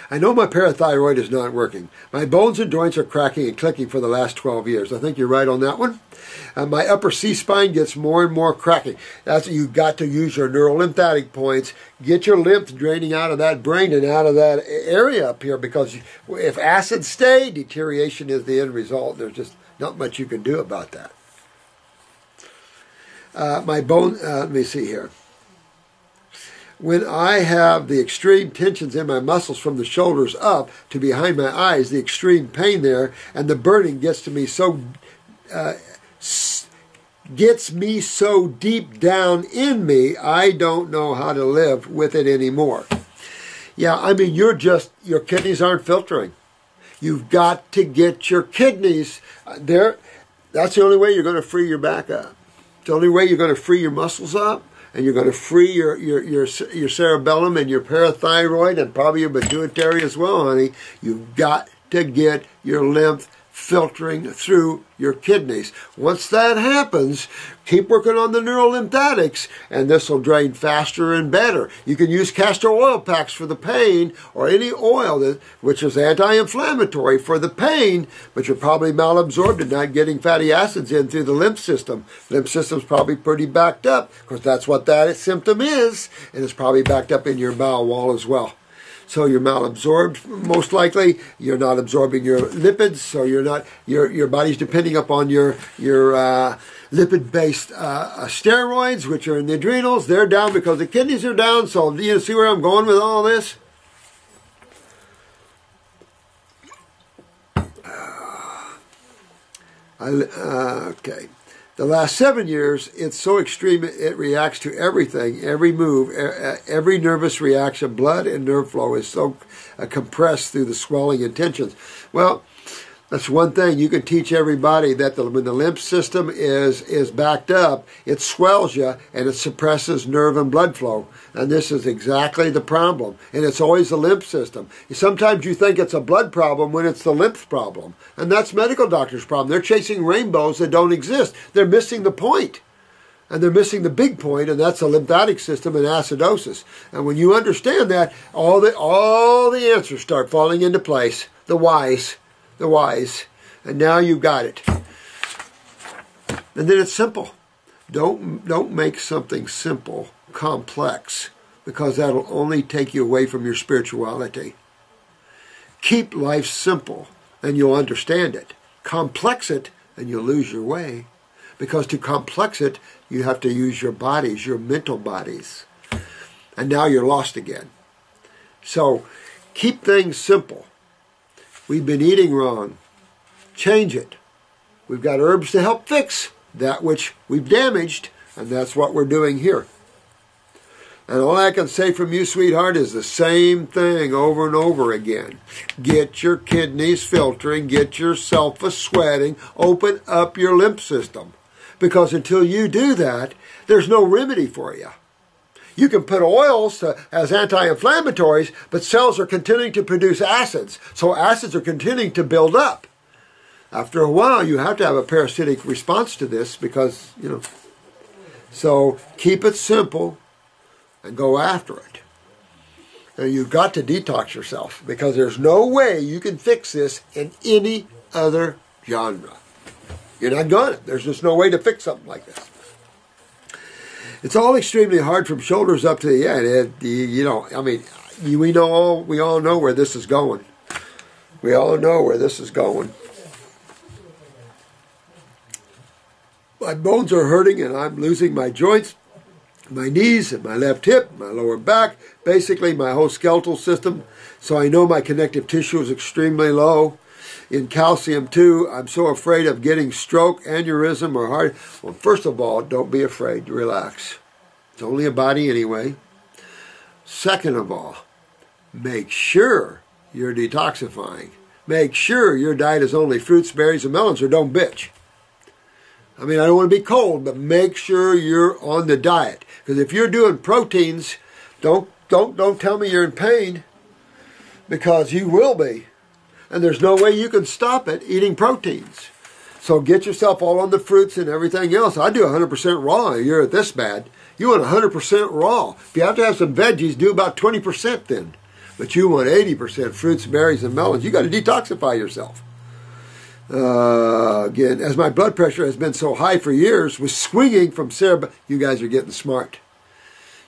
I know my parathyroid is not working. My bones and joints are cracking and clicking for the last 12 years. I think you're right on that one. My upper C-spine gets more and more cracking. That's you've got to use your neurolymphatic points. Get your lymph draining out of that brain and out of that area up here because if acids stay, deterioration is the end result. There's just not much you can do about that. My bone, let me see here. When I have the extreme tensions in my muscles from the shoulders up to behind my eyes, the extreme pain there and the burning gets me so deep down in me, I don't know how to live with it anymore. Yeah, I mean, your kidneys aren't filtering. You've got to get your kidneys there. That's the only way you're going to free your back up. It's the only way you're going to free your muscles up. And you're going to free your cerebellum and your parathyroid and probably your pituitary as well, honey. You've got to get your lymph filtering through your kidneys. Once that happens, keep working on the neurolymphatics, and this will drain faster and better. You can use castor oil packs for the pain, or any oil which is anti-inflammatory for the pain, but you're probably malabsorbed and not getting fatty acids in through the lymph system. Lymph system's probably pretty backed up, because that's what that symptom is, and it's probably backed up in your bowel wall as well. So you're malabsorbed, most likely. You're not absorbing your lipids, so you're not. Your body's depending upon your lipid-based steroids, which are in the adrenals. They're down because the kidneys are down. So do you see where I'm going with all this? Okay. The last 7 years, it's so extreme, it reacts to everything, every move, every nervous reaction. Blood and nerve flow is so compressed through the swelling and tensions. Well, That's one thing you can teach everybody, that when the lymph system is backed up, it swells you and it suppresses nerve and blood flow. And this is exactly the problem. And it's always the lymph system. Sometimes you think it's a blood problem when it's the lymph problem. And that's medical doctors' problem. They're chasing rainbows that don't exist. They're missing the point. And they're missing the big point, and that's the lymphatic system and acidosis. And when you understand that, all the answers start falling into place. The whys. And now you've got it. And then it's simple. Don't make something simple complex, because that'll only take you away from your spirituality. Keep life simple and you'll understand it. Complex it and you'll lose your way, because to complex it you have to use your bodies, your mental bodies. And now you're lost again. So keep things simple. We've been eating wrong. Change it. We've got herbs to help fix that which we've damaged, and that's what we're doing here. And all I can say from you, sweetheart, is the same thing over and over again. Get your kidneys filtering, get yourself a sweating, open up your lymph system. Because until you do that, there's no remedy for you. You can put oils as anti-inflammatories, but cells are continuing to produce acids. So acids are continuing to build up. After a while, you have to have a parasitic response to this because, So keep it simple and go after it. And you've got to detox yourself, because there's no way you can fix this in any other genre. You're not gonna. There's just no way to fix something like this. It's all extremely hard from shoulders up to the end. We all know where this is going. We all know where this is going. My bones are hurting and I'm losing my joints, my knees and my left hip, my lower back, basically my whole skeletal system. So I know my connective tissue is extremely low. In calcium too, I'm so afraid of getting stroke, aneurysm, or heart. Well, first of all, don't be afraid. Relax. It's only a body anyway. Second of all, make sure you're detoxifying. Make sure your diet is only fruits, berries, and melons, or don't bitch. I don't want to be cold, but make sure you're on the diet. Because if you're doing proteins, don't tell me you're in pain, because you will be. And there's no way you can stop it eating proteins. So get yourself all on the fruits and everything else. I do 100% raw. You're this bad. You want 100% raw. If you have to have some veggies, do about 20% then. But you want 80% fruits, berries, and melons. You got to detoxify yourself. Again, as my blood pressure has been so high for years, was swinging from cerebral. You guys are getting smart.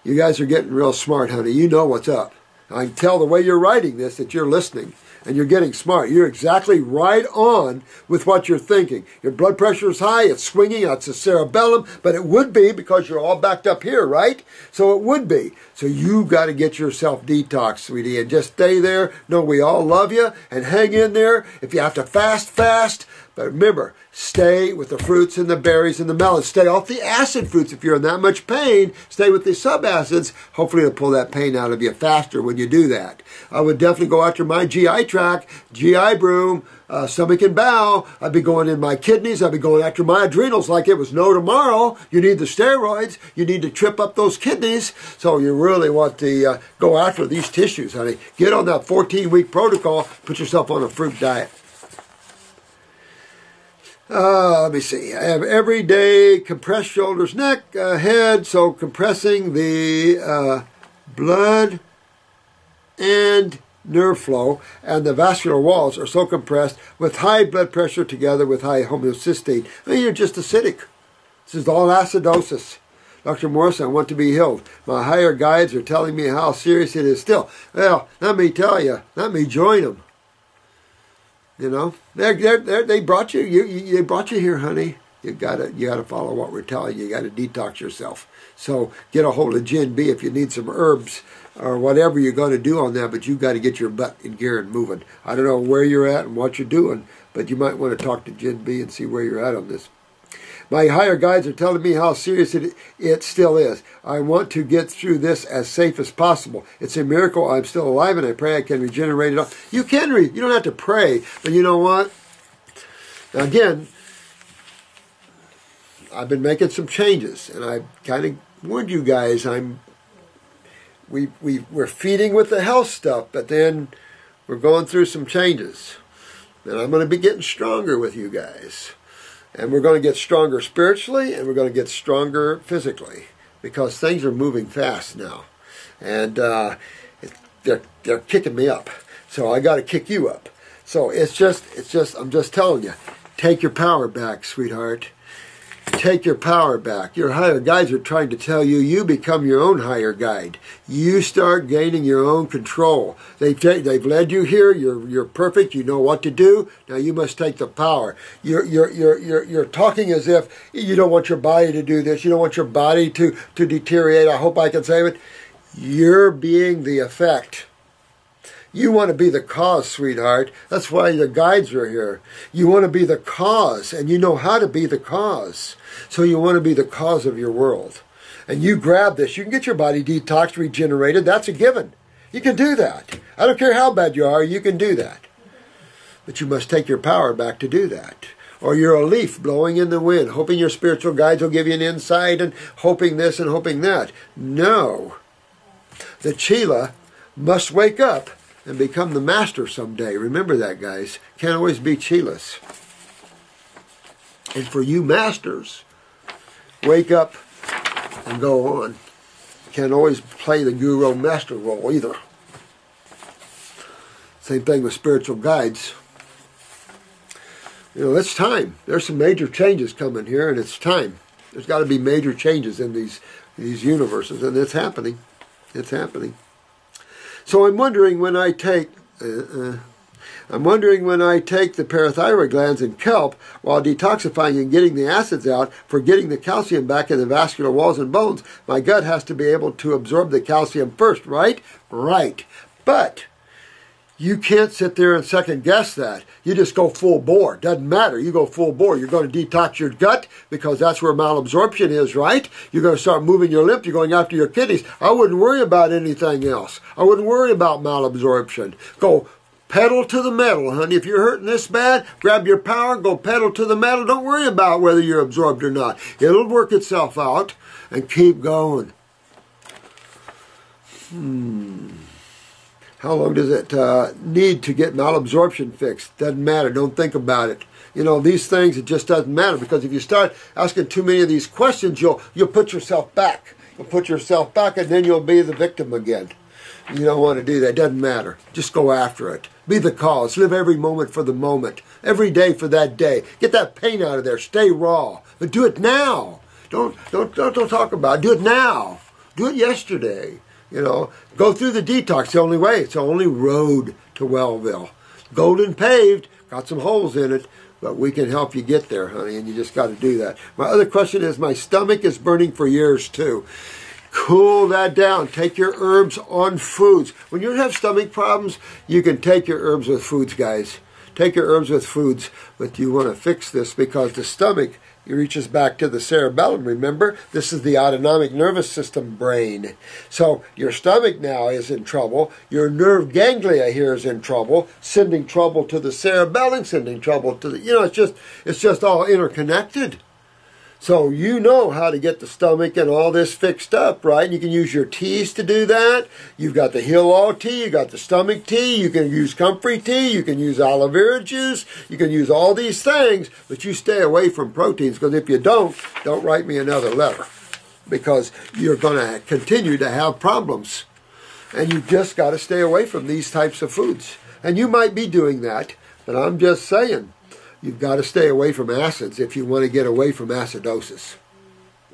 You guys are getting real smart, honey. You know what's up. I can tell the way you're writing this that you're listening. And you're getting smart. You're exactly right on with what you're thinking. Your blood pressure is high. It's swinging. It's the cerebellum. But it would be because you're all backed up here, right? So it would be. So you got to get yourself detoxed, sweetie. And just stay there. Know we all love you. And hang in there. If you have to fast, fast. But remember, stay with the fruits and the berries and the melons. Stay off the acid fruits if you're in that much pain. Stay with the subacids. Hopefully it'll pull that pain out of you faster when you do that. I would definitely go after my GI tract, GI broom, stomach and bowel. I'd be going in my kidneys. I'd be going after my adrenals like it was no tomorrow. You need the steroids. You need to trip up those kidneys. So you really want to go after these tissues, honey. Get on that 14-week protocol. Put yourself on a fruit diet. Let me see. I have every day compressed shoulders, neck, head. So compressing the blood and nerve flow, and the vascular walls are so compressed with high blood pressure together with high homocysteine. You're just acidic. This is all acidosis. Dr. Morris, I want to be healed. My higher guides are telling me how serious it is still. Well, let me tell you. Let me join them. They brought you. They brought you here, honey. You gotta follow what we're telling you. You gotta detox yourself. So get a hold of Gen B if you need some herbs or whatever you're going to do on that. But you got to get your butt in gear and moving. I don't know where you're at and what you're doing, but you might want to talk to Gen B and see where you're at on this. My higher guides are telling me how serious it still is. I want to get through this as safe as possible. It's a miracle I'm still alive, and I pray I can regenerate it all. You can you don't have to pray, but you know what? Now again, I've been making some changes, and I kind of warned you guys. We're feeding with the health stuff, but then we're going through some changes, and I'm going to be getting stronger with you guys, and we're going to get stronger spiritually, and we're going to get stronger physically, because things are moving fast now, and they're kicking me up, so I got to kick you up. So I'm just telling you, take your power back, sweetheart. Take your power back. Your higher guides are trying to tell you, you become your own higher guide. You start gaining your own control. They've led you here. You're perfect. You know what to do. Now you must take the power. You're talking as if you don't want your body to do this. You don't want your body to deteriorate. I hope I can say it. You're being the effect. You want to be the cause, sweetheart. That's why the guides are here. You want to be the cause, and you know how to be the cause. So you want to be the cause of your world. And you grab this. You can get your body detoxed, regenerated. That's a given. You can do that. I don't care how bad you are, you can do that. But you must take your power back to do that. Or you're a leaf blowing in the wind, hoping your spiritual guides will give you an insight and hoping this and hoping that. No. The Chela must wake up and become the master someday. Remember that, guys. Can't always be Chelas. And for you masters, wake up and go on. Can't always play the guru master role either. Same thing with spiritual guides. You know, it's time. There's some major changes coming here, and it's time. There's got to be major changes in these universes, and it's happening. It's happening. So I'm wondering when I take the parathyroid glands and kelp while detoxifying and getting the acids out for getting the calcium back in the vascular walls and bones, my gut has to be able to absorb the calcium first, right? Right. But you can't sit there and second guess that. You just go full bore. Doesn't matter. You go full bore. You're going to detox your gut because that's where malabsorption is, right? You're going to start moving your lymph. You're going after your kidneys. I wouldn't worry about anything else. I wouldn't worry about malabsorption. Go pedal to the metal, honey. If you're hurting this bad, grab your power, go pedal to the metal. Don't worry about whether you're absorbed or not. It'll work itself out, and keep going. How long does it need to get malabsorption fixed? Doesn't matter. Don't think about it. You know, these things, it just doesn't matter, because if you start asking too many of these questions, you'll put yourself back. You'll put yourself back, and then you'll be the victim again. You don't want to do that. It doesn't matter. Just go after it. Be the cause. Live every moment for the moment. Every day for that day. Get that pain out of there. Stay raw. But do it now. Don't talk about it. Do it now. Do it yesterday. You know, go through the detox. It's the only way. It's the only road to Wellville. Golden paved, got some holes in it, but we can help you get there, honey, and you just got to do that. My other question is, my stomach is burning for years, too. Cool that down. Take your herbs on foods. When you have stomach problems, you can take your herbs with foods, guys. Take your herbs with foods, but you want to fix this because the stomach, it reaches back to the cerebellum, remember? This is the autonomic nervous system brain. So your stomach now is in trouble. Your nerve ganglia here is in trouble, sending trouble to the cerebellum, sending trouble to the, you know, it's just all interconnected. So you know how to get the stomach and all this fixed up, right? You can use your teas to do that. You've got the Heal All tea, you got the stomach tea, you can use comfrey tea, you can use aloe vera juice, you can use all these things, but you stay away from proteins, because if you don't write me another letter, because you're going to continue to have problems. And you just got to stay away from these types of foods. And you might be doing that, but I'm just saying, you've got to stay away from acids if you want to get away from acidosis.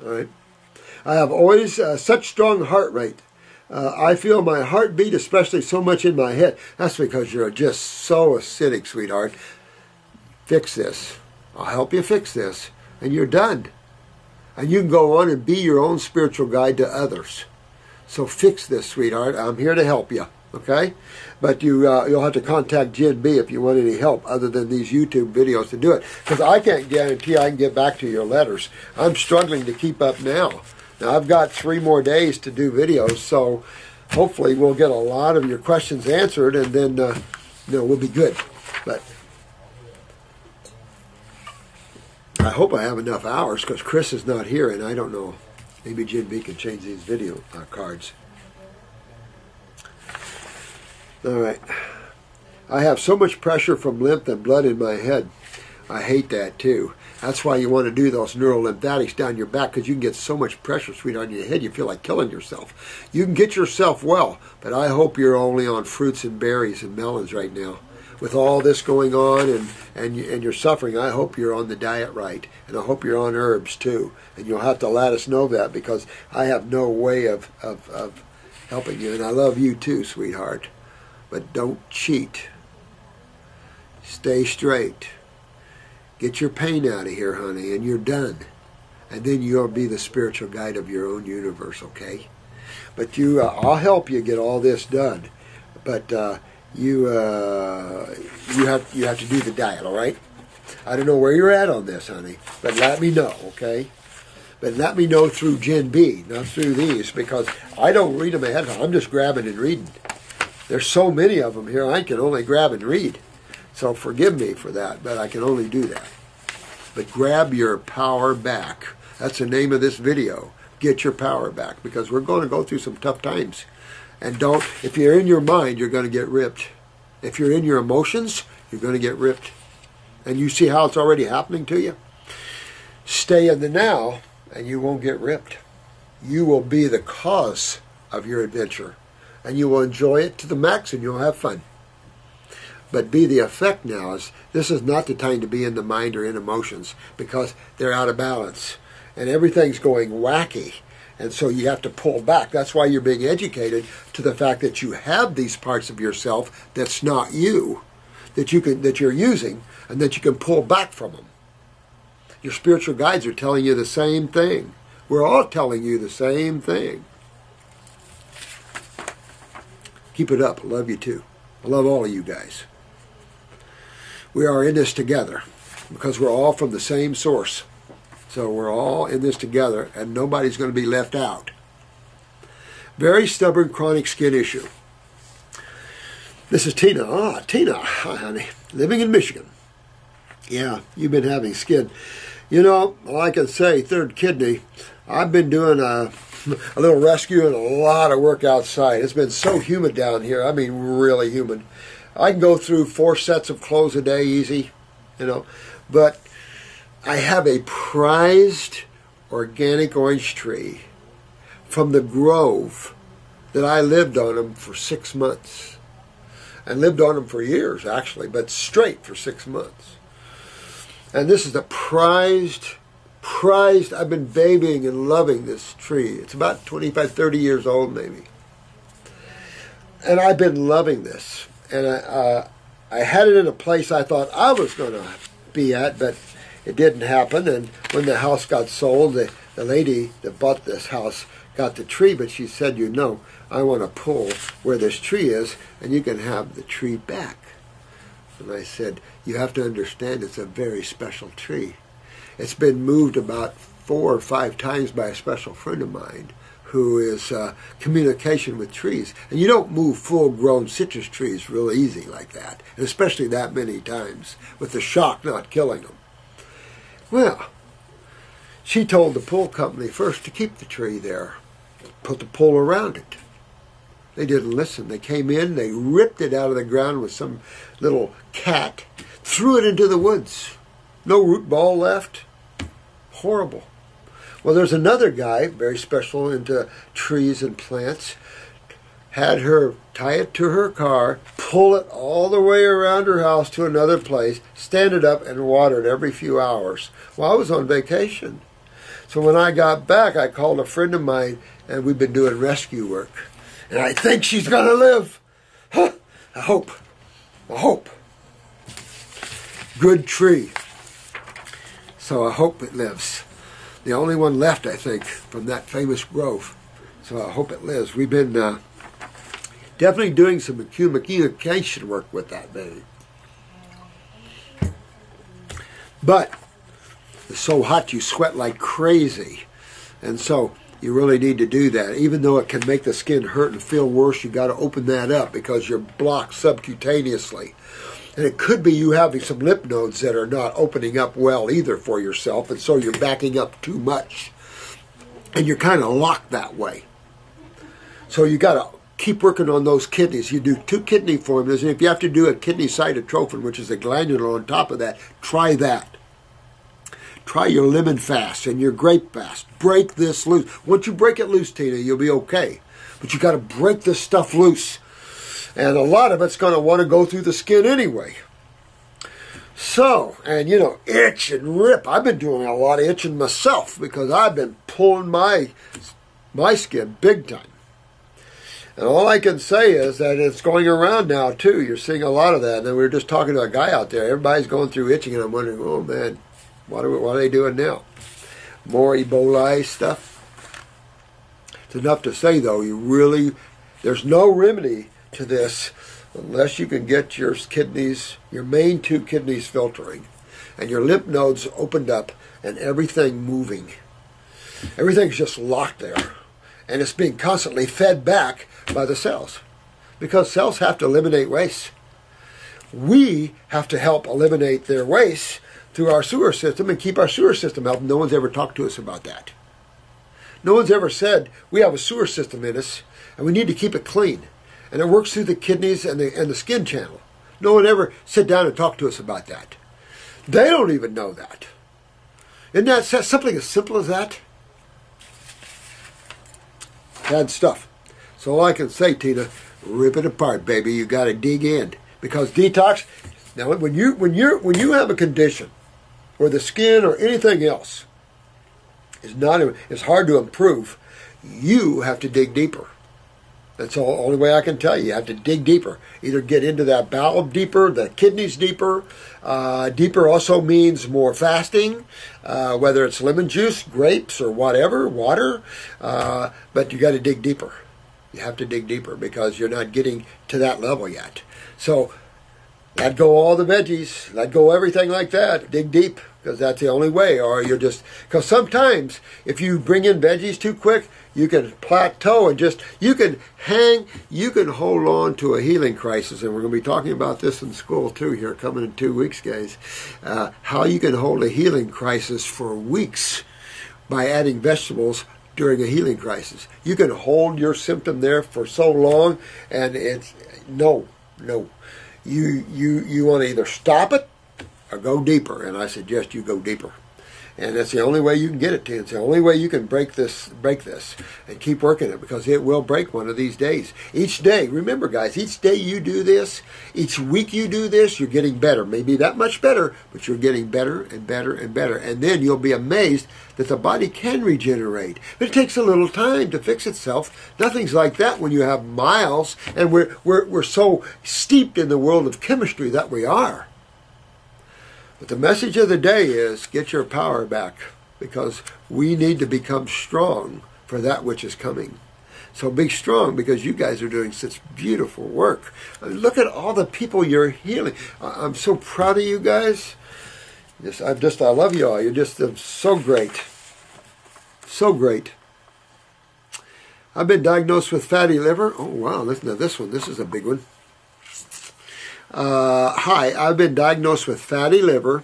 All right. I have always such strong heart rate. I feel my heartbeat, especially so much in my head. That's because you're just so acidic, sweetheart. Fix this. I'll help you fix this, and you're done. And you can go on and be your own spiritual guide to others. So fix this, sweetheart. I'm here to help you. Okay, but you'll have to contact Jen B if you want any help other than these YouTube videos to do it, because I can't guarantee I can get back to your letters. I'm struggling to keep up now. Now I've got 3 more days to do videos, so hopefully we'll get a lot of your questions answered, and then we'll be good. But I hope I have enough hours because Chris is not here, and I don't know. Maybe Jin B can change these video cards. All right. I have so much pressure from lymph and blood in my head. I hate that too. That's why you want to do those neurolymphatics down your back, because you can get so much pressure, sweetheart, in your head you feel like killing yourself. You can get yourself well, but I hope you're only on fruits and berries and melons right now. With all this going on and you're suffering, I hope you're on the diet right. And I hope you're on herbs too. And you'll have to let us know that, because I have no way of helping you. And I love you too, sweetheart. But don't cheat. Stay straight. Get your pain out of here, honey, and you're done. And then you'll be the spiritual guide of your own universe, okay? But I'll help you get all this done. But you have to do the diet, all right? I don't know where you're at on this, honey, but let me know, okay? But let me know through Jin B, not through these, because I don't read them ahead of time. I'm just grabbing and reading. There's so many of them here, I can only grab and read. So forgive me for that, but I can only do that. But grab your power back. That's the name of this video. Get your power back, because we're going to go through some tough times. And if you're in your mind, you're going to get ripped. If you're in your emotions, you're going to get ripped. And you see how it's already happening to you? Stay in the now, and you won't get ripped. You will be the cause of your adventure. And you will enjoy it to the max, and you'll have fun. But be the effect now. This is not the time to be in the mind or in emotions, because they're out of balance. And everything's going wacky. And so you have to pull back. That's why you're being educated to the fact that you have these parts of yourself that's not you, that you're using, and that you can pull back from them. Your spiritual guides are telling you the same thing. We're all telling you the same thing. Keep it up. I love you too. I love all of you guys. We are in this together, because we're all from the same source. So we're all in this together, and nobody's going to be left out. Very stubborn chronic skin issue. This is Tina. Tina. Hi, honey. Living in Michigan. Yeah, you've been having skin. You know, all I can say, third kidney, I've been doing a little rescue and a lot of work outside. It's been so humid down here. I mean, really humid. I can go through 4 sets of clothes a day easy, you know. But I have a prized organic orange tree from the grove that I lived on them for 6 months. And lived on them for years, actually, but straight for 6 months. And this is the prized, I've been babying and loving this tree. It's about 25, 30 years old maybe. And I've been loving this. And I had it in a place I thought I was going to be at, but it didn't happen. And when the house got sold, the lady that bought this house got the tree, but she said, you know, I want to pull where this tree is, and you can have the tree back. And I said, you have to understand it's a very special tree. It's been moved about 4 or 5 times by a special friend of mine who is communication with trees. And you don't move full-grown citrus trees real easy like that, and especially that many times, with the shock not killing them. Well, she told the pull company first to keep the tree there, put the pull around it. They didn't listen. They came in, they ripped it out of the ground with some little cat, threw it into the woods. No root ball left. Horrible. Well, there's another guy, very special into trees and plants, had her tie it to her car, pull it all the way around her house to another place, stand it up, and water it every few hours. Well, I was on vacation. So when I got back, I called a friend of mine, and we've been doing rescue work. And I think she's going to live. Huh. I hope. Good tree. So I hope it lives. The only one left, I think, from that famous grove. So I hope it lives. We've been definitely doing some communication work with that baby. But it's so hot you sweat like crazy. And so you really need to do that. Even though it can make the skin hurt and feel worse, you got to open that up because you're blocked subcutaneously. And it could be you having some lymph nodes that are not opening up well either for yourself, and so you're backing up too much. And you're kind of locked that way. So you got to keep working on those kidneys. You do 2 kidney formulas, and if you have to do a kidney cytotrophin, which is a glandular on top of that, try that. Try your lemon fast and your grape fast. Break this loose. Once you break it loose, Tina, you'll be okay. But you got to break this stuff loose. And a lot of it's going to want to go through the skin anyway. So, and you know, itch and rip. I've been doing a lot of itching myself because I've been pulling my skin big time. And all I can say is that it's going around now too. You're seeing a lot of that. And then we were just talking to a guy out there. Everybody's going through itching, and I'm wondering, oh man, what are they doing now? More Ebola stuff? It's enough to say, though, there's no remedy to this unless you can get your kidneys, your main 2 kidneys filtering, and your lymph nodes opened up, and everything moving. Everything's just locked there, and it's being constantly fed back by the cells, because cells have to eliminate waste. We have to help eliminate their waste through our sewer system and keep our sewer system healthy. No one's ever talked to us about that. No one's ever said we have a sewer system in us and we need to keep it clean. And it works through the kidneys and the skin channel. No one ever sit down and talk to us about that. They don't even know that. Isn't that something as simple as that? Bad stuff. So all I can say, Tina, rip it apart, baby. You got to dig in, because detox. Now, when you have a condition, or the skin or anything else is hard to improve, you have to dig deeper. That's the only way I can tell you. You have to dig deeper. Either get into that bowel deeper, the kidneys deeper. Deeper also means more fasting, whether it's lemon juice, grapes, or whatever, water. But you got to dig deeper. You have to dig deeper because you're not getting to that level yet. So let go all the veggies, let go everything like that. Dig deep, because that's the only way. Or you're just, because sometimes if you bring in veggies too quick, you can plateau and you can hold on to a healing crisis. And we're going to be talking about this in school too here coming in 2 weeks, guys. How you can hold a healing crisis for weeks by adding vegetables during a healing crisis. You can hold your symptom there for so long, and it's, no. You want to either stop it or go deeper, and I suggest you go deeper. And that's the only way you can get it to. It's the only way you can break this, and keep working it, because it will break one of these days. Each day, remember guys, each day you do this, each week you do this, you're getting better. Maybe that much better, but you're getting better and better and better. And then you'll be amazed that the body can regenerate. But it takes a little time to fix itself. Nothing's like that when you have miles, and we're so steeped in the world of chemistry that we are. But the message of the day is get your power back, because we need to become strong for that which is coming. So be strong, because you guys are doing such beautiful work. I mean, look at all the people you're healing. I'm so proud of you guys. I love you all. You're just so great. So great. I've been diagnosed with fatty liver. Oh, wow. Listen to this one. This is a big one. Hi, I've been diagnosed with fatty liver,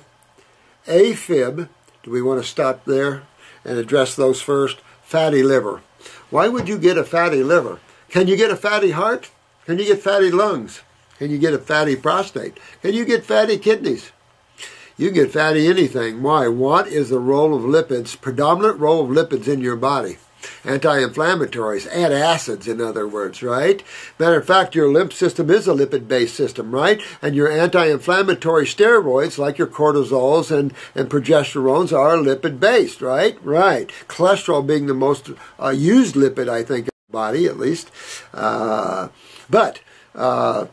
AFib. Do we want to stop there and address those first? Fatty liver. Why would you get a fatty liver? Can you get a fatty heart? Can you get fatty lungs? Can you get a fatty prostate? Can you get fatty kidneys? You can get fatty anything. Why? What is the role of lipids, predominant role of lipids in your body? Anti-inflammatories, antacids, in other words, right? Matter of fact, your lymph system is a lipid-based system, right? And your anti-inflammatory steroids, like your cortisols and progesterones, are lipid-based, right? Right. Cholesterol being the most used lipid, I think, in the body, at least. But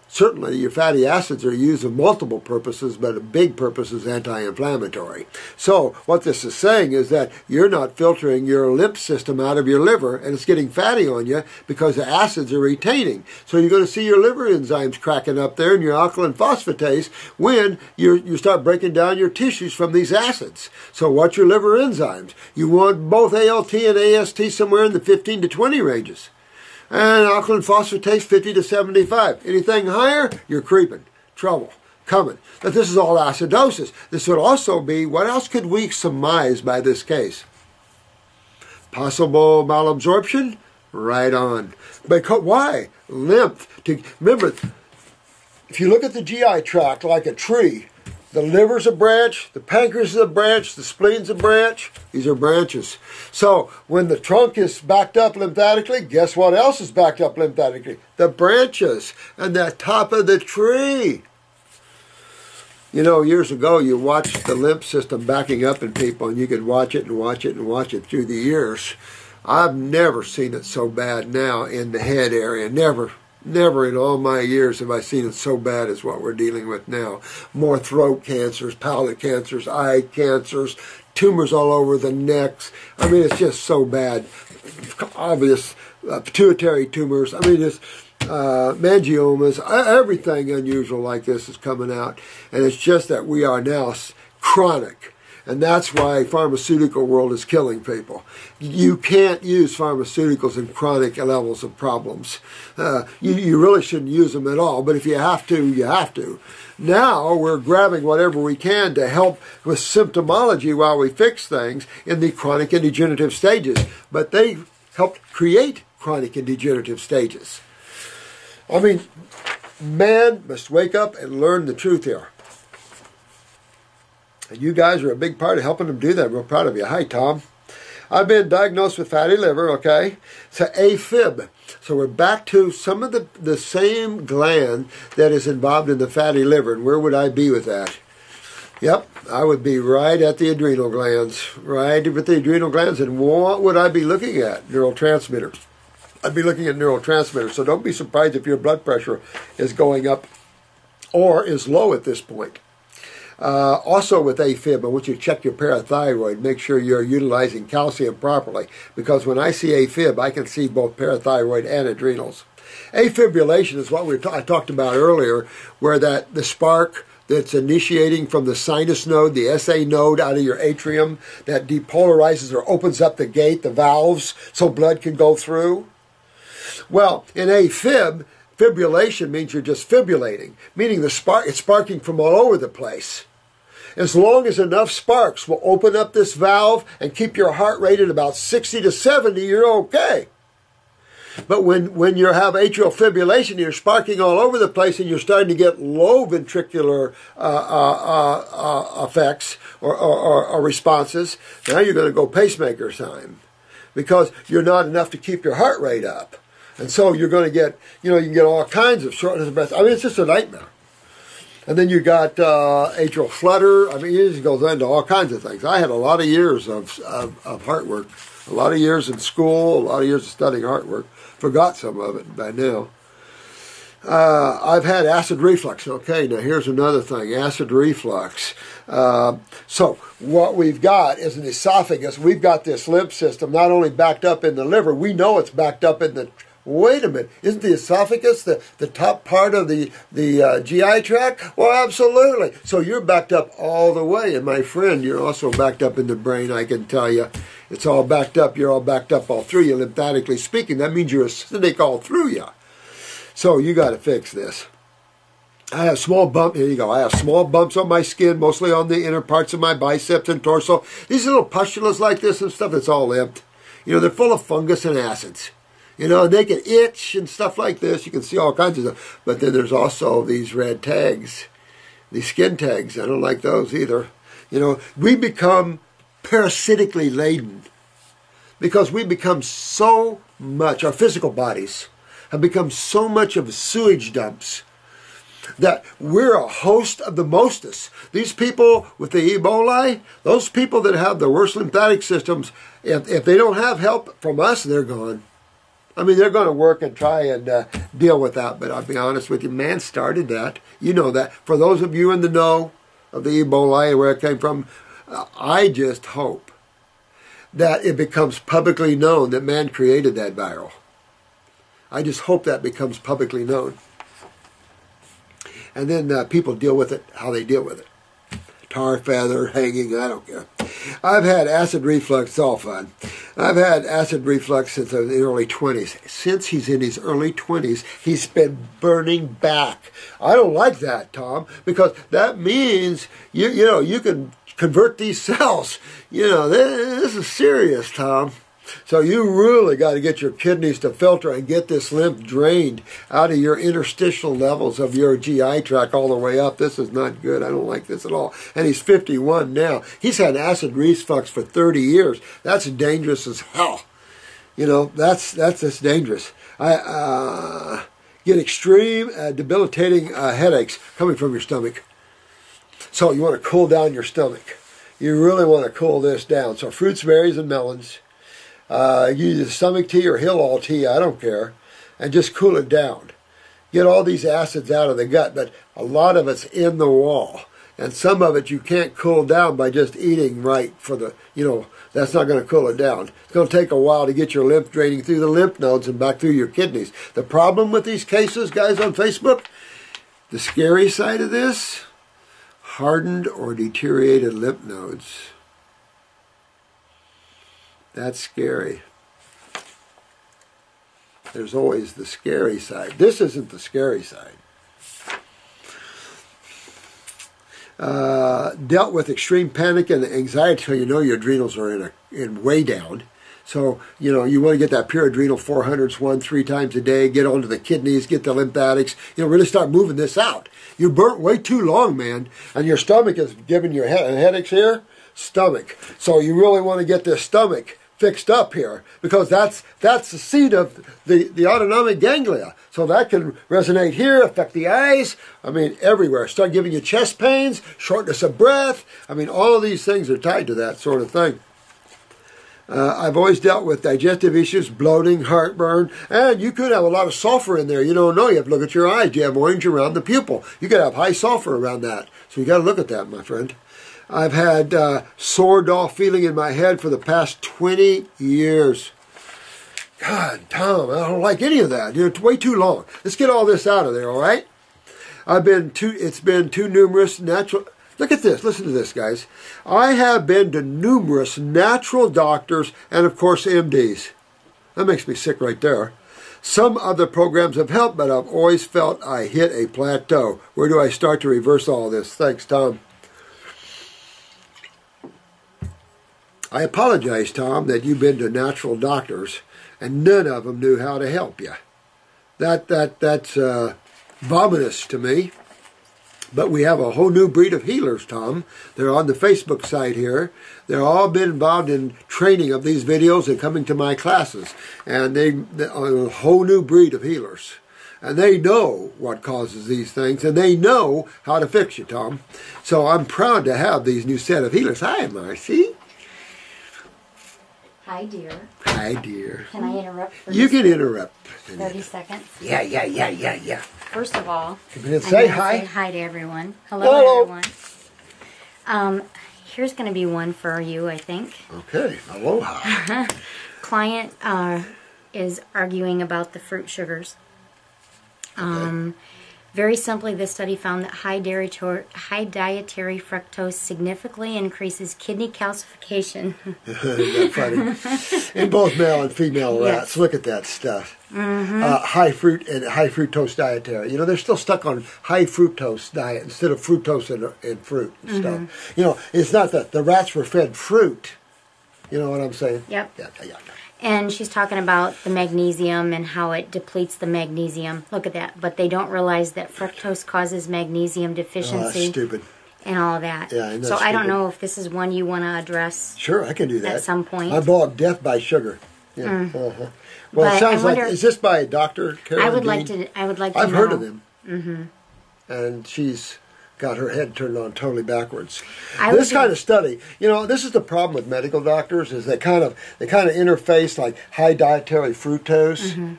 certainly your fatty acids are used for multiple purposes, but a big purpose is anti-inflammatory. So what this is saying is that you're not filtering your lymph system out of your liver, and it's getting fatty on you because the acids are retaining. So you're going to see your liver enzymes cracking up there and your alkaline phosphatase when you start breaking down your tissues from these acids. So what's your liver enzymes? You want both ALT and AST somewhere in the 15 to 20 ranges. And alkaline phosphatase 50 to 75. Anything higher, you're creeping. Trouble. coming. But this is all acidosis. This would also be, what else could we surmise by this case? Possible malabsorption? Right on. Because, why? Lymph. Remember, if you look at the GI tract like a tree, the liver's a branch, the pancreas is a branch, the spleen's a branch. These are branches. So when the trunk is backed up lymphatically, guess what else is backed up lymphatically? The branches and the top of the tree. You know, years ago you watched the lymph system backing up in people, and you could watch it and watch it and watch it through the years. I've never seen it so bad now in the head area. Never in all my years have I seen it so bad as what we're dealing with now. More throat cancers, palate cancers, eye cancers, tumors all over the necks. I mean, it's just so bad. Obvious pituitary tumors. I mean, it's mangiomas. Everything unusual like this is coming out. And it's just that we are now chronic. And that's why pharmaceutical world is killing people. You can't use pharmaceuticals in chronic levels of problems. You really shouldn't use them at all, but if you have to, you have to. Now we're grabbing whatever we can to help with symptomology while we fix things in the chronic and degenerative stages. But they helped create chronic and degenerative stages. I mean, man must wake up and learn the truth here. And you guys are a big part of helping them do that. I'm real proud of you. Hi, Tom. I've been diagnosed with fatty liver, okay? So AFib. So we're back to some of the same gland that is involved in the fatty liver. And where would I be with that? Yep, I would be right at the adrenal glands. Right with the adrenal glands. And what would I be looking at? Neurotransmitters. I'd be looking at neurotransmitters. So don't be surprised if your blood pressure is going up or is low at this point. Also with AFib, I want you to check your parathyroid. Make sure you're utilizing calcium properly. Because when I see AFib, I can see both parathyroid and adrenals. Afibrillation is what I talked about earlier, where the spark that's initiating from the sinus node, the SA node out of your atrium, that depolarizes or opens up the gate, the valves, so blood can go through. Well, in AFib, fibrillation means you're just fibrillating, meaning it's sparking from all over the place. As long as enough sparks will open up this valve and keep your heart rate at about 60 to 70, you're okay. But when you have atrial fibrillation, you're sparking all over the place and you're starting to get low ventricular effects or responses, now you're going to go pacemaker time because you're not enough to keep your heart rate up. And so you're going to get, you can get all kinds of shortness of breath. I mean, it's just a nightmare. And then you got atrial flutter. I mean, it just goes into all kinds of things. I had a lot of years of heart work, a lot of years in school, a lot of years of studying heart work. Forgot some of it by now. I've had acid reflux. Okay, now here's another thing, acid reflux. So what we've got is an esophagus. We've got this lymph system not only backed up in the liver, we know it's backed up in the... Wait a minute, isn't the esophagus the top part of the GI tract? Well, absolutely. So you're backed up all the way. And my friend, you're also backed up in the brain, I can tell you. It's all backed up. You're all backed up all through you, lymphatically speaking. That means you're acidic all through you. So you got to fix this. I have small bumps. Here you go. I have small bumps on my skin, mostly on the inner parts of my biceps and torso. These little pustulas like this and stuff, it's all lymph. They're full of fungus and acids. They can itch and stuff like this. You can see all kinds of stuff. But then there's also these red tags, these skin tags. I don't like those either. We become parasitically laden because we become so much, our physical bodies have become so much of sewage dumps that we're a host of the mostest. These people with the Ebola, those people that have the worst lymphatic systems, if they don't have help from us, they're gone. I mean, they're going to work and try and deal with that, but I'll be honest with you, man started that. You know that. For those of you in the know of the Ebola, where it came from, I just hope that it becomes publicly known that man created that viral. I just hope that becomes publicly known. And then people deal with it how they deal with it. Tar, feather, hanging, I don't care. I've had acid reflux, it's all fun. I've had acid reflux since I was in the early 20s. Since he's in his early 20s, he's been burning back. I don't like that, Tom, because that means you can convert these cells. This is serious, Tom. So you really got to get your kidneys to filter and get this lymph drained out of your interstitial levels of your GI tract all the way up. This is not good. I don't like this at all. And he's 51 now. He's had acid reflux for 30 years. That's dangerous as hell. That's just dangerous. I get extreme debilitating headaches coming from your stomach. So you want to cool down your stomach. You really want to cool this down. So fruits, berries, and melons. Use stomach tea or Hillall tea, I don't care, and just cool it down. Get all these acids out of the gut, but a lot of it's in the wall. And some of it you can't cool down by just eating right for the, that's not going to cool it down. It's going to take a while to get your lymph draining through the lymph nodes and back through your kidneys. The problem with these cases, guys on Facebook, the scary side of this, hardened or deteriorated lymph nodes. That's scary. There's always the scary side. This isn't the scary side. Dealt with extreme panic and anxiety till your adrenals are in way down. So, you want to get that pure adrenal 400s 3 times a day, get onto the kidneys, get the lymphatics, really start moving this out. You burnt way too long, man, and your stomach is giving you headaches here. Stomach. So you really want to get this stomach fixed up here, because that's the seat of the autonomic ganglia. So that can resonate here, affect the eyes, everywhere. Start giving you chest pains, shortness of breath. All of these things are tied to that sort of thing. I've always dealt with digestive issues, bloating, heartburn, and you could have a lot of sulfur in there. You don't know. You have to look at your eyes. Do you have orange around the pupil? You could have high sulfur around that. So you got to look at that, my friend. I've had sore, dull feeling in my head for the past 20 years. God, Tom, I don't like any of that. It's way too long. Let's get all this out of there, all right? It's been too numerous natural... Look at this. Listen to this, guys. I have been to numerous natural doctors and, of course, MDs. That makes me sick right there. Some other programs have helped, but I've always felt I hit a plateau. Where do I start to reverse all this? Thanks, Tom. I apologize, Tom, that you've been to natural doctors and none of them knew how to help you. That's vomitous to me. But we have a whole new breed of healers, Tom. They're on the Facebook site here. They've all been involved in training of these videos and coming to my classes. And they're a whole new breed of healers. And they know what causes these things, and they know how to fix you, Tom. So I'm proud to have these new set of healers. Hi, Marcy. Hi, dear. Hi, dear. Can I interrupt for You can interrupt. 30 seconds? Yeah. First of all, say hi. Say hi to everyone. Hello, everyone. Here's going to be one for you, I think. Okay. Aloha. Client is arguing about the fruit sugars. Okay. Very simply, this study found that high dietary fructose significantly increases kidney calcification. Isn't that funny? In both male and female rats. Yes. Look at that stuff. Mm-hmm. High fruit and high fructose dietary. They're still stuck on high fructose diet instead of fructose and fruit and stuff. It's not that the rats were fed fruit. You know what I'm saying? Yep. Yeah. And she's talking about the magnesium and how it depletes the magnesium. Look at that. But they don't realize that fructose causes magnesium deficiency. Oh, that's stupid. And all of that. Yeah, I know. So I don't know if this is one you want to address. Sure, I can do that. At some point. I bought Death by Sugar. Yeah. Well, But it sounds I wonder, like, is this by a doctor, Carolyn I would Dean? like to I've know. heard of him. Mm-hmm. And she's got her head turned on totally backwards. This kind of study, this is the problem with medical doctors, is they kind of interface like high dietary fructose,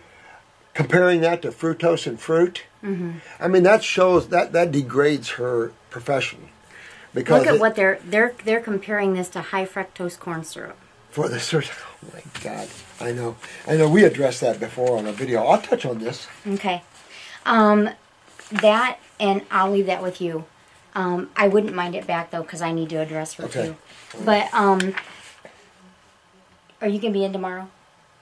comparing that to fructose and fruit. That shows that degrades her profession. Because look at what they're comparing this to high fructose corn syrup. For the search, oh my God, I know. We addressed that before on a video. I'll touch on this. Okay, that, and I'll leave that with you. I wouldn't mind it back though, because I need to address her too. But Are you going to be in tomorrow?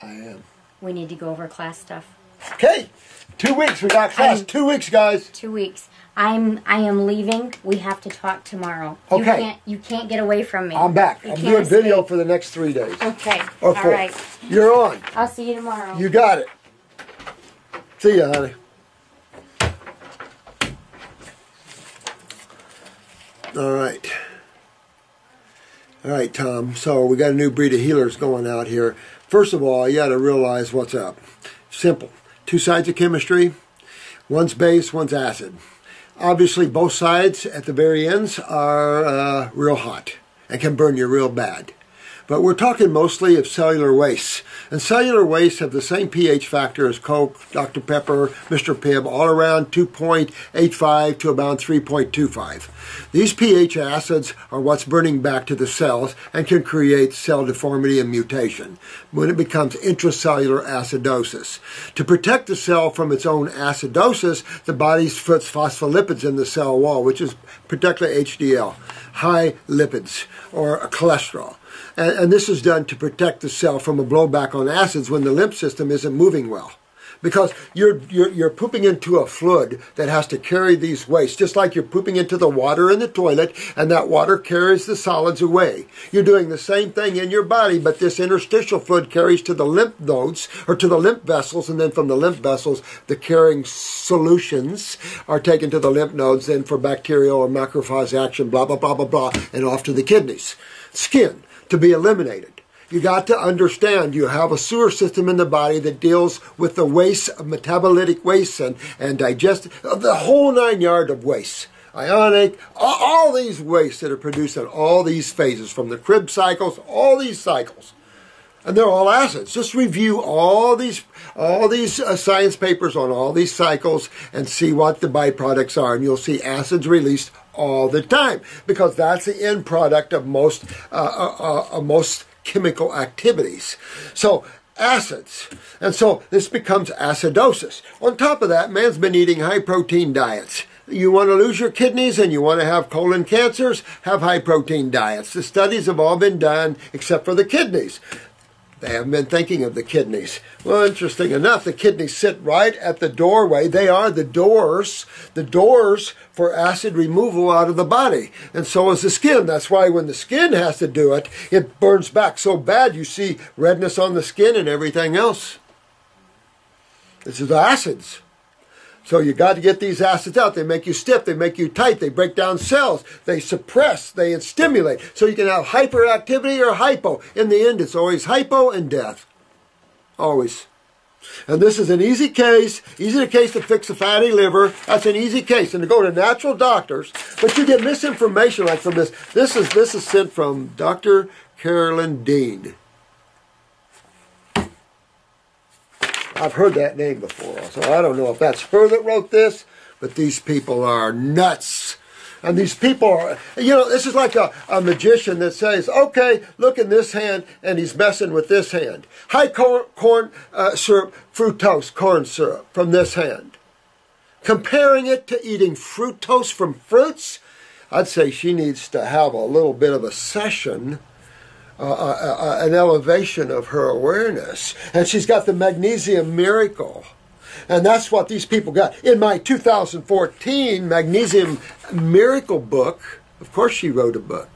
I am. We need to go over class stuff. Okay. 2 weeks. We got class. 2 weeks, guys. 2 weeks. I am leaving. We have to talk tomorrow. Okay. You can't get away from me. I'm back. I'm doing video for the next 3 days. Okay. Or 4. All right. You're on. I'll see you tomorrow. You got it. See ya, honey. All right. All right, Tom. So we got a new breed of healers going out here. First of all, you got to realize what's up. Simple. 2 sides of chemistry. One's base, one's acid. Obviously, both sides at the very ends are real hot and can burn you real bad. But we're talking mostly of cellular wastes. And cellular wastes have the same pH factor as Coke, Dr. Pepper, Mr. Pibb, all around 2.85 to about 3.25. These pH acids are what's burning back to the cells and can create cell deformity and mutation when it becomes intracellular acidosis. To protect the cell from its own acidosis, the body puts phospholipids in the cell wall, which is particularly HDL, high lipids, or cholesterol. And this is done to protect the cell from a blowback on acids when the lymph system isn't moving well. Because you're pooping into a fluid that has to carry these wastes, just like you're pooping into the water in the toilet, and that water carries the solids away. You're doing the same thing in your body, but this interstitial fluid carries to the lymph nodes, or to the lymph vessels, and then from the lymph vessels, the carrying solutions are taken to the lymph nodes, then for bacterial or macrophage action, blah, blah, blah, blah, blah, and off to the kidneys. Skin, to be eliminated. You got to understand you have a sewer system in the body that deals with the waste, metabolitic waste and digestive, the whole 9 yards of waste. Ionic, all these wastes that are produced in all these phases, from the Krebs cycles, all these cycles. And they're all acids. Just review all these science papers on all these cycles and see what the byproducts are. And you'll see acids released all the time, because that's the end product of most chemical activities. So acids. And so this becomes acidosis. On top of that, man's been eating high protein diets. You want to lose your kidneys and you want to have colon cancers, have high protein diets. The studies have all been done except for the kidneys. They haven't been thinking of the kidneys. Well, interesting enough, the kidneys sit right at the doorway. They are the doors for acid removal out of the body. And so is the skin. That's why when the skin has to do it, it burns back so bad you see redness on the skin and everything else. This is the acids. So you got to get these acids out. They make you stiff. They make you tight. They break down cells. They suppress. They stimulate. So you can have hyperactivity or hypo. In the end, it's always hypo and death. Always. And this is an easy case to fix a fatty liver. That's an easy case. And to go to natural doctors. But you get misinformation like from this. This is sent from Dr. Carolyn Dean. I've heard that name before, so I don't know if that's her that wrote this, but these people are nuts. And these people are, this is like a magician that says, okay, look in this hand, and he's messing with this hand. High corn syrup, fructose, corn syrup from this hand. Comparing it to eating fructose from fruits, I'd say she needs to have a little bit of a session, an elevation of her awareness. And she's got the Magnesium Miracle. And that's what these people got. In my 2014 Magnesium Miracle book, of course she wrote a book.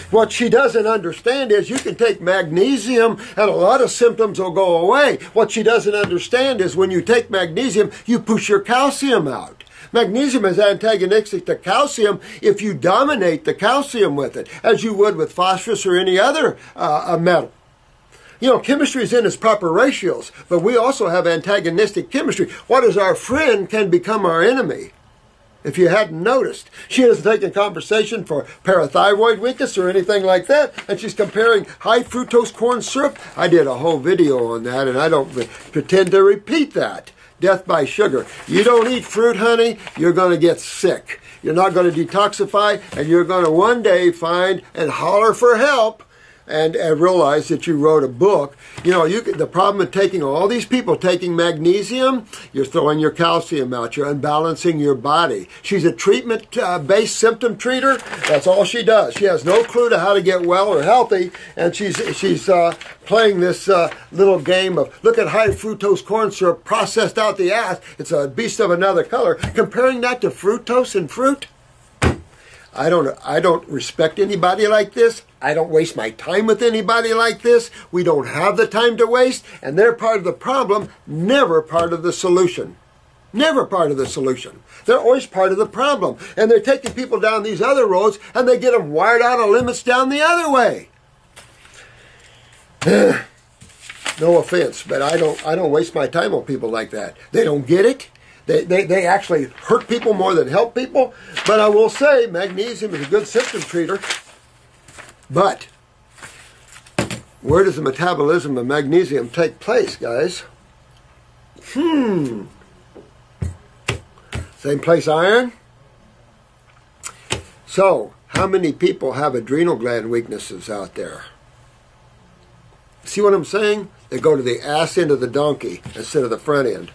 What she doesn't understand is you can take magnesium and a lot of symptoms will go away. What she doesn't understand is when you take magnesium, you push your calcium out. Magnesium is antagonistic to calcium if you dominate the calcium with it, as you would with phosphorus or any other metal. Chemistry is in its proper ratios, but we also have antagonistic chemistry. What is our friend can become our enemy. If you hadn't noticed, she hasn't taken conversation for parathyroid weakness or anything like that, and she's comparing high fructose corn syrup. I did a whole video on that, and I don't pretend to repeat that. Death by sugar. You don't eat fruit, honey, you're going to get sick. You're not going to detoxify, and you're going to one day find and holler for help and realize that you wrote a book. You know, the problem of taking all these people taking magnesium, you're throwing your calcium out, you're unbalancing your body. She's a treatment-based symptom treater. That's all she does. She has no clue to how to get well or healthy, and she's playing this little game of, look at high fructose corn syrup processed out the ass. It's a beast of another color. Comparing that to fructose and fruit. I don't respect anybody like this. I don't waste my time with anybody like this. We don't have the time to waste, and they're part of the problem, never part of the solution. Never part of the solution. They're always part of the problem. And they're taking people down these other roads, and they get them wired out of limits down the other way. No offense, but I don't waste my time on people like that. They don't get it. They actually hurt people more than help people. But I will say magnesium is a good symptom treater. But where does the metabolism of magnesium take place, guys? Same place iron? So, how many people have adrenal gland weaknesses out there? See what I'm saying? They go to the ass end of the donkey instead of the front end.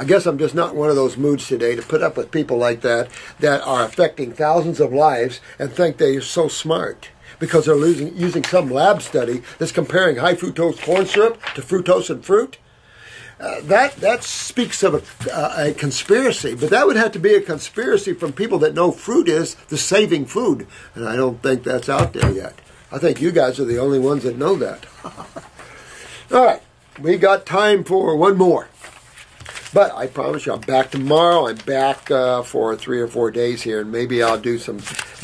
I guess I'm just not in one of those moods today to put up with people like that are affecting thousands of lives and think they're so smart because they're using some lab study that's comparing high fructose corn syrup to fructose and fruit. That speaks of a conspiracy, but that would have to be a conspiracy from people that know fruit is the saving food, and I don't think that's out there yet. I think you guys are the only ones that know that. All right, we got time for one more. But I promise you, I'm back tomorrow. I'm back for 3 or 4 days here, and maybe I'll do some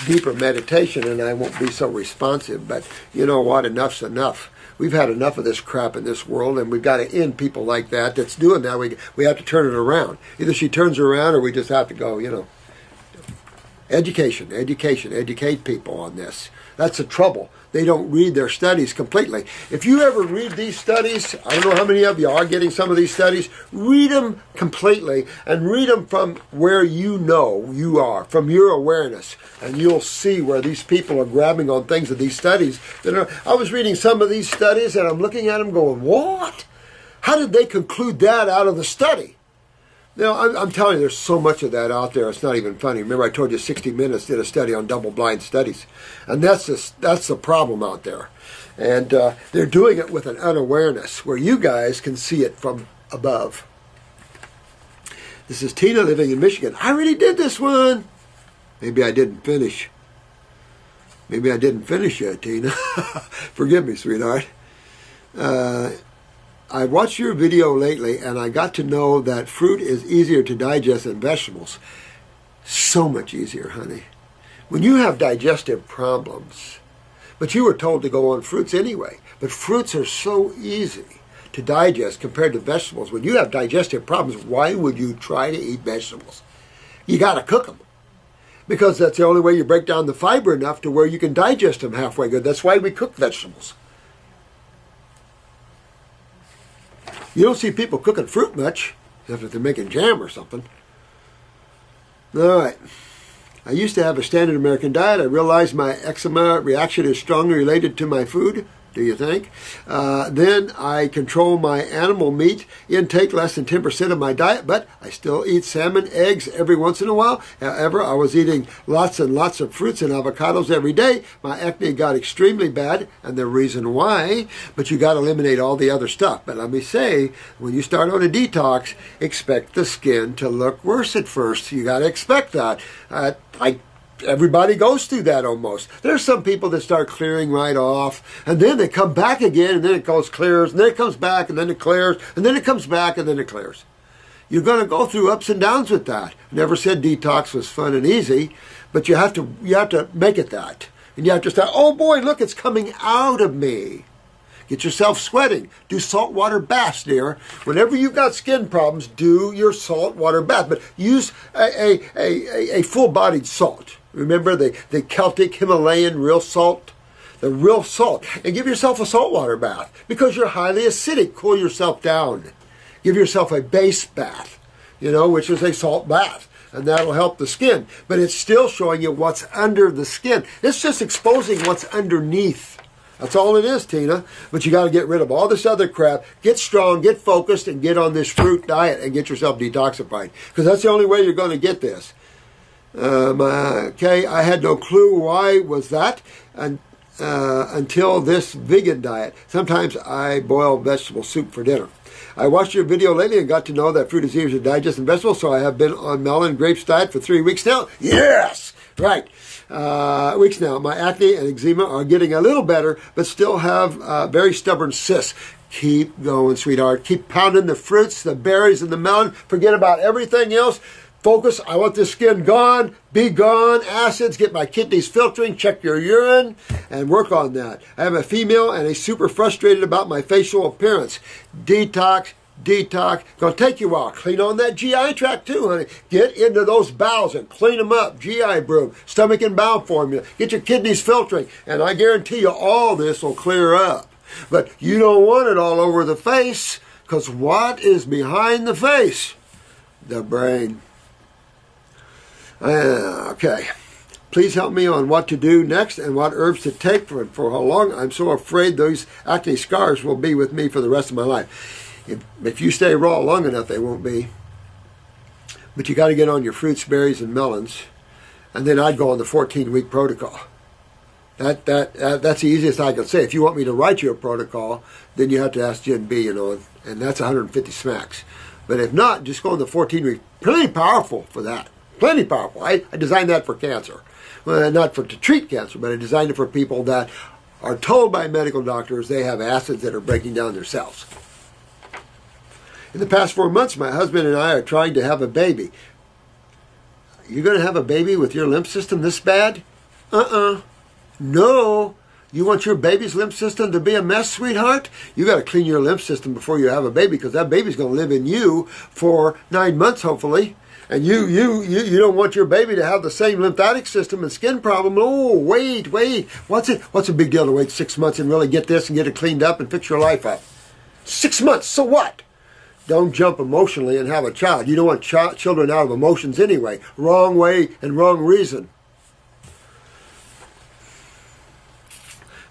deeper meditation, and I won't be so responsive. But you know what? Enough's enough. We've had enough of this crap in this world, and we've got to end people like that that's doing that. We have to turn it around. Either she turns around, or we just have to go, you know. Education, educate people on this. That's the trouble. They don't read their studies completely. If you ever read these studies, I don't know how many of you are getting some of these studies, read them completely and read them from where you know you are, from your awareness, and you'll see where these people are grabbing on things of these studies. I was reading some of these studies and I'm looking at them going, what? How did they conclude that out of the study? You know, I'm telling you, there's so much of that out there, it's not even funny. Remember I told you 60 Minutes did a study on double-blind studies. And that's the problem out there. And they're doing it with an unawareness, where you guys can see it from above. This is Tina living in Michigan. I already did this one. Maybe I didn't finish. Maybe I didn't finish yet, Tina. Forgive me, sweetheart. I watched your video lately, and I got to know that fruit is easier to digest than vegetables. So much easier, honey. When you have digestive problems, but you were told to go on fruits anyway, but fruits are so easy to digest compared to vegetables. When you have digestive problems, why would you try to eat vegetables? You got to cook them, because that's the only way you break down the fiber enough to where you can digest them halfway good. That's why we cook vegetables. You don't see people cooking fruit much, except if they're making jam or something. All right. I used to have a standard American diet. I realized my eczema reaction is strongly related to my food. Do you think? Then I control my animal meat intake, less than 10% of my diet, but I still eat salmon, eggs every once in a while. However, I was eating lots and lots of fruits and avocados every day. My acne got extremely bad, and the reason why, but you got to eliminate all the other stuff. But let me say, when you start on a detox, expect the skin to look worse at first. You got to expect that. Everybody goes through that almost. There's some people that start clearing right off, and then they come back again, and then it goes clears, and then it comes back, and then it clears, and then it comes back, and then it clears. You're going to go through ups and downs with that. Never said detox was fun and easy, but you have to make it that. And you have to start, oh boy, look, it's coming out of me. Get yourself sweating. Do saltwater baths, dear. Whenever you've got skin problems, do your saltwater bath. But use a full-bodied salt. Remember the Celtic Himalayan real salt? The real salt. And give yourself a saltwater bath. Because you're highly acidic. Cool yourself down. Give yourself a base bath, which is a salt bath. And that'll help the skin. But it's still showing you what's under the skin. It's just exposing what's underneath. That's all it is, Tina. But you got to get rid of all this other crap. Get strong, get focused, and get on this fruit diet and get yourself detoxified. Because that's the only way you're going to get this. Okay, I had no clue why was that until this vegan diet. Sometimes I boil vegetable soup for dinner. I watched your video lately and got to know that fruit is easier to digest than vegetables, so I have been on melon grapes diet for 3 weeks now. Yes! Right. Weeks now. My acne and eczema are getting a little better, but still have very stubborn cysts. Keep going, sweetheart. Keep pounding the fruits, the berries, and the melon. Forget about everything else. Focus. I want this skin gone, be gone, acids, get my kidneys filtering, check your urine, and work on that. I am a female and a super frustrated about my facial appearance. Detox. Gonna take you a while. Clean on that GI tract too, honey. Get into those bowels and clean them up. GI broom, stomach and bowel formula. Get your kidneys filtering, and I guarantee you all this will clear up. But you don't want it all over the face, because what is behind the face? The brain. Okay. Please help me on what to do next and what herbs to take for how long. I'm so afraid those acne scars will be with me for the rest of my life. If you stay raw long enough, they won't be. But you got to get on your fruits, berries, and melons. And then I'd go on the 14-week protocol. That's the easiest I can say. If you want me to write you a protocol, then you have to ask Jen B, and that's 150 smacks. But if not, just go on the 14-week. Plenty powerful for that. Plenty powerful. I designed that for cancer. Well, not to treat cancer, but I designed it for people that are told by medical doctors they have acids that are breaking down their cells. In the past 4 months, my husband and I are trying to have a baby. You're going to have a baby with your lymph system this bad? No. You want your baby's lymph system to be a mess, sweetheart? You got to clean your lymph system before you have a baby, because that baby's going to live in you for 9 months, hopefully. And you don't want your baby to have the same lymphatic system and skin problem. Oh, wait. What's a big deal to wait 6 months and really get this and get it cleaned up and fix your life up? 6 months, so what? Don't jump emotionally and have a child. You don't want children out of emotions anyway. Wrong way and wrong reason.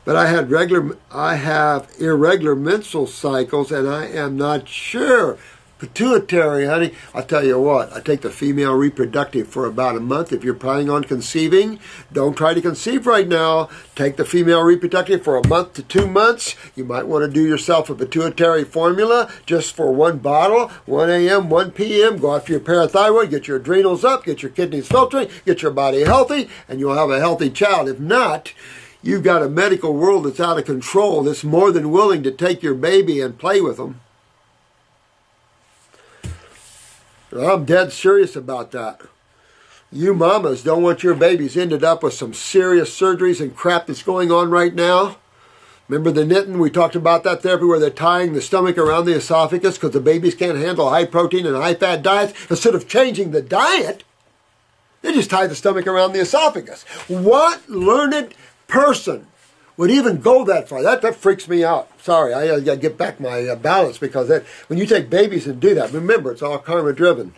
But I have irregular menstrual cycles, and I am not sure. Pituitary, honey. I'll tell you what, I take the female reproductive for about a month. If you're planning on conceiving, don't try to conceive right now. Take the female reproductive for a month to 2 months. You might want to do yourself a pituitary formula just for 1 bottle, 1 a.m., 1 p.m. Go after your parathyroid, get your adrenals up, get your kidneys filtering, get your body healthy, and you'll have a healthy child. If not, you've got a medical world that's out of control that's more than willing to take your baby and play with them. I'm dead serious about that. You mamas don't want your babies ended up with some serious surgeries and crap that's going on right now. Remember the knitting? We talked about that therapy where they're tying the stomach around the esophagus because the babies can't handle high protein and high fat diets. Instead of changing the diet, they just tie the stomach around the esophagus. What learned person would even go that far? That freaks me out. Sorry, I got to get back my balance, because when you take babies and do that, remember, it's all karma-driven.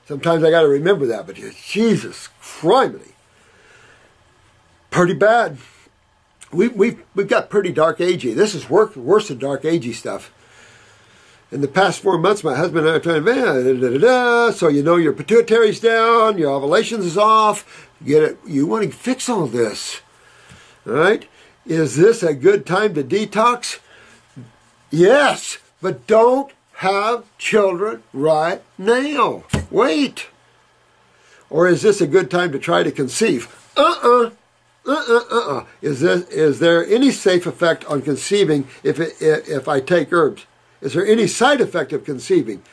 Sometimes I got to remember that, but Jesus Christ, pretty bad. We've got pretty dark agey. This is worse than dark agey stuff. In the past 4 months, my husband and I are trying to, so you know your pituitary's down, your ovulations is off. Get it? You want to fix all this, all right? Is this a good time to detox? Yes, but don't have children right now. Wait. Or is this a good time to try to conceive? Is there any safe effect on conceiving if I take herbs? Is there any side effect of conceiving?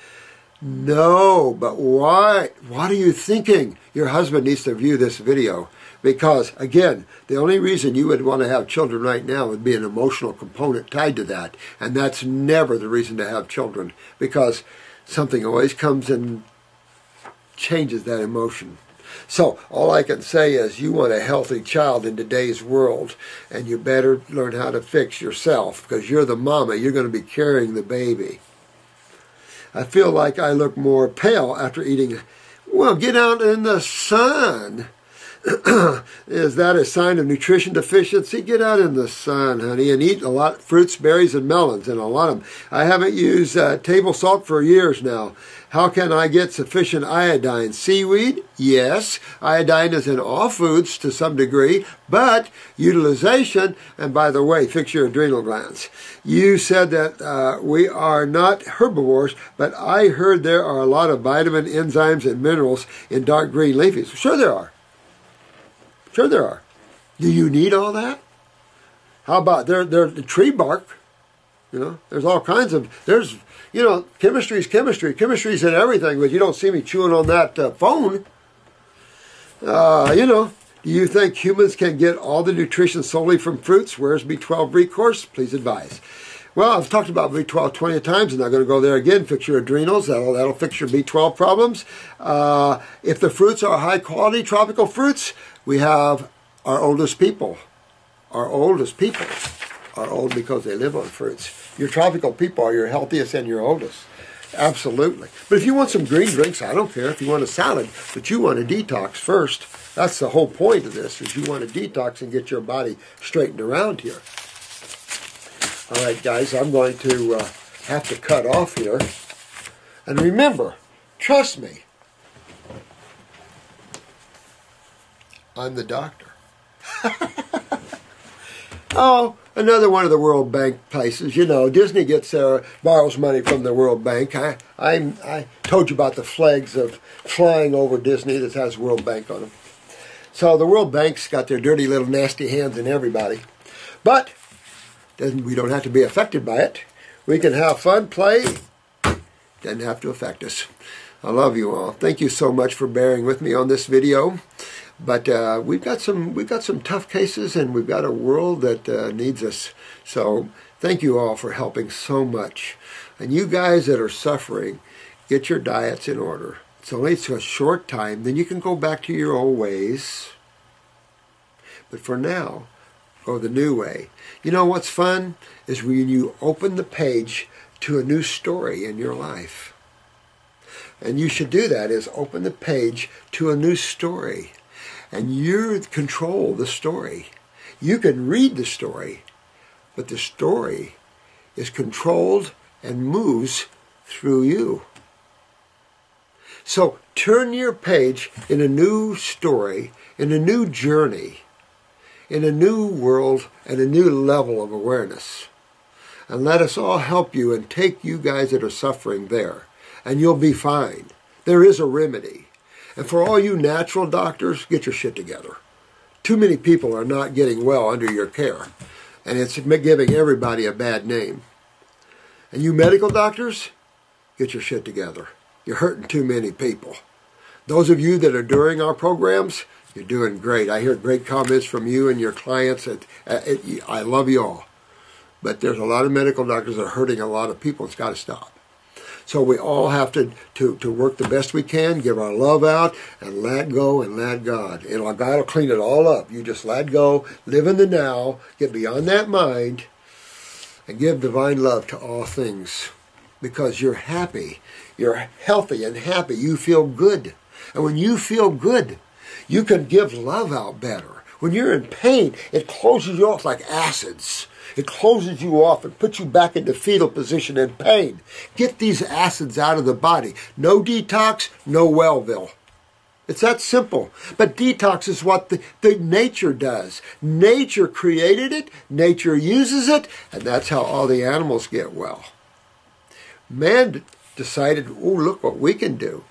No, but why? What are you thinking? Your husband needs to view this video. Because, again, the only reason you would want to have children right now would be an emotional component tied to that. And that's never the reason to have children. Because something always comes and changes that emotion. So, all I can say is you want a healthy child in today's world. And you better learn how to fix yourself. Because you're the mama. You're going to be carrying the baby. I feel like I look more pale after eating. Well, get out in the sun. Is that a sign of nutrition deficiency? Get out in the sun, honey, and eat a lot of fruits, berries, and melons, and a lot of them. I haven't used table salt for years now. How can I get sufficient iodine? Seaweed? Yes. Iodine is in all foods to some degree, but utilization, and by the way, fix your adrenal glands. You said that we are not herbivores, but I heard there are a lot of vitamin, enzymes, and minerals in dark green leafies. Sure there are. Sure there are. Do you need all that? How about the tree bark? You know, there's all kinds of, chemistry's chemistry. Chemistry's in everything, but you don't see me chewing on that phone. Do you think humans can get all the nutrition solely from fruits? Where's B12 recourse? Please advise. Well, I've talked about B12 20 times, and I'm going to go there again. Fix your adrenals. That'll fix your B12 problems. If the fruits are high-quality tropical fruits, we have our oldest people. Our oldest people are old because they live on fruits. Your tropical people are your healthiest and your oldest. Absolutely. But if you want some green drinks, I don't care. If you want a salad, but you want to detox first. That's the whole point of this, is you want to detox and get your body straightened around here. All right, guys, I'm going to have to cut off here. And remember, trust me, I'm the doctor. Oh, another one of the World Bank places. You know, Disney borrows money from the World Bank. I told you about the flags of flying over Disney that has World Bank on them. So the World Bank's got their dirty little nasty hands in everybody. But we don't have to be affected by it. We can have fun, play. Doesn't have to affect us. I love you all. Thank you so much for bearing with me on this video. But we've got some tough cases, and we've got a world that needs us. So thank you all for helping so much. And you guys that are suffering, get your diets in order. It's only a short time. Then you can go back to your old ways. But for now, go the new way. You know what's fun is when you open the page to a new story in your life. And you should do that, is open the page to a new story. And you control the story. You can read the story, but the story is controlled and moves through you. So turn your page in a new story, in a new journey, in a new world and a new level of awareness. And let us all help you and take you guys that are suffering there. And you'll be fine. There is a remedy. And for all you natural doctors, get your shit together. Too many people are not getting well under your care. And it's giving everybody a bad name. And you medical doctors, get your shit together. You're hurting too many people. Those of you that are doing our programs, you're doing great. I hear great comments from you and your clients. I love you all. But there's a lot of medical doctors that are hurting a lot of people. It's got to stop. So we all have to work the best we can, give our love out, and let go and let God. And God will clean it all up. You just let go, live in the now, get beyond that mind, and give divine love to all things. Because you're happy. You're healthy and happy. You feel good. And when you feel good, you can give love out better. When you're in pain, it closes you off like acids. It closes you off and puts you back into fetal position in pain. Get these acids out of the body. No detox, no Wellville. It's that simple. But detox is what the nature does. Nature created it, nature uses it, and that's how all the animals get well. Man decided, oh, look what we can do.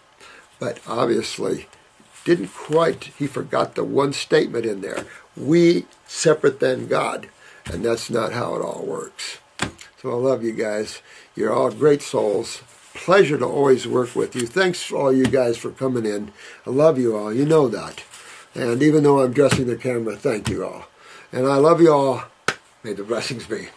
But obviously, didn't quite, he forgot the one statement in there. We separate than God. And that's not how it all works. So I love you guys. You're all great souls. Pleasure to always work with you. Thanks to all you guys for coming in. I love you all. You know that. And even though I'm dressing the camera, thank you all. And I love you all. May the blessings be.